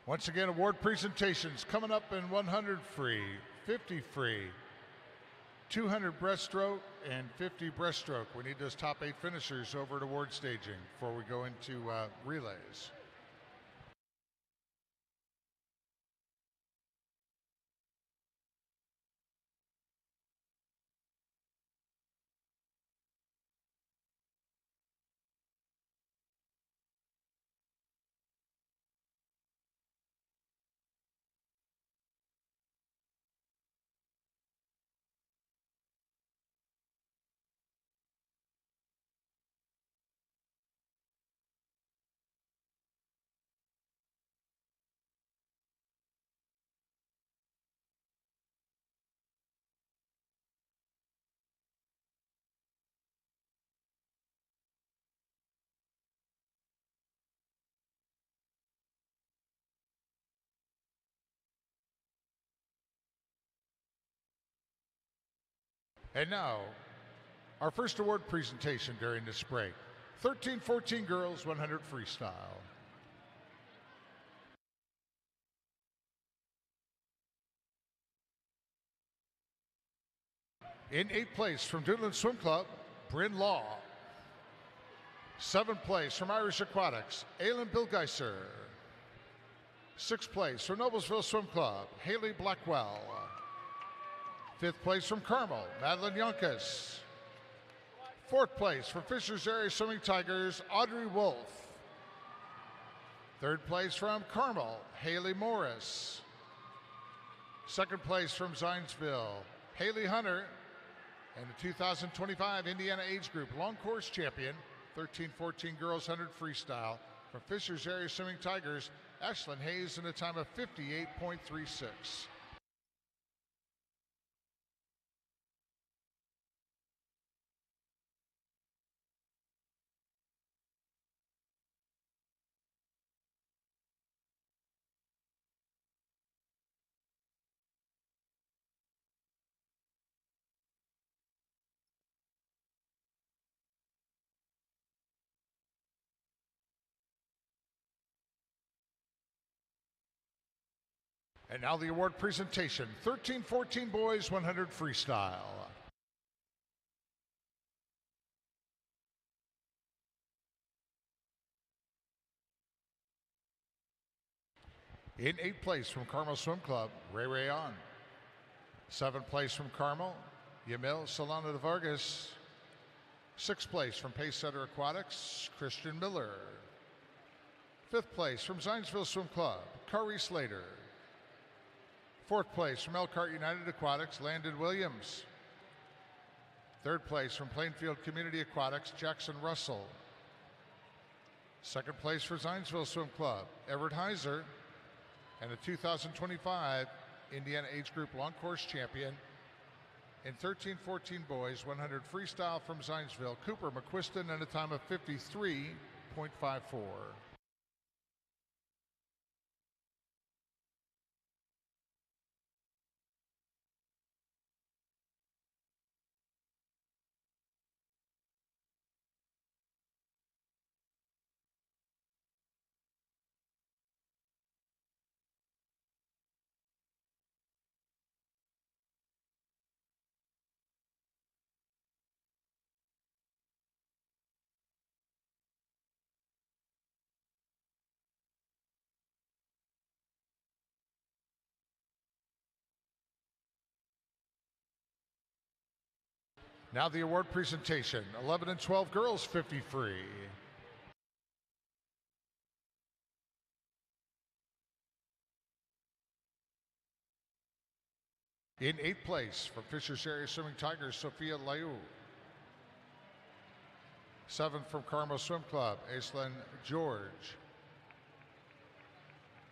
Once again, award presentations coming up in 100 free, 50 free, 200 breaststroke, and 50 breaststroke. We need those top 8 finishers over at award staging before we go into relays. And now, our first award presentation during this break. 13-14 girls, 100 freestyle. In 8th place from Duneland Swim Club, Bryn Law. 7th place from Irish Aquatics, Aylin Bilgeiser. 6th place from Noblesville Swim Club, Haley Blackwell. 5th place from Carmel, Madeline Yonkes. 4th place from Fishers Area Swimming Tigers, Audrey Wolf. 3rd place from Carmel, Haley Morris. 2nd place from Zionsville, Haley Hunter. And the 2025 Indiana Age Group Long Course Champion, 13-14 Girls 100 Freestyle from Fishers Area Swimming Tigers, Ashlyn Hayes in a time of 58.36. And now the award presentation, 13-14 Boys 100 Freestyle. In 8th place from Carmel Swim Club, Ray Rayon. 7th place from Carmel, Yamil Solana de Vargas. 6th place from Pace Setter Aquatics, Christian Miller. 5th place from Zionsville Swim Club, Kari Slater. 4th place from Elkhart United Aquatics, Landon Williams. 3rd place from Plainfield Community Aquatics, Jackson Russell. 2nd place for Zionsville Swim Club, Everett Heiser. And the 2025 Indiana Age Group Long Course Champion in 13-14 Boys 100 Freestyle from Zionsville, Cooper McQuiston, in a time of 53.54. Now the award presentation, 11 and 12 girls 50 free. In 8th place from Fishers Area Swimming Tigers, Sophia Liu. 7th from Carmel Swim Club, Aislinn George.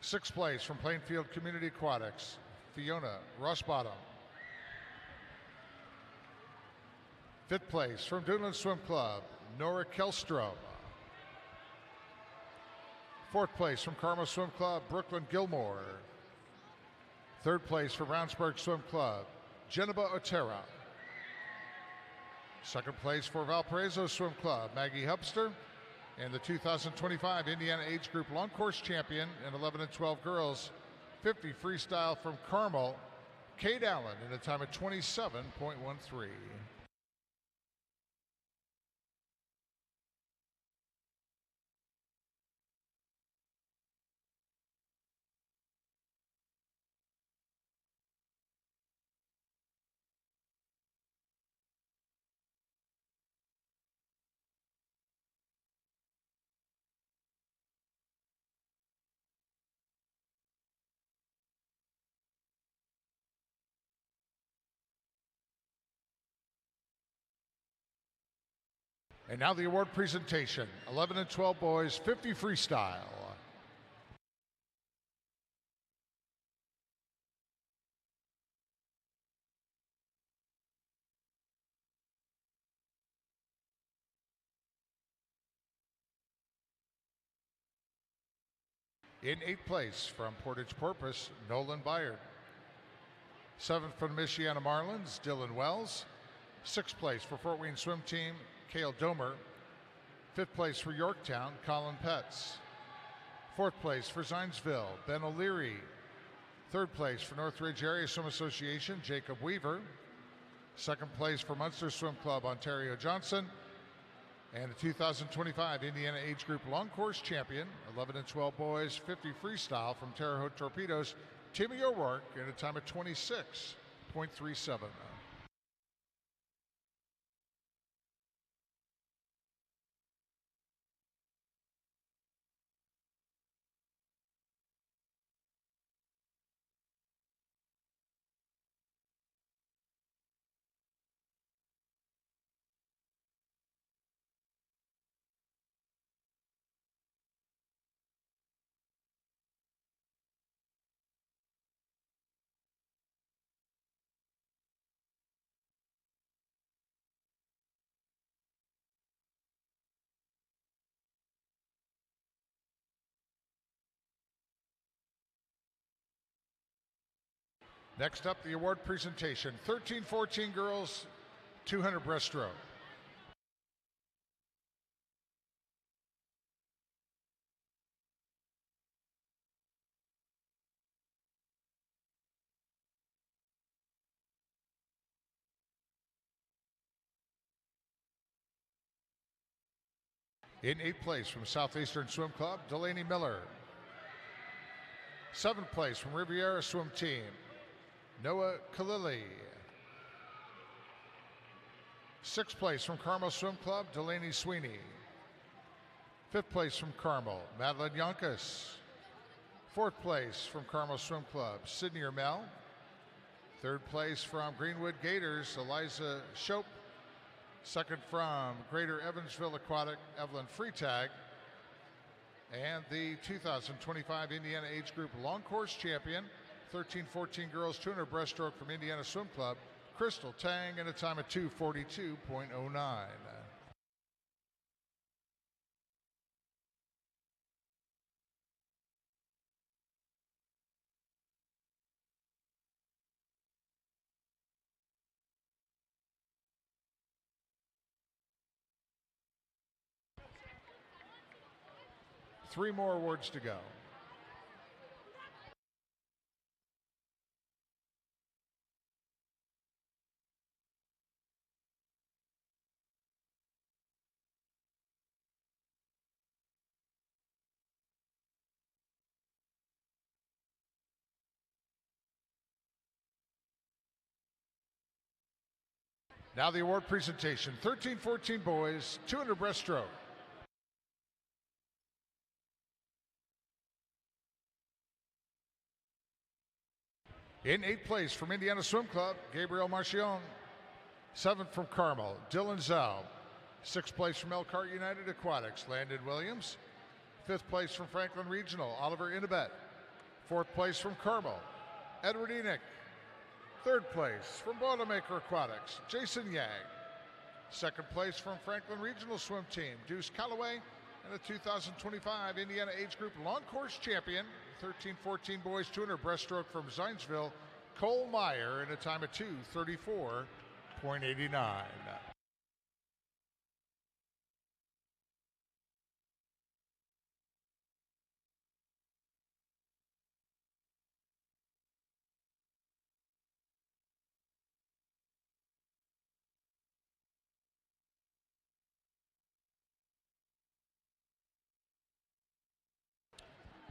6th place from Plainfield Community Aquatics, Fiona Rossbottom. 5th place from Duneland Swim Club, Nora Kelstrom. 4th place from Carmel Swim Club, Brooklyn Gilmore. 3rd place for Brownsburg Swim Club, Geneva Otera. 2nd place for Valparaiso Swim Club, Maggie Hubster. And the 2025 Indiana Age Group Long Course Champion in 11 and 12 girls 50 freestyle from Carmel, Kate Allen, in a time of 27.13. And now the award presentation, 11 and 12 boys, 50 freestyle. In 8th place from Portage Porpoise, Nolan Byard. 7th from Michiana Marlins, Dylan Wells. 6th place for Fort Wayne Swim Team, Cale Domer. 5th place for Yorktown, Colin Petz. 4th place for Zionsville, Ben O'Leary. 3rd place for Northridge Area Swim Association, Jacob Weaver. Second place for Munster Swim Club, Ontario Johnson. And the 2025 Indiana Age Group Long Course Champion, 11 and 12 boys, 50 freestyle from Terre Haute Torpedoes, Timmy O'Rourke in a time of 26.37. Next up, the award presentation, 13-14 girls, 200 breaststroke. In 8th place from Southeastern Swim Club, Delaney Miller. 7th place from Riviera Swim Team, Noah Khalili. 6th place from Carmel Swim Club, Delaney Sweeney. 5th place from Carmel, Madeline Yankas. 4th place from Carmel Swim Club, Sydney Ermel. 3rd place from Greenwood Gators, Eliza Shope. 2nd from Greater Evansville Aquatic, Evelyn Freetag. And the 2025 Indiana Age Group Long Course Champion, 13-14 girls, 200 breaststroke from Indiana Swim Club, Crystal Tang in a time of 2:42.09. Three more awards to go. Now the award presentation, 13-14 boys, 200 breaststroke. In 8th place from Indiana Swim Club, Gabriel Marchion. 7th from Carmel, Dylan Zhao. 6th place from Elkhart United Aquatics, Landon Williams. 5th place from Franklin Regional, Oliver Inabet. 4th place from Carmel, Edward Enoch. 3rd place from Boilermaker Aquatics, Jason Yang. 2nd place from Franklin Regional Swim Team, Deuce Calloway. And the 2025 Indiana Age Group Long Course Champion, 13-14 boys, 200 breaststroke from Zionsville, Cole Meyer in a time of 2:34.89.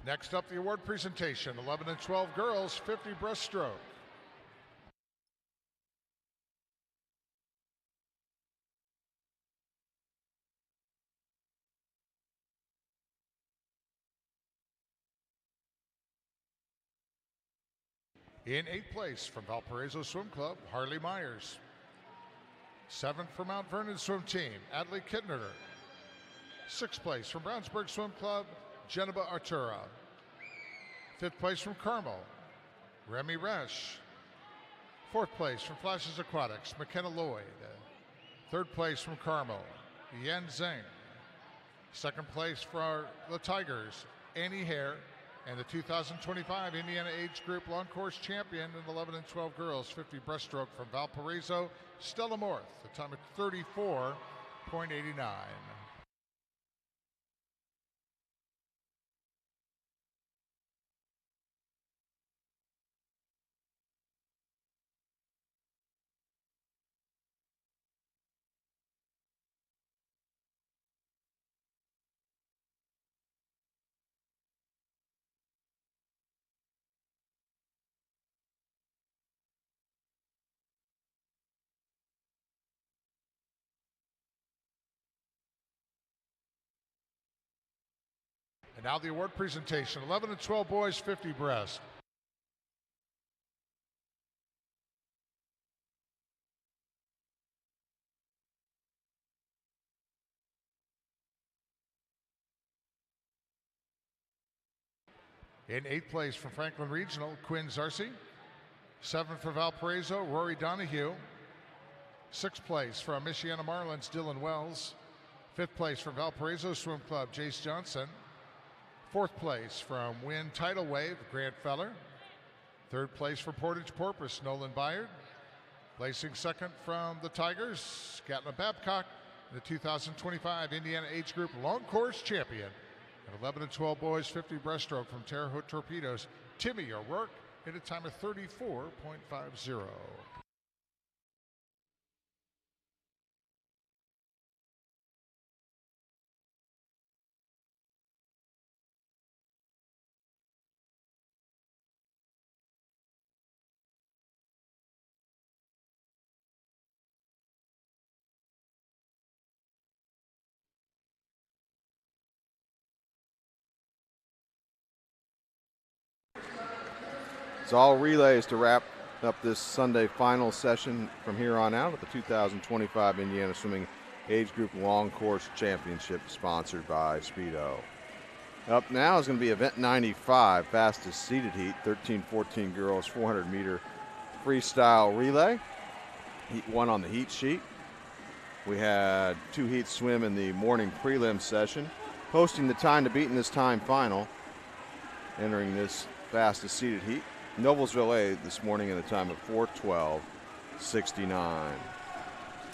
Next up, the award presentation, 11 and 12 girls, 50 breaststroke. In 8th place from Valparaiso Swim Club, Harley Myers. 7th from Mount Vernon Swim Team, Adley Kittner. 6th place from Brownsburg Swim Club, Geneva Artura. 5th place from Carmel, Remy Resch. 4th place from Flashes Aquatics, McKenna Lloyd. 3rd place from Carmel, Yan Zheng. 2nd place for the Tigers, Annie Hare. And the 2025 Indiana Age Group Long Course Champion in 11 and 12 girls, 50 breaststroke from Valparaiso, Stella Morth, a time of 34.89. Now the award presentation, 11 and 12 boys, 50 breast. In 8th place from Franklin Regional, Quinn Zarcy. 7th for Valparaiso, Rory Donahue. 6th place from Michiana Marlins, Dylan Wells. 5th place from Valparaiso Swim Club, Jace Johnson. 4th place from Wynn Tidal Wave, Grant Feller. 3rd place for Portage Porpoise, Nolan Byard. Placing 2nd from the Tigers, Gatlin Babcock, the 2025 Indiana Age Group Long Course Champion. And 11 and 12 boys, 50 breaststroke from Terre Haute Torpedoes, Timmy O'Rourke, in a time of 34.50. It's all relays to wrap up this Sunday final session from here on out at the 2025 Indiana Swimming Age Group Long Course Championship, sponsored by Speedo. Up now is going to be event 95, fastest seeded heat, 13-14 girls, 400-meter freestyle relay. Heat 1 on the heat sheet. We had 2 heats swim in the morning prelim session. Posting the time to beat in this time final, entering this fastest seeded heat, Noblesville A this morning in a time of 4:12.69.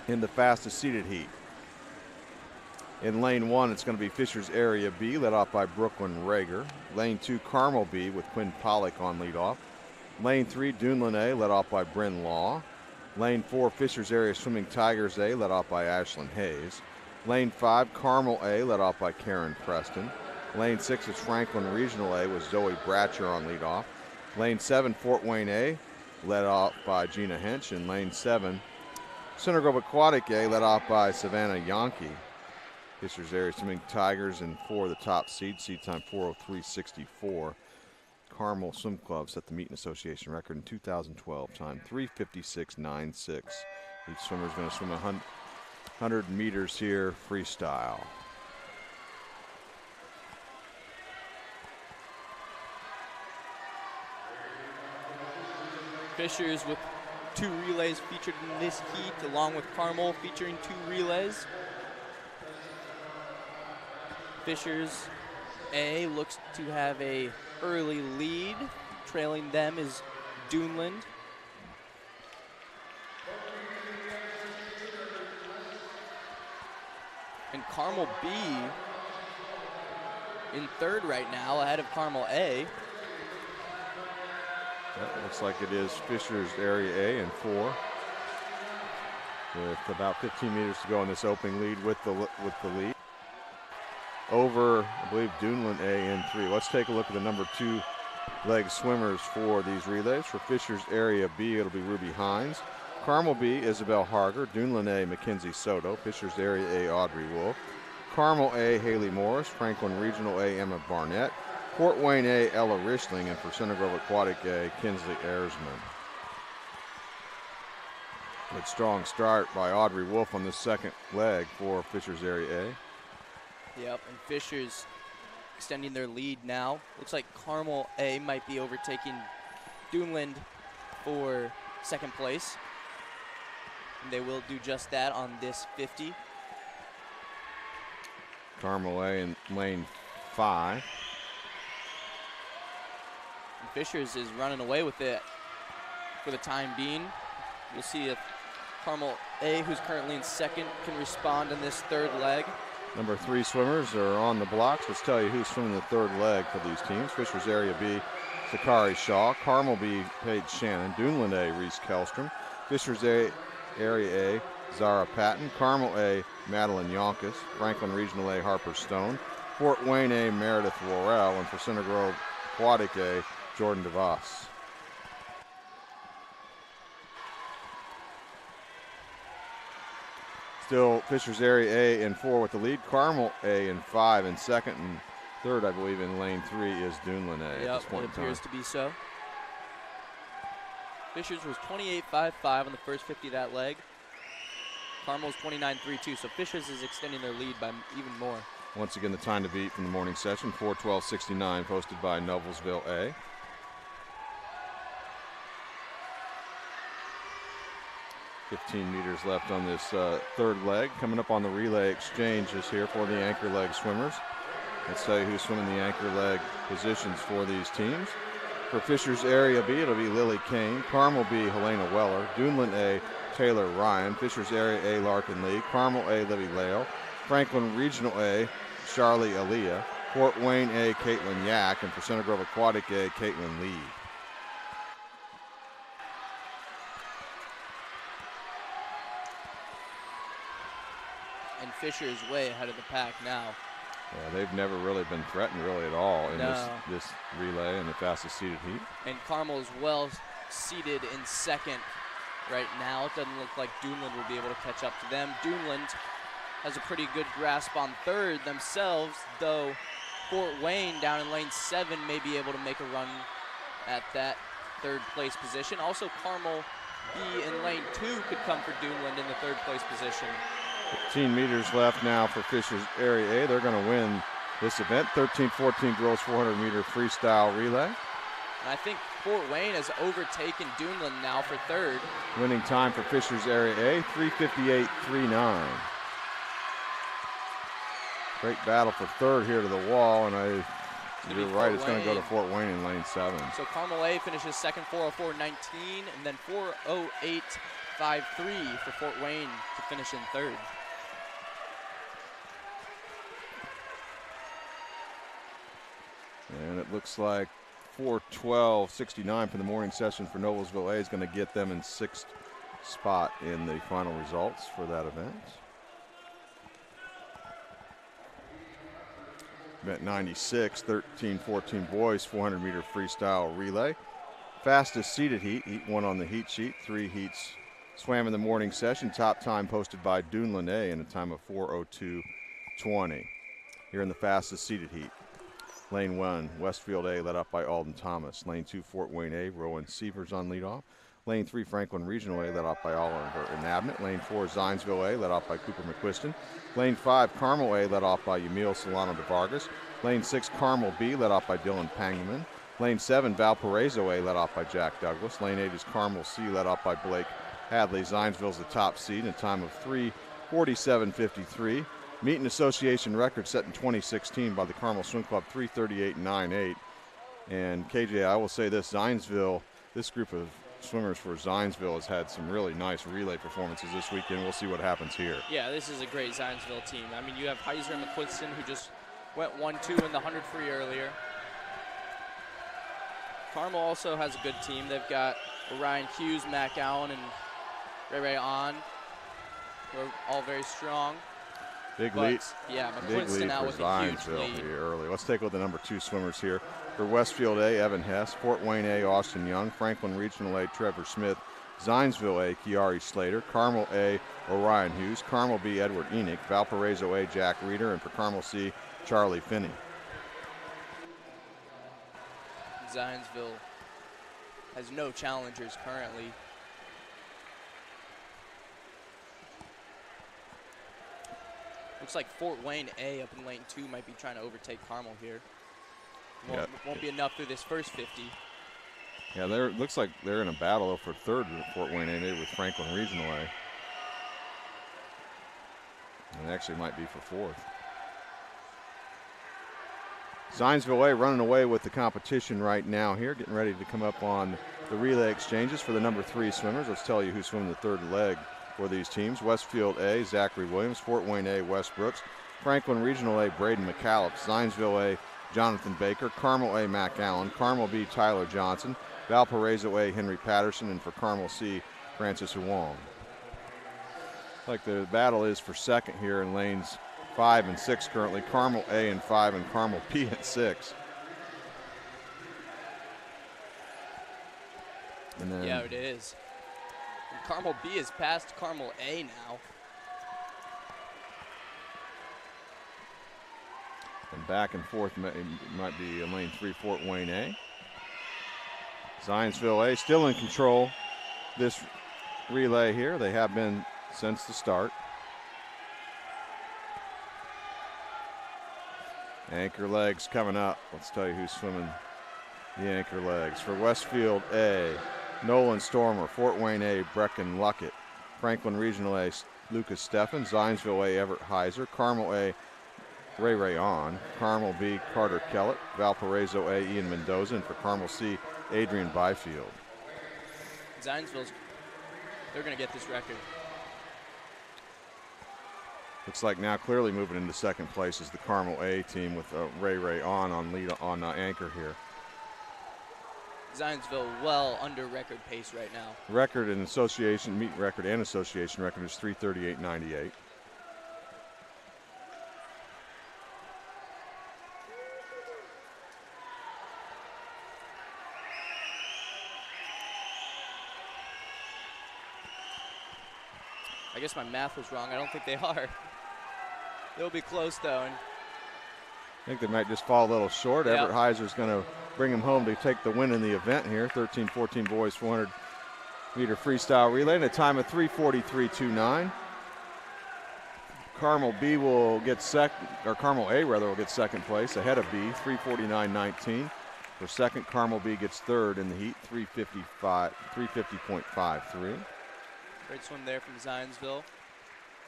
In the fastest seeded heat, in lane 1, it's going to be Fishers Area B, led off by Brooklyn Rager. Lane 2, Carmel B with Quinn Pollock on leadoff. Lane 3, Duneland A, led off by Bryn Law. Lane 4, Fishers Area Swimming Tigers A, led off by Ashlyn Hayes. Lane 5, Carmel A, led off by Karen Preston. Lane 6 is Franklin Regional A with Zoe Bratcher on leadoff. Lane 7, Fort Wayne A, led off by Gina Hench. And lane 7, Center Grove Aquatic A, led off by Savannah Yonke. Fishers Area Swimming Tigers in 4, the top seed time 4:03.64. Carmel Swim Club set the Meeting Association record in 2012, time 3:56.96. Each swimmer is going to swim 100 meters here, freestyle. Fishers with 2 relays featured in this heat, along with Carmel featuring 2 relays. Fishers A looks to have a early lead. Trailing them is Duneland. And Carmel B in 3rd right now, ahead of Carmel A. That looks like it is Fishers Area A in 4, with about 15 meters to go in this opening lead with the lead. Over, I believe, Duneland A in 3. Let's take a look at the number 2 leg swimmers for these relays. For Fishers Area B, it'll be Ruby Hines. Carmel B, Isabel Harger. Duneland A, Mackenzie Soto. Fishers Area A, Audrey Wolf. Carmel A, Haley Morris. Franklin Regional A, Emma Barnett. Fort Wayne A, Ella Richling, and for Center Grove Aquatic A, Kinsley Ersman. Good strong start by Audrey Wolf on the second leg for Fishers Area A. Yep, and Fishers extending their lead now. Looks like Carmel A might be overtaking Duneland for 2nd place. And they will do just that on this 50. Carmel A in lane 5. And Fishers is running away with it for the time being. We'll see if Carmel A, who's currently in 2nd, can respond in this 3rd leg. Number 3 swimmers are on the blocks. Let's tell you who's swimming the 3rd leg for these teams. Fishers Area B, Sakari Shaw. Carmel B, Paige Shannon. Duneland A, Reese Kellstrom. Fishers Area A, Zara Patton. Carmel A, Madeline Yonkis. Franklin Regional A, Harper Stone. Fort Wayne A, Meredith Worrell. And for Center Grove Aquatic A, Jordan DeVos. Still Fishers Area A in 4 with the lead. Carmel A in 5 in 2nd. And Third, I believe, in lane 3 is Dunlin A at this point in it time. appears to be so. Fishers was 28.55 on the first 50 of that leg. Carmel's 29.32, so Fishers is extending their lead by even more. Once again, the time to beat from the morning session, 4:12.69, posted by Noblesville A. $15 meters left on this third leg. Coming up on the relay exchanges here for the anchor leg swimmers. Let's tell you who's swimming the anchor leg positions for these teams. For Fishers Area B, it'll be Lily Kane. Carmel B, Helena Weller. Dunlin A, Taylor Ryan. Fishers Area A, Larkin Lee. Carmel A, Libby Lale. Franklin Regional A, Charlie Aaliyah. Fort Wayne A, Caitlin Yak. And for Center Grove Aquatic A, Caitlin Lee. And Fisher is way ahead of the pack now. Yeah, they've never really been threatened really at all in this relay and the fastest seeded heat. And Carmel is well seated in second right now. It doesn't look like Dunland will be able to catch up to them. Dunland has a pretty good grasp on third themselves, though Fort Wayne down in lane 7 may be able to make a run at that third place position. Also, Carmel B in lane 2 could come for Dunland in the third place position. 15 meters left now for Fishers Area A. They're going to win this event. 13-14 girls 400 meter freestyle relay. And I think Fort Wayne has overtaken Dunland now for third. Winning time for Fishers Area A, 3:58.39. Great battle for third here to the wall, and you're right, it's going to go to Fort Wayne in lane 7. So Carmel A finishes second, 4:04.19, and then 4:08.53 for Fort Wayne to finish in third. And it looks like 4:12.69 for the morning session for Noblesville A is going to get them in 6th spot in the final results for that event. Event 96, 13-14 boys 400 meter freestyle relay. Fastest seeded heat, heat 1 on the heat sheet, 3 heats swam in the morning session. Top time posted by Dunlin A in a time of 4:02.20. Here in the fastest seeded heat. Lane 1, Westfield A, led up by Alden Thomas. Lane 2, Fort Wayne A, Rowan Sievers on leadoff. Lane 3, Franklin Regional A, led up by Oliver Nabnett. Lane 4, Zionsville A, led off by Cooper McQuiston. Lane 5, Carmel A, led off by Yamil Solano de Vargas. Lane 6, Carmel B, led off by Dylan Pangaman. Lane 7, Valparaiso A, led off by Jack Douglas. Lane 8 is Carmel C, led off by Blake Hadley. Zionsville's the top seed in a time of 3:47.53. Meeting Association record set in 2016 by the Carmel Swim Club, 3:38.98. And KJ, I will say this, Zionsville, this group of swimmers for Zionsville has had some really nice relay performances this weekend. We'll see what happens here. Yeah, this is a great Zionsville team. I mean, you have Heiser and McQuiston, who just went 1-2 in the 100 free earlier. Carmel also has a good team. They've got Ryan Hughes, Mac Allen, and Ray On, who are all very strong. Big lead. Yeah, Big McQuiston lead out for with a huge Zionsville lead. here early. Let's take a look at the number 2 swimmers here. For Westfield A, Evan Hess. Fort Wayne A, Austin Young. Franklin Regional A, Trevor Smith. Zionsville A, Kiari Slater. Carmel A, Orion Hughes. Carmel B, Edward Enoch. Valparaiso A, Jack Reeder. And for Carmel C, Charlie Finney. Zionsville has no challengers currently. Looks like Fort Wayne A up in lane 2 might be trying to overtake Carmel here. Won't be enough through this first 50. Yeah, looks like they're in a battle for third with Fort Wayne A with Franklin Regional A. And it actually might be for fourth. Zionsville A running away with the competition right now here, getting ready to come up on the relay exchanges for the number 3 swimmers. Let's tell you who's swimming the third leg for these teams. Westfield A, Zachary Williams. Fort Wayne A, Wes Brooks. Franklin Regional A, Braden McCallop. Zionsville A, Jonathan Baker. Carmel A, Mac Allen. Carmel B, Tyler Johnson. Valparaiso A, Henry Patterson. And for Carmel C, Francis Huang. Like the battle is for second here in lanes 5 and 6 currently. Carmel A and 5 and Carmel P at 6. And then Yeah, it is. And Carmel B is past Carmel A now. And back and forth might be in lane 3, Fort Wayne A. Zionsville A still in control this relay here. They have been since the start. Anchor legs coming up. Let's tell you who's swimming the anchor legs. For Westfield A, Nolan Stormer. Fort Wayne A, Brecken Luckett. Franklin Regional A, Lucas Steffen. Zionsville A, Everett Heiser. Carmel A, Ray On. Carmel B, Carter Kellett. Valparaiso A, Ian Mendoza. And for Carmel C, Adrian Byfield. Zionsville's, they're going to get this record. Looks like now clearly moving into second place is the Carmel A team with Ray on lead on anchor here. Zionsville well under record pace right now. Record and association, meet record and association record is 3:38.98. I guess my math was wrong. I don't think they are. They'll be close, though. And I think they might just fall a little short. Yep. Everett Heiser's going to bring them home to take the win in the event here. 13-14 boys 400-meter freestyle relay and a time of 3:43.29. Carmel B will get second, or Carmel A rather will get second place ahead of B, 3:49.19. For second, Carmel B gets third in the heat, 3:50.53. great swim there from Zionsville.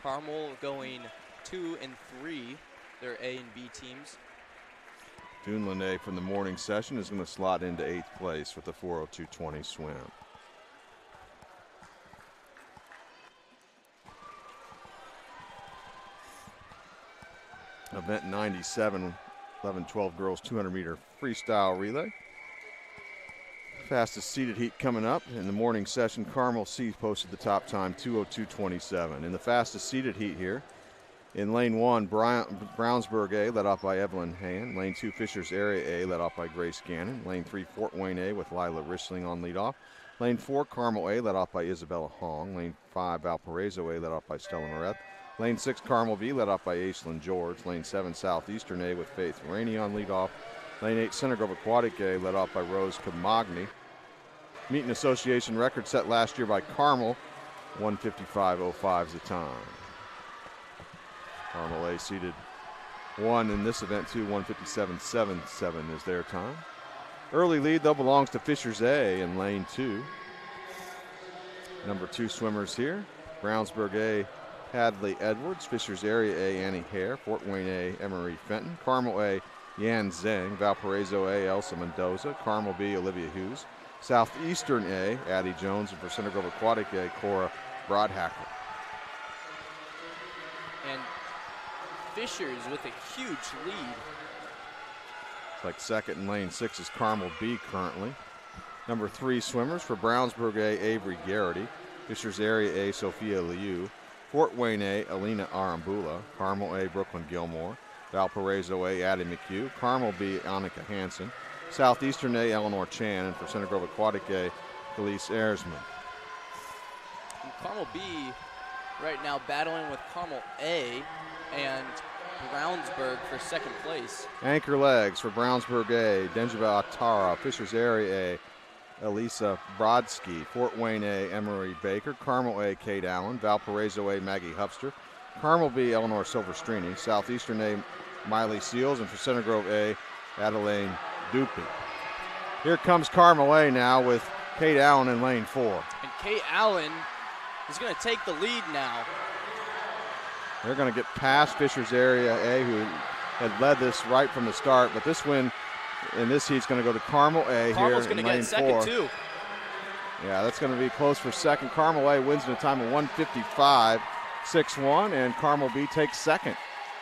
Carmel going 2 and 3, their A and B teams. Dunlin A from the morning session is going to slot into 8th place with a 4:02.20 swim. Event 97, 11-12 girls 200-meter freestyle relay. Fastest seeded heat coming up in the morning session. Carmel C posted the top time, 2:02.27. In the fastest seeded heat here, in lane 1, Brownsburg A, led off by Evelyn Hand. Lane 2, Fishers Area A, led off by Grace Gannon. Lane 3, Fort Wayne A, with Lila Rissling on lead off. Lane 4, Carmel A, led off by Isabella Hong. Lane 5, Valparaiso A, led off by Stella Moret. Lane 6, Carmel B, led off by Aislinn George. Lane 7, Southeastern A, with Faith Rainey on lead off. Lane 8, Center Grove Aquatic A, led off by Rose Camagni. Meet and association record set last year by Carmel, 1:55.05 is the time. Carmel A seeded 1 in this event too, 1:57.77 is their time. Early lead though belongs to Fishers A in lane 2. Number 2 swimmers here, Brownsburg A, Hadley Edwards. Fishers Area A, Annie Hare. Fort Wayne A, Emery Fenton. Carmel A, Yan Zhang. Valparaiso A, Elsa Mendoza. Carmel B, Olivia Hughes. Southeastern A, Addie Jones. And for Center Grove Aquatic A, Cora Broadhacker. And Fishers with a huge lead. It's like second in lane 6 is Carmel B currently. Number 3 swimmers for Brownsburg A, Avery Garrity. Fishers Area A, Sophia Liu. Fort Wayne A, Alina Arambula. Carmel A, Brooklyn Gilmore. Valparaiso A, Addie McHugh. Carmel B, Annika Hansen. Southeastern A, Eleanor Chan. And for Center Grove Aquatic A, Felice Erzman. And Carmel B right now battling with Carmel A and Brownsburg for second place. Anchor legs for Brownsburg A, Denjiva Atara. Fishers Area A, Elisa Brodsky. Fort Wayne A, Emery Baker. Carmel A, Kate Allen. Valparaiso A, Maggie Hupster. Carmel B, Eleanor Silverstrini. Southeastern A, Miley Seals. And for Center Grove A, Adelaine Dupy. Here comes Carmel A now with Kate Allen in lane 4. And Kate Allen is going to take the lead now. They're going to get past Fishers Area A, who had led this right from the start, but this win in this heat is going to go to Carmel A. Carmel's here going in to lane get second 4. too. Yeah, that's going to be close for second. Carmel A wins in a time of 1:55.61, and Carmel B takes second.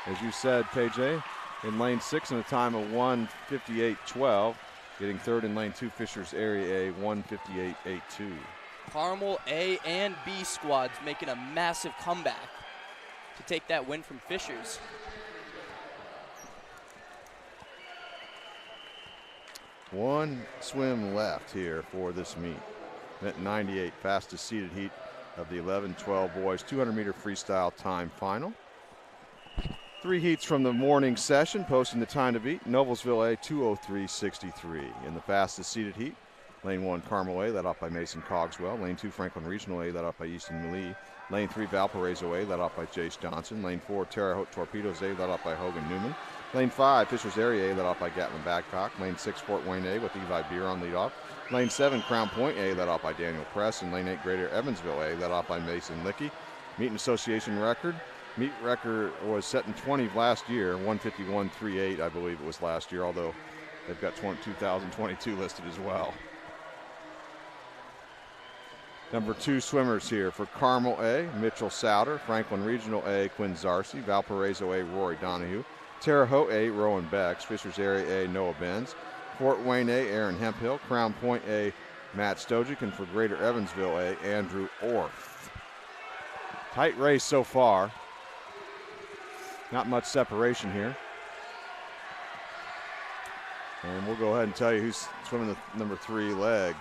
As you said, KJ, in lane 6 in a time of 1:58.12. Getting third in lane 2, Fishers Area A, 1:58.82. Carmel A and B squads making a massive comeback to take that win from Fishers. One swim left here for this meet. Event 98, fastest seeded heat of the 11-12 boys 200-meter freestyle time final. 3 heats from the morning session, posting the time to beat. Noblesville A, 2:03.63. In the fastest seeded heat, Lane 1, Carmel A, led off by Mason Cogswell. Lane 2, Franklin Regional A, led off by Easton Lee. Lane 3, Valparaiso A, led off by Jace Johnson. Lane 4, Terre Haute Torpedoes A, led off by Hogan Newman. Lane 5, Fishers Area A, led off by Gatlin Babcock. Lane 6, Fort Wayne A, with Levi Beer on lead off. Lane 7, Crown Point A, led off by Daniel Press. And Lane 8, Greater Evansville A, led off by Mason Lickey. Meet and association record. Meet record was set in 20 last year, 151.38, I believe it was last year, although they've got 2022 listed as well. Number 2 swimmers here for Carmel A, Mitchell Souter. Franklin Regional A, Quinn Zarcy. Valparaiso A, Rory Donahue. Terre Haute A, Rowan Becks. Fishers Area A, Noah Benz. Fort Wayne A, Aaron Hemphill. Crown Point A, Matt Stojic. And for Greater Evansville A, Andrew Orth. Tight race so far. Not much separation here. And we'll go ahead and tell you who's swimming the number 3 leg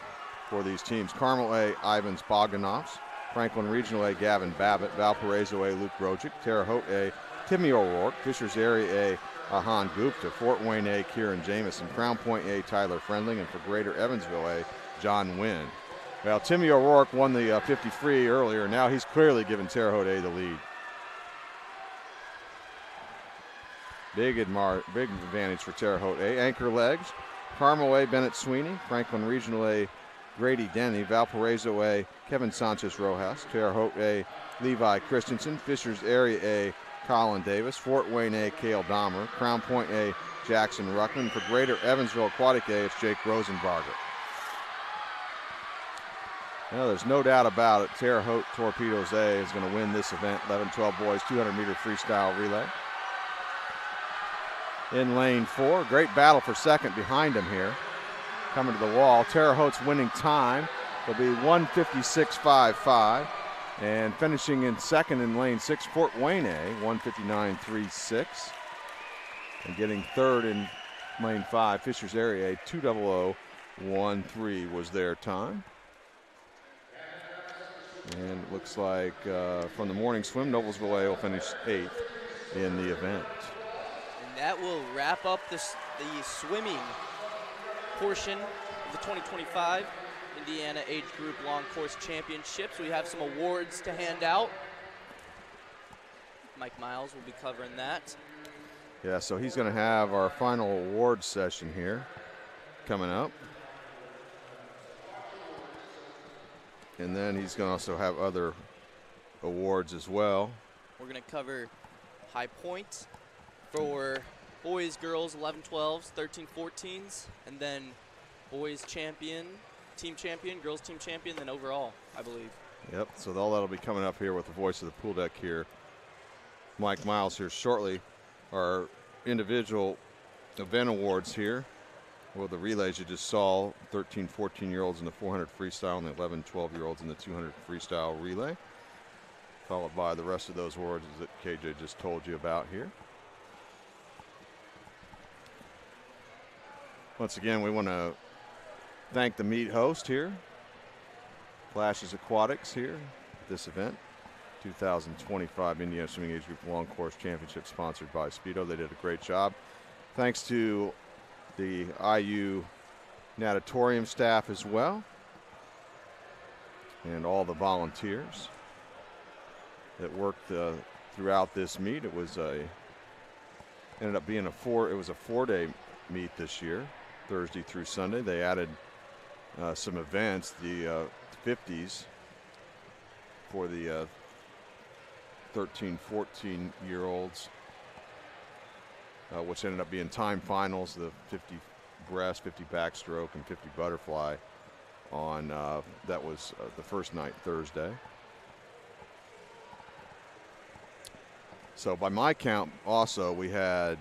for these teams. Carmel A, Ivans Bogdanovs. Franklin Regional A, Gavin Babbitt. Valparaiso A, Luke Rojic. Terre Haute A, Timmy O'Rourke. Fishers Area A, Ahan Gupta. Fort Wayne A, Kieran Jamison. Crown Point A, Tyler Friendling. And for Greater Evansville A, John Wynn. Well, Timmy O'Rourke won the 50 free earlier. Now he's clearly given Terre Haute A the lead. Big advantage for Terre Haute A. Anchor legs. Carmel A, Bennett Sweeney. Franklin Regional A, Grady Denny. Valparaiso A, Kevin Sanchez Rojas. Terre Haute A, Levi Christensen. Fishers Area A, Colin Davis. Fort Wayne A, Cale Dahmer. Crown Point A, Jackson Ruckman. For Greater Evansville Aquatic A, it's Jake Rosenbarger. Well, there's no doubt about it. Terre Haute Torpedoes A is going to win this event. 11-12 boys, 200-meter freestyle relay. In lane 4, great battle for second behind him here. Coming to the wall, Terre Haute's winning time will be 1:56.55. And finishing in second in lane 6, Fort Wayne A, 1:59.36. And getting third in lane 5, Fishers Area A, 2:00.13 was their time. And it looks like from the morning swim, Noblesville A will finish 8th in the event. And that will wrap up the swimming portion of the 2025 Indiana Age Group Long Course Championships. We have some awards to hand out. Mike Miles will be covering that. Yeah, so he's going to have our final award session here coming up. And then he's going to also have other awards as well. We're going to cover high points for boys, girls, 11-12s, 13-14s, and then boys champion, team champion, girls team champion, then overall, I believe. Yep, so all that'll be coming up here with the voice of the pool deck here. Mike Miles here shortly. Our individual event awards here. Well, the relays you just saw, 13, 14-year-olds in the 400 freestyle and the 11, 12-year-olds in the 200 freestyle relay. Followed by the rest of those awards that KJ just told you about here. Once again, we want to thank the meet host here, Flashes Aquatics here at this event. 2025 Indiana Swimming Age Group Long Course Championship sponsored by Speedo. They did a great job. Thanks to the IU natatorium staff as well, and all the volunteers that worked throughout this meet. It was ended up being a 4-day meet this year, Thursday through Sunday. They added some events, the 50s for the 13, 14-year-olds. Which ended up being time finals, the 50 breast, 50 backstroke, and 50 butterfly on, that was the first night, Thursday. So by my count, also, we had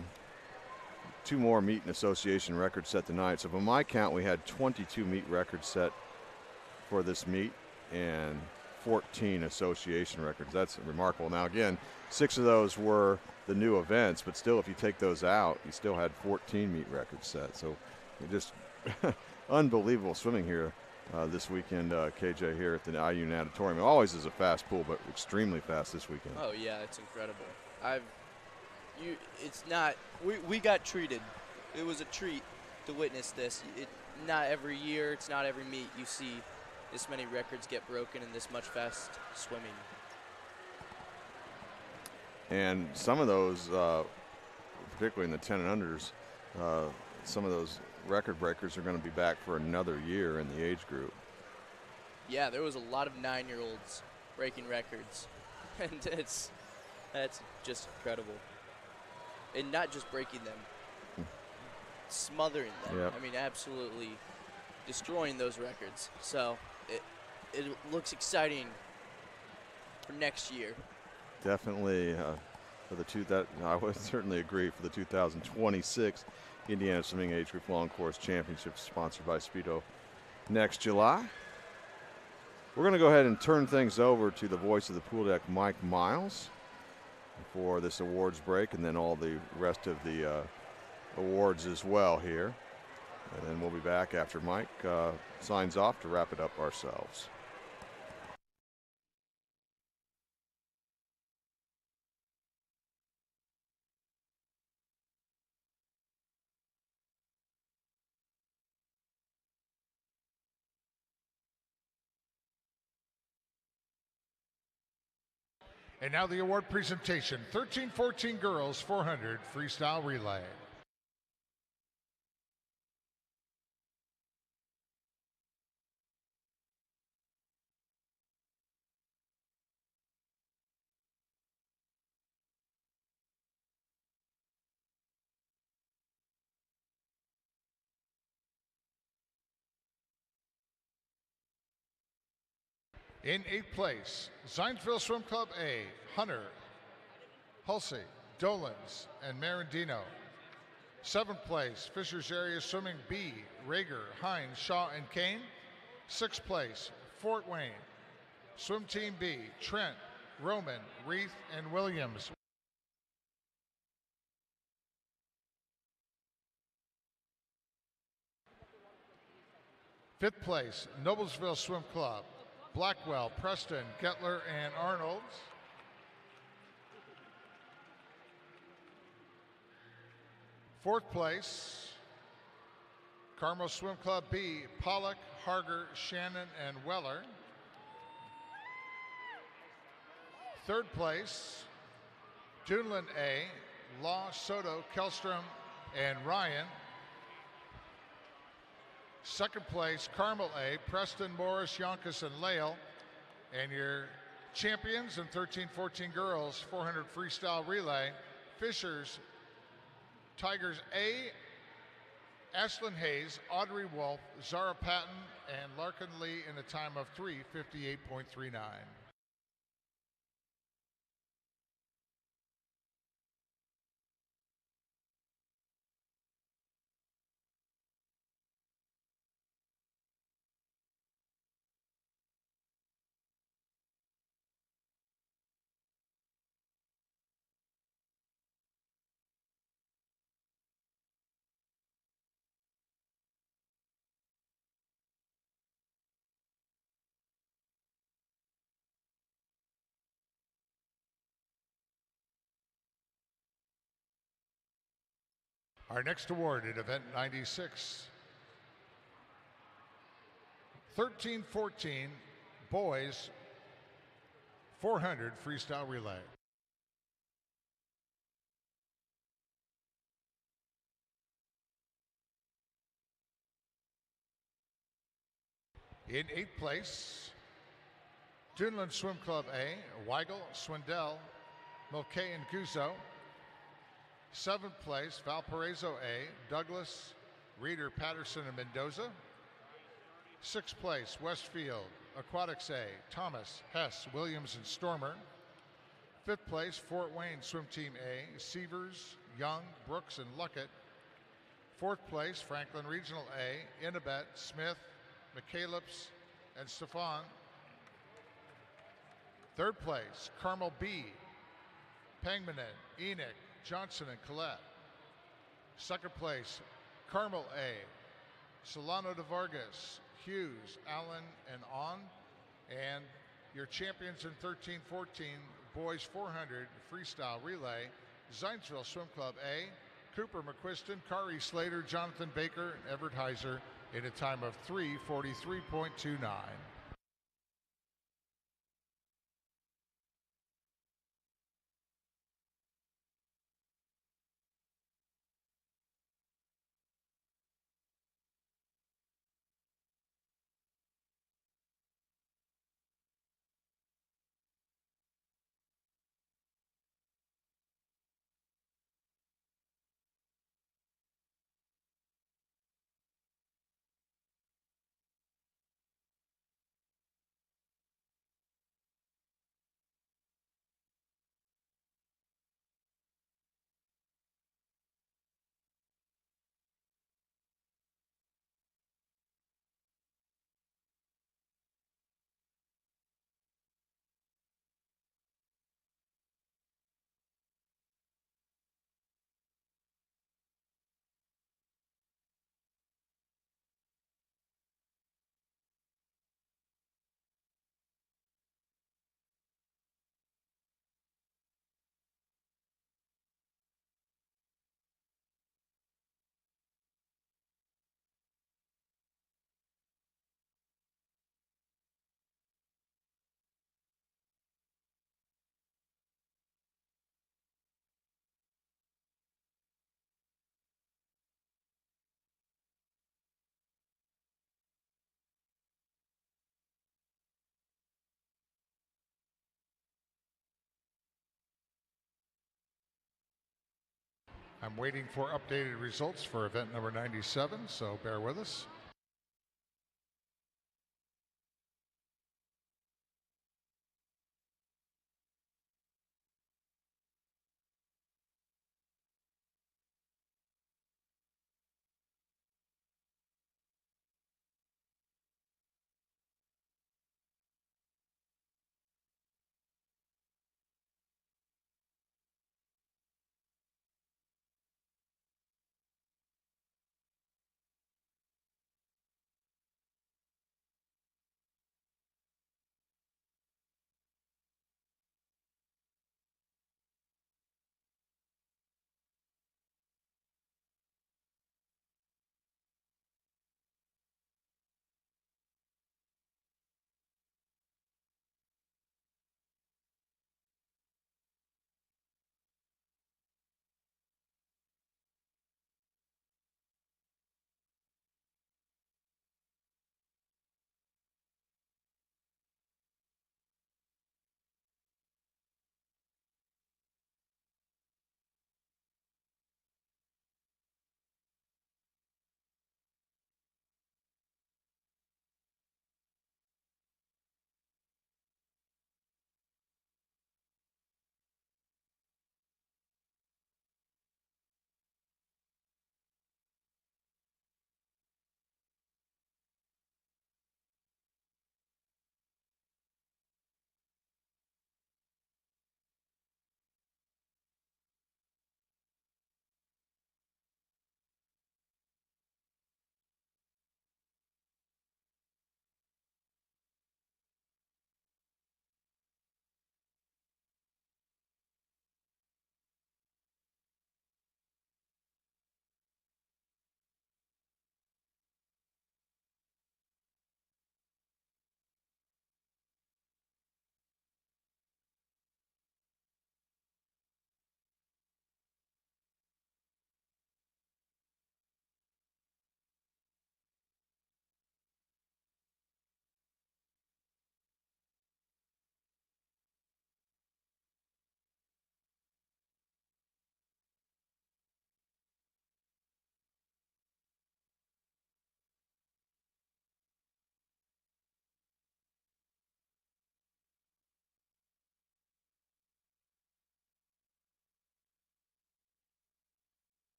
2 more meet and association records set tonight. So by my count, we had 22 meet records set for this meet and 14 association records. That's remarkable. Now, again, 6 of those were the new events, but still, if you take those out, you still had 14 meet records set. So just unbelievable swimming here this weekend, KJ, here at the IU Natatorium. It always is a fast pool, but extremely fast this weekend. Oh, yeah, it's incredible. It's not. We got treated. It was a treat to witness this. Not every year, it's not every meet you see this many records get broken in this much fast swimming. And some of those, particularly in the 10 and unders, some of those record breakers are going to be back for another year in the age group. Yeah, there was a lot of 9-year-olds breaking records, and that's just incredible. And not just breaking them, smothering them. Yep. I mean, absolutely destroying those records. So it looks exciting for next year. Definitely I would certainly agree for the 2026 Indiana Swimming Age Group Long Course Championship, sponsored by Speedo, next July. We're going to go ahead and turn things over to the voice of the pool deck, Mike Miles, for this awards break, and then all the rest of the awards as well here. And then we'll be back after Mike signs off to wrap it up ourselves. And now the award presentation, 13-14 girls 400 freestyle relay. In 8th place, Zionsville Swim Club A, Hunter, Hulsey, Dolans, and Marandino. 7th place, Fishers Area Swimming B, Rager, Hines, Shaw, and Kane. 6th place, Fort Wayne, Swim Team B, Trent, Roman, Reith, and Williams. 5th place, Noblesville Swim Club, Blackwell, Preston, Gettler, and Arnolds. 4th place, Carmel Swim Club B, Pollock, Harger, Shannon, and Weller. 3rd place, Duneland A, Law, Soto, Kellstrom, and Ryan. 2nd place, Carmel A, Preston, Morris, Yonkis, and Lale. And your champions in 13-14 girls 400 freestyle relay, Fishers, Tigers A, Ashlyn Hayes, Audrey Wolf, Zara Patton, and Larkin Lee in a time of 3:58.39. Our next award at event 96, 13-14 boys 400 freestyle relay. In 8th place, Duneland Swim Club A, Weigel, Swindell, Mulcahy, and Guzzo. 7th place, Valparaiso A, Douglas, Reeder, Patterson, and Mendoza. 6th place, Westfield, Aquatics A, Thomas, Hess, Williams, and Stormer. 5th place, Fort Wayne Swim Team A, Sievers, Young, Brooks, and Luckett. 4th place, Franklin Regional A, Innabet, Smith, McCalebs, and Stefan. 3rd place, Carmel B, Pangmanen, Enoch, Johnson, and Collette. 2nd place, Carmel A, Solano de Vargas, Hughes, Allen, and On. And your champions in 13-14 boys 400 freestyle relay, Zionsville Swim Club A, Cooper McQuiston, Kari Slater, Jonathan Baker, and Everett Heiser in a time of 3:43.29. I'm waiting for updated results for event number 97, so bear with us.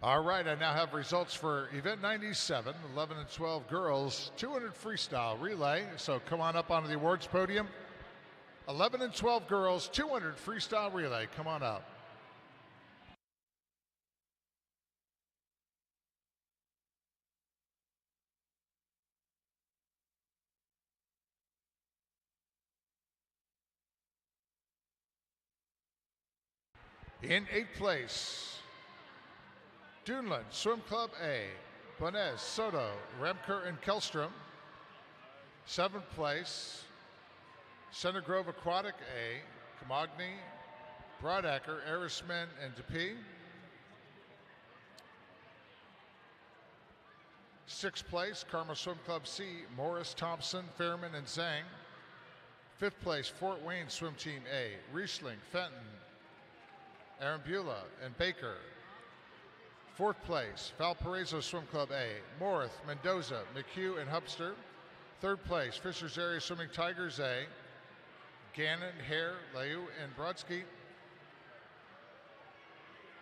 All right, I now have results for event 97, 11 and 12 girls, 200 freestyle relay. So come on up onto the awards podium. 11 and 12 girls, 200 freestyle relay. Come on up. In 8th place, Duneland Swim Club A, Bonez, Soto, Remker, and Kellstrom. 7th place, Center Grove Aquatic A, Camogny, Broadacker, Arisman, and DePee. 6th place, Carmel Swim Club C, Morris, Thompson, Fairman, and Zhang. 5th place, Fort Wayne Swim Team A, Riesling, Fenton, Arambula, and Baker. 4th place, Valparaiso Swim Club A, Morith, Mendoza, McHugh, and Hubster. 3rd place, Fishers Area Swimming Tigers A, Gannon, Hare, Liu, and Brodsky.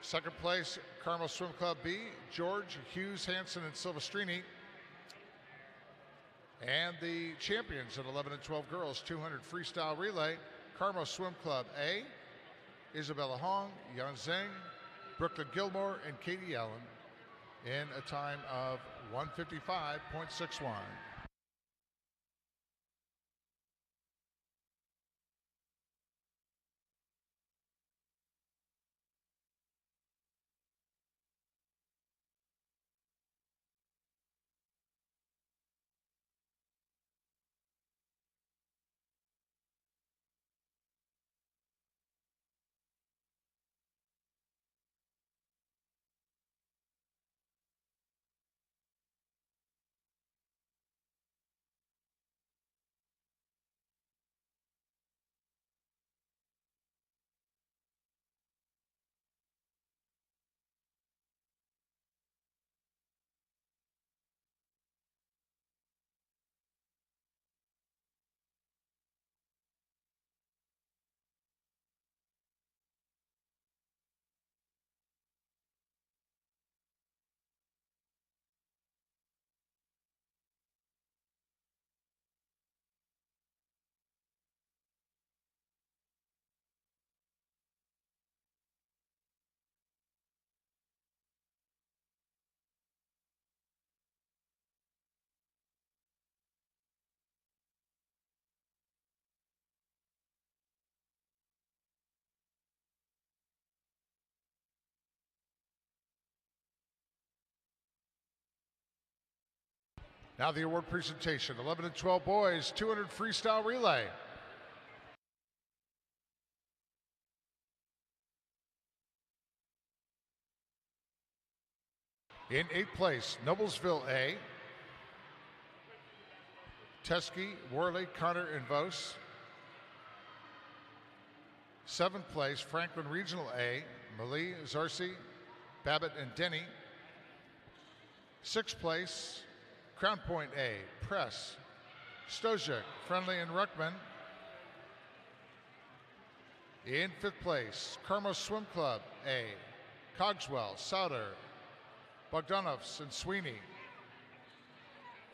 2nd place, Carmel Swim Club B, George, Hughes, Hansen, and Silvestrini. And the champions at 11 and 12 girls, 200 freestyle relay, Carmel Swim Club A, Isabella Hong, Yan Zheng, Brooklyn Gilmore, and Katie Allen in a time of 155.61. Now the award presentation, 11 and 12 boys, 200 freestyle relay. In 8th place, Noblesville A, Teskey, Worley, Connor, and Vos. 7th place, Franklin Regional A, Malie, Zarsi, Babbitt, and Denny. 6th place, Crown Point A, Press, Stojic, Friendly, and Ruckman. In 5th place, Carmel Swim Club A, Cogswell, Sauter, Bogdanovs, and Sweeney.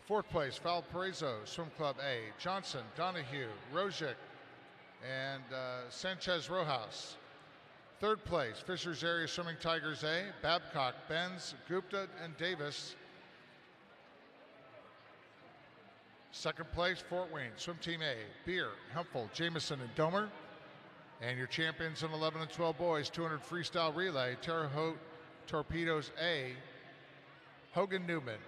4th place, Valparaiso Swim Club A, Johnson, Donahue, Rojic, and Sanchez Rojas. 3rd place, Fishers Area Swimming Tigers A, Babcock, Benz, Gupta, and Davis. 2nd place, Fort Wayne Swim Team A, Beer, Hempel, Jameson, and Domer. And your champions in 11 and 12 boys, 200 freestyle relay, Terre Haute Torpedoes A, Hogan Newman,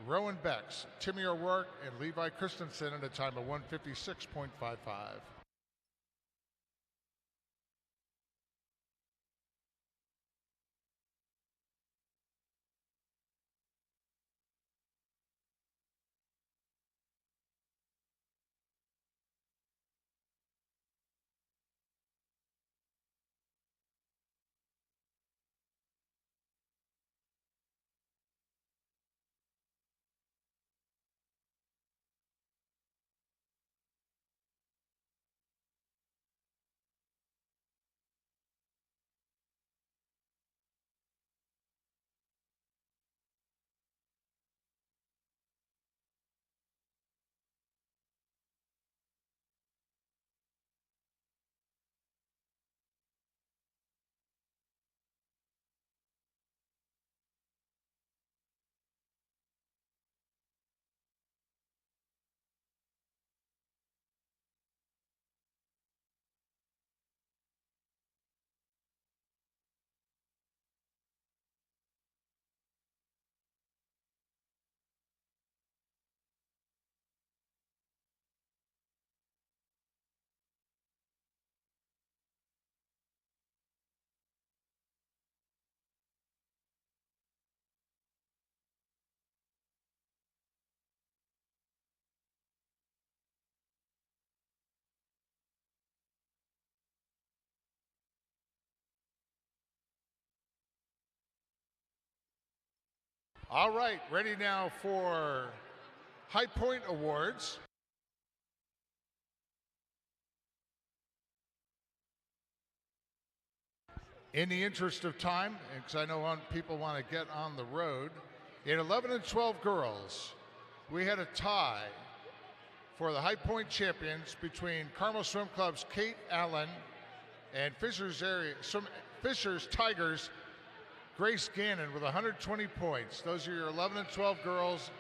Rowan Becks, Timmy O'Rourke, and Levi Christensen in a time of 156.55. All right, ready now for High Point Awards. In the interest of time, because I know people want to get on the road, in 11 and 12 girls, we had a tie for the High Point champions between Carmel Swim Club's Kate Allen and Fisher's Tigers Grace Gannon with 120 points. Those are your 11 and 12 girls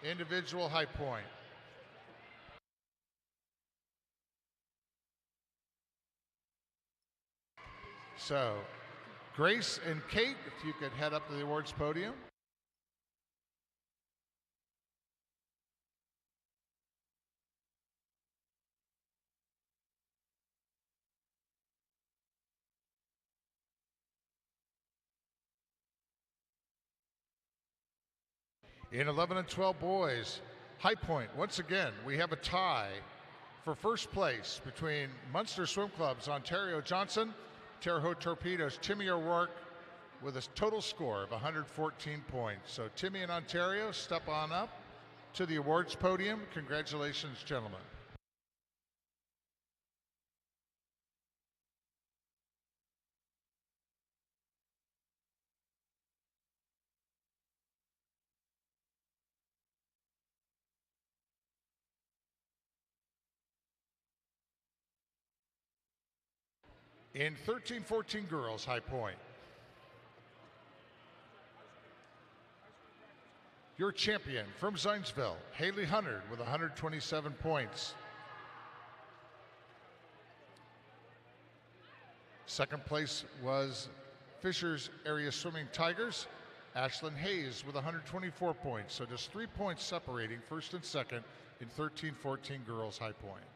individual High Point. So, Grace and Kate, if you could head up to the awards podium. In 11 and 12 boys, High Point, once again, we have a tie for first place between Munster Swim Club's Ontario Johnson, Terre Haute Torpedoes Timmy O'Rourke with a total score of 114 points. So Timmy and Ontario, step on up to the awards podium. Congratulations, gentlemen. In 13-14 girls, High Point, your champion from Zionsville, Haley Hunnard with 127 points. Second place was Fisher's Area Swimming Tigers, Ashlyn Hayes with 124 points. So just 3 points separating first and second in 13-14 girls High Point.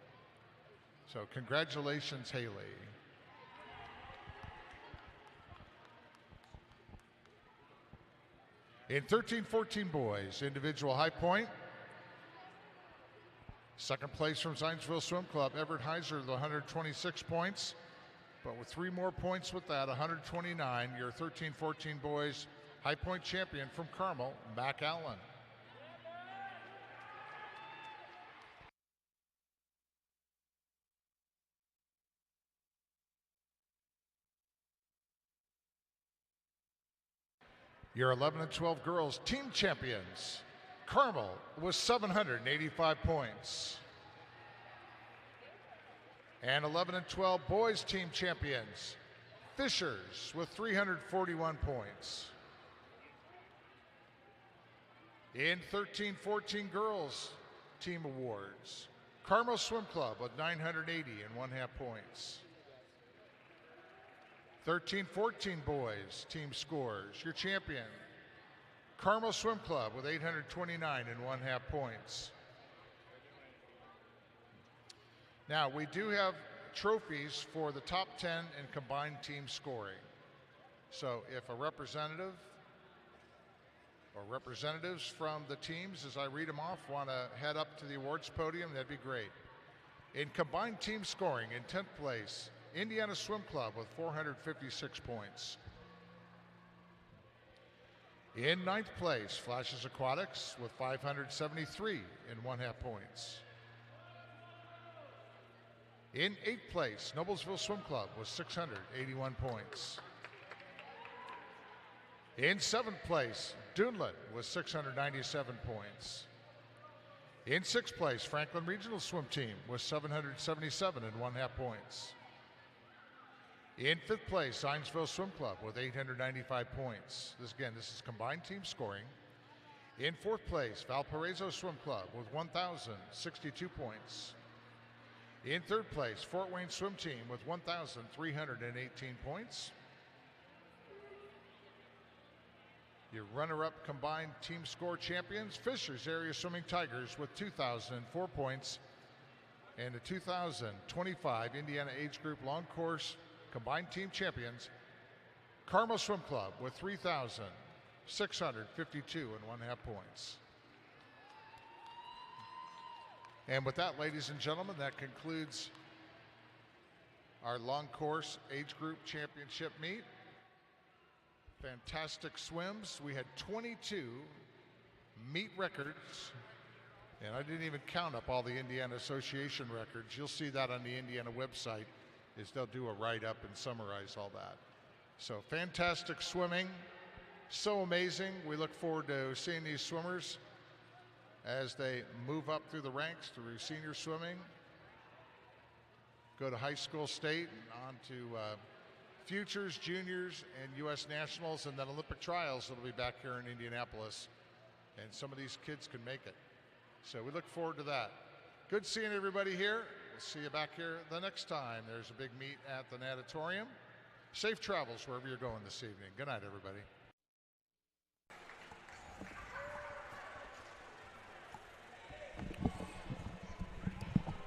So congratulations, Haley. In 13-14 boys, individual High Point, second place from Zionsville Swim Club, Everett Heiser with 126 points. But with 3 more points with that, 129, your 13-14 boys High Point champion from Carmel, Mac Allen. Your 11 and 12 girls team champions, Carmel with 785 points. And 11 and 12 boys team champions, Fishers with 341 points. In 13-14 girls team awards, Carmel Swim Club with 980.5 points. 13-14 boys team scores, your champion, Carmel Swim Club with 829.5 points. Now, we do have trophies for the top 10 in combined team scoring. So if a representative or representatives from the teams, as I read them off, want to head up to the awards podium, that'd be great. In combined team scoring, in 10th place, Indiana Swim Club with 456 points. In 9th place, Flashes Aquatics with 573.5 points. In 8th place, Noblesville Swim Club with 681 points. In 7th place, Duneland with 697 points. In 6th place, Franklin Regional Swim Team with 777.5 points. In 5th place, Zionsville Swim Club with 895 points. This is combined team scoring. In 4th place, Valparaiso Swim Club with 1,062 points. In 3rd place, Fort Wayne Swim Team with 1,318 points. Your runner-up combined team score champions, Fisher's Area Swimming Tigers with 2,004 points. And the 2025 Indiana Age Group Long Course combined team champions, Carmel Swim Club with 3,652.5 points. And with that, ladies and gentlemen, that concludes our long course age group championship meet. Fantastic swims. We had 22 meet records, and I didn't even count up all the Indiana Association records. You'll see that on the Indiana website, is they'll do a write-up and summarize all that. So fantastic swimming, so amazing. We look forward to seeing these swimmers as they move up through the ranks through senior swimming, go to high school, state, and on to futures, juniors, and U.S. nationals, and then Olympic trials that'll be back here in Indianapolis. And some of these kids can make it. So we look forward to that. Good seeing everybody here. We'll see you back here the next time. There's a big meet at the natatorium. Safe travels wherever you're going this evening. Good night, everybody.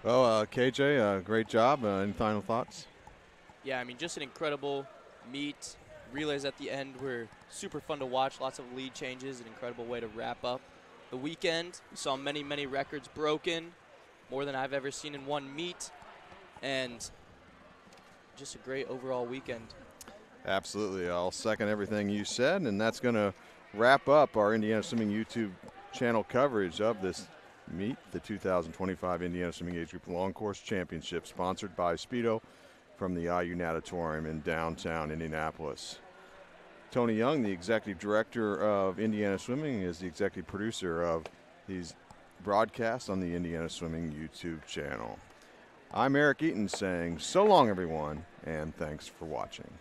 Well, KJ, great job. Any final thoughts? Yeah, I mean, just an incredible meet. Relays at the end were super fun to watch. Lots of lead changes, an incredible way to wrap up the weekend. We saw many, many records broken, more than I've ever seen in one meet, and just a great overall weekend. Absolutely. I'll second everything you said, and that's going to wrap up our Indiana Swimming YouTube channel coverage of this meet, the 2025 Indiana Swimming Age Group Long Course Championship, sponsored by Speedo from the IU Natatorium in downtown Indianapolis. Tony Young, the executive director of Indiana Swimming, is the executive producer of these broadcasts on the Indiana Swimming YouTube channel. I'm Eric Eaton saying so long, everyone, and thanks for watching.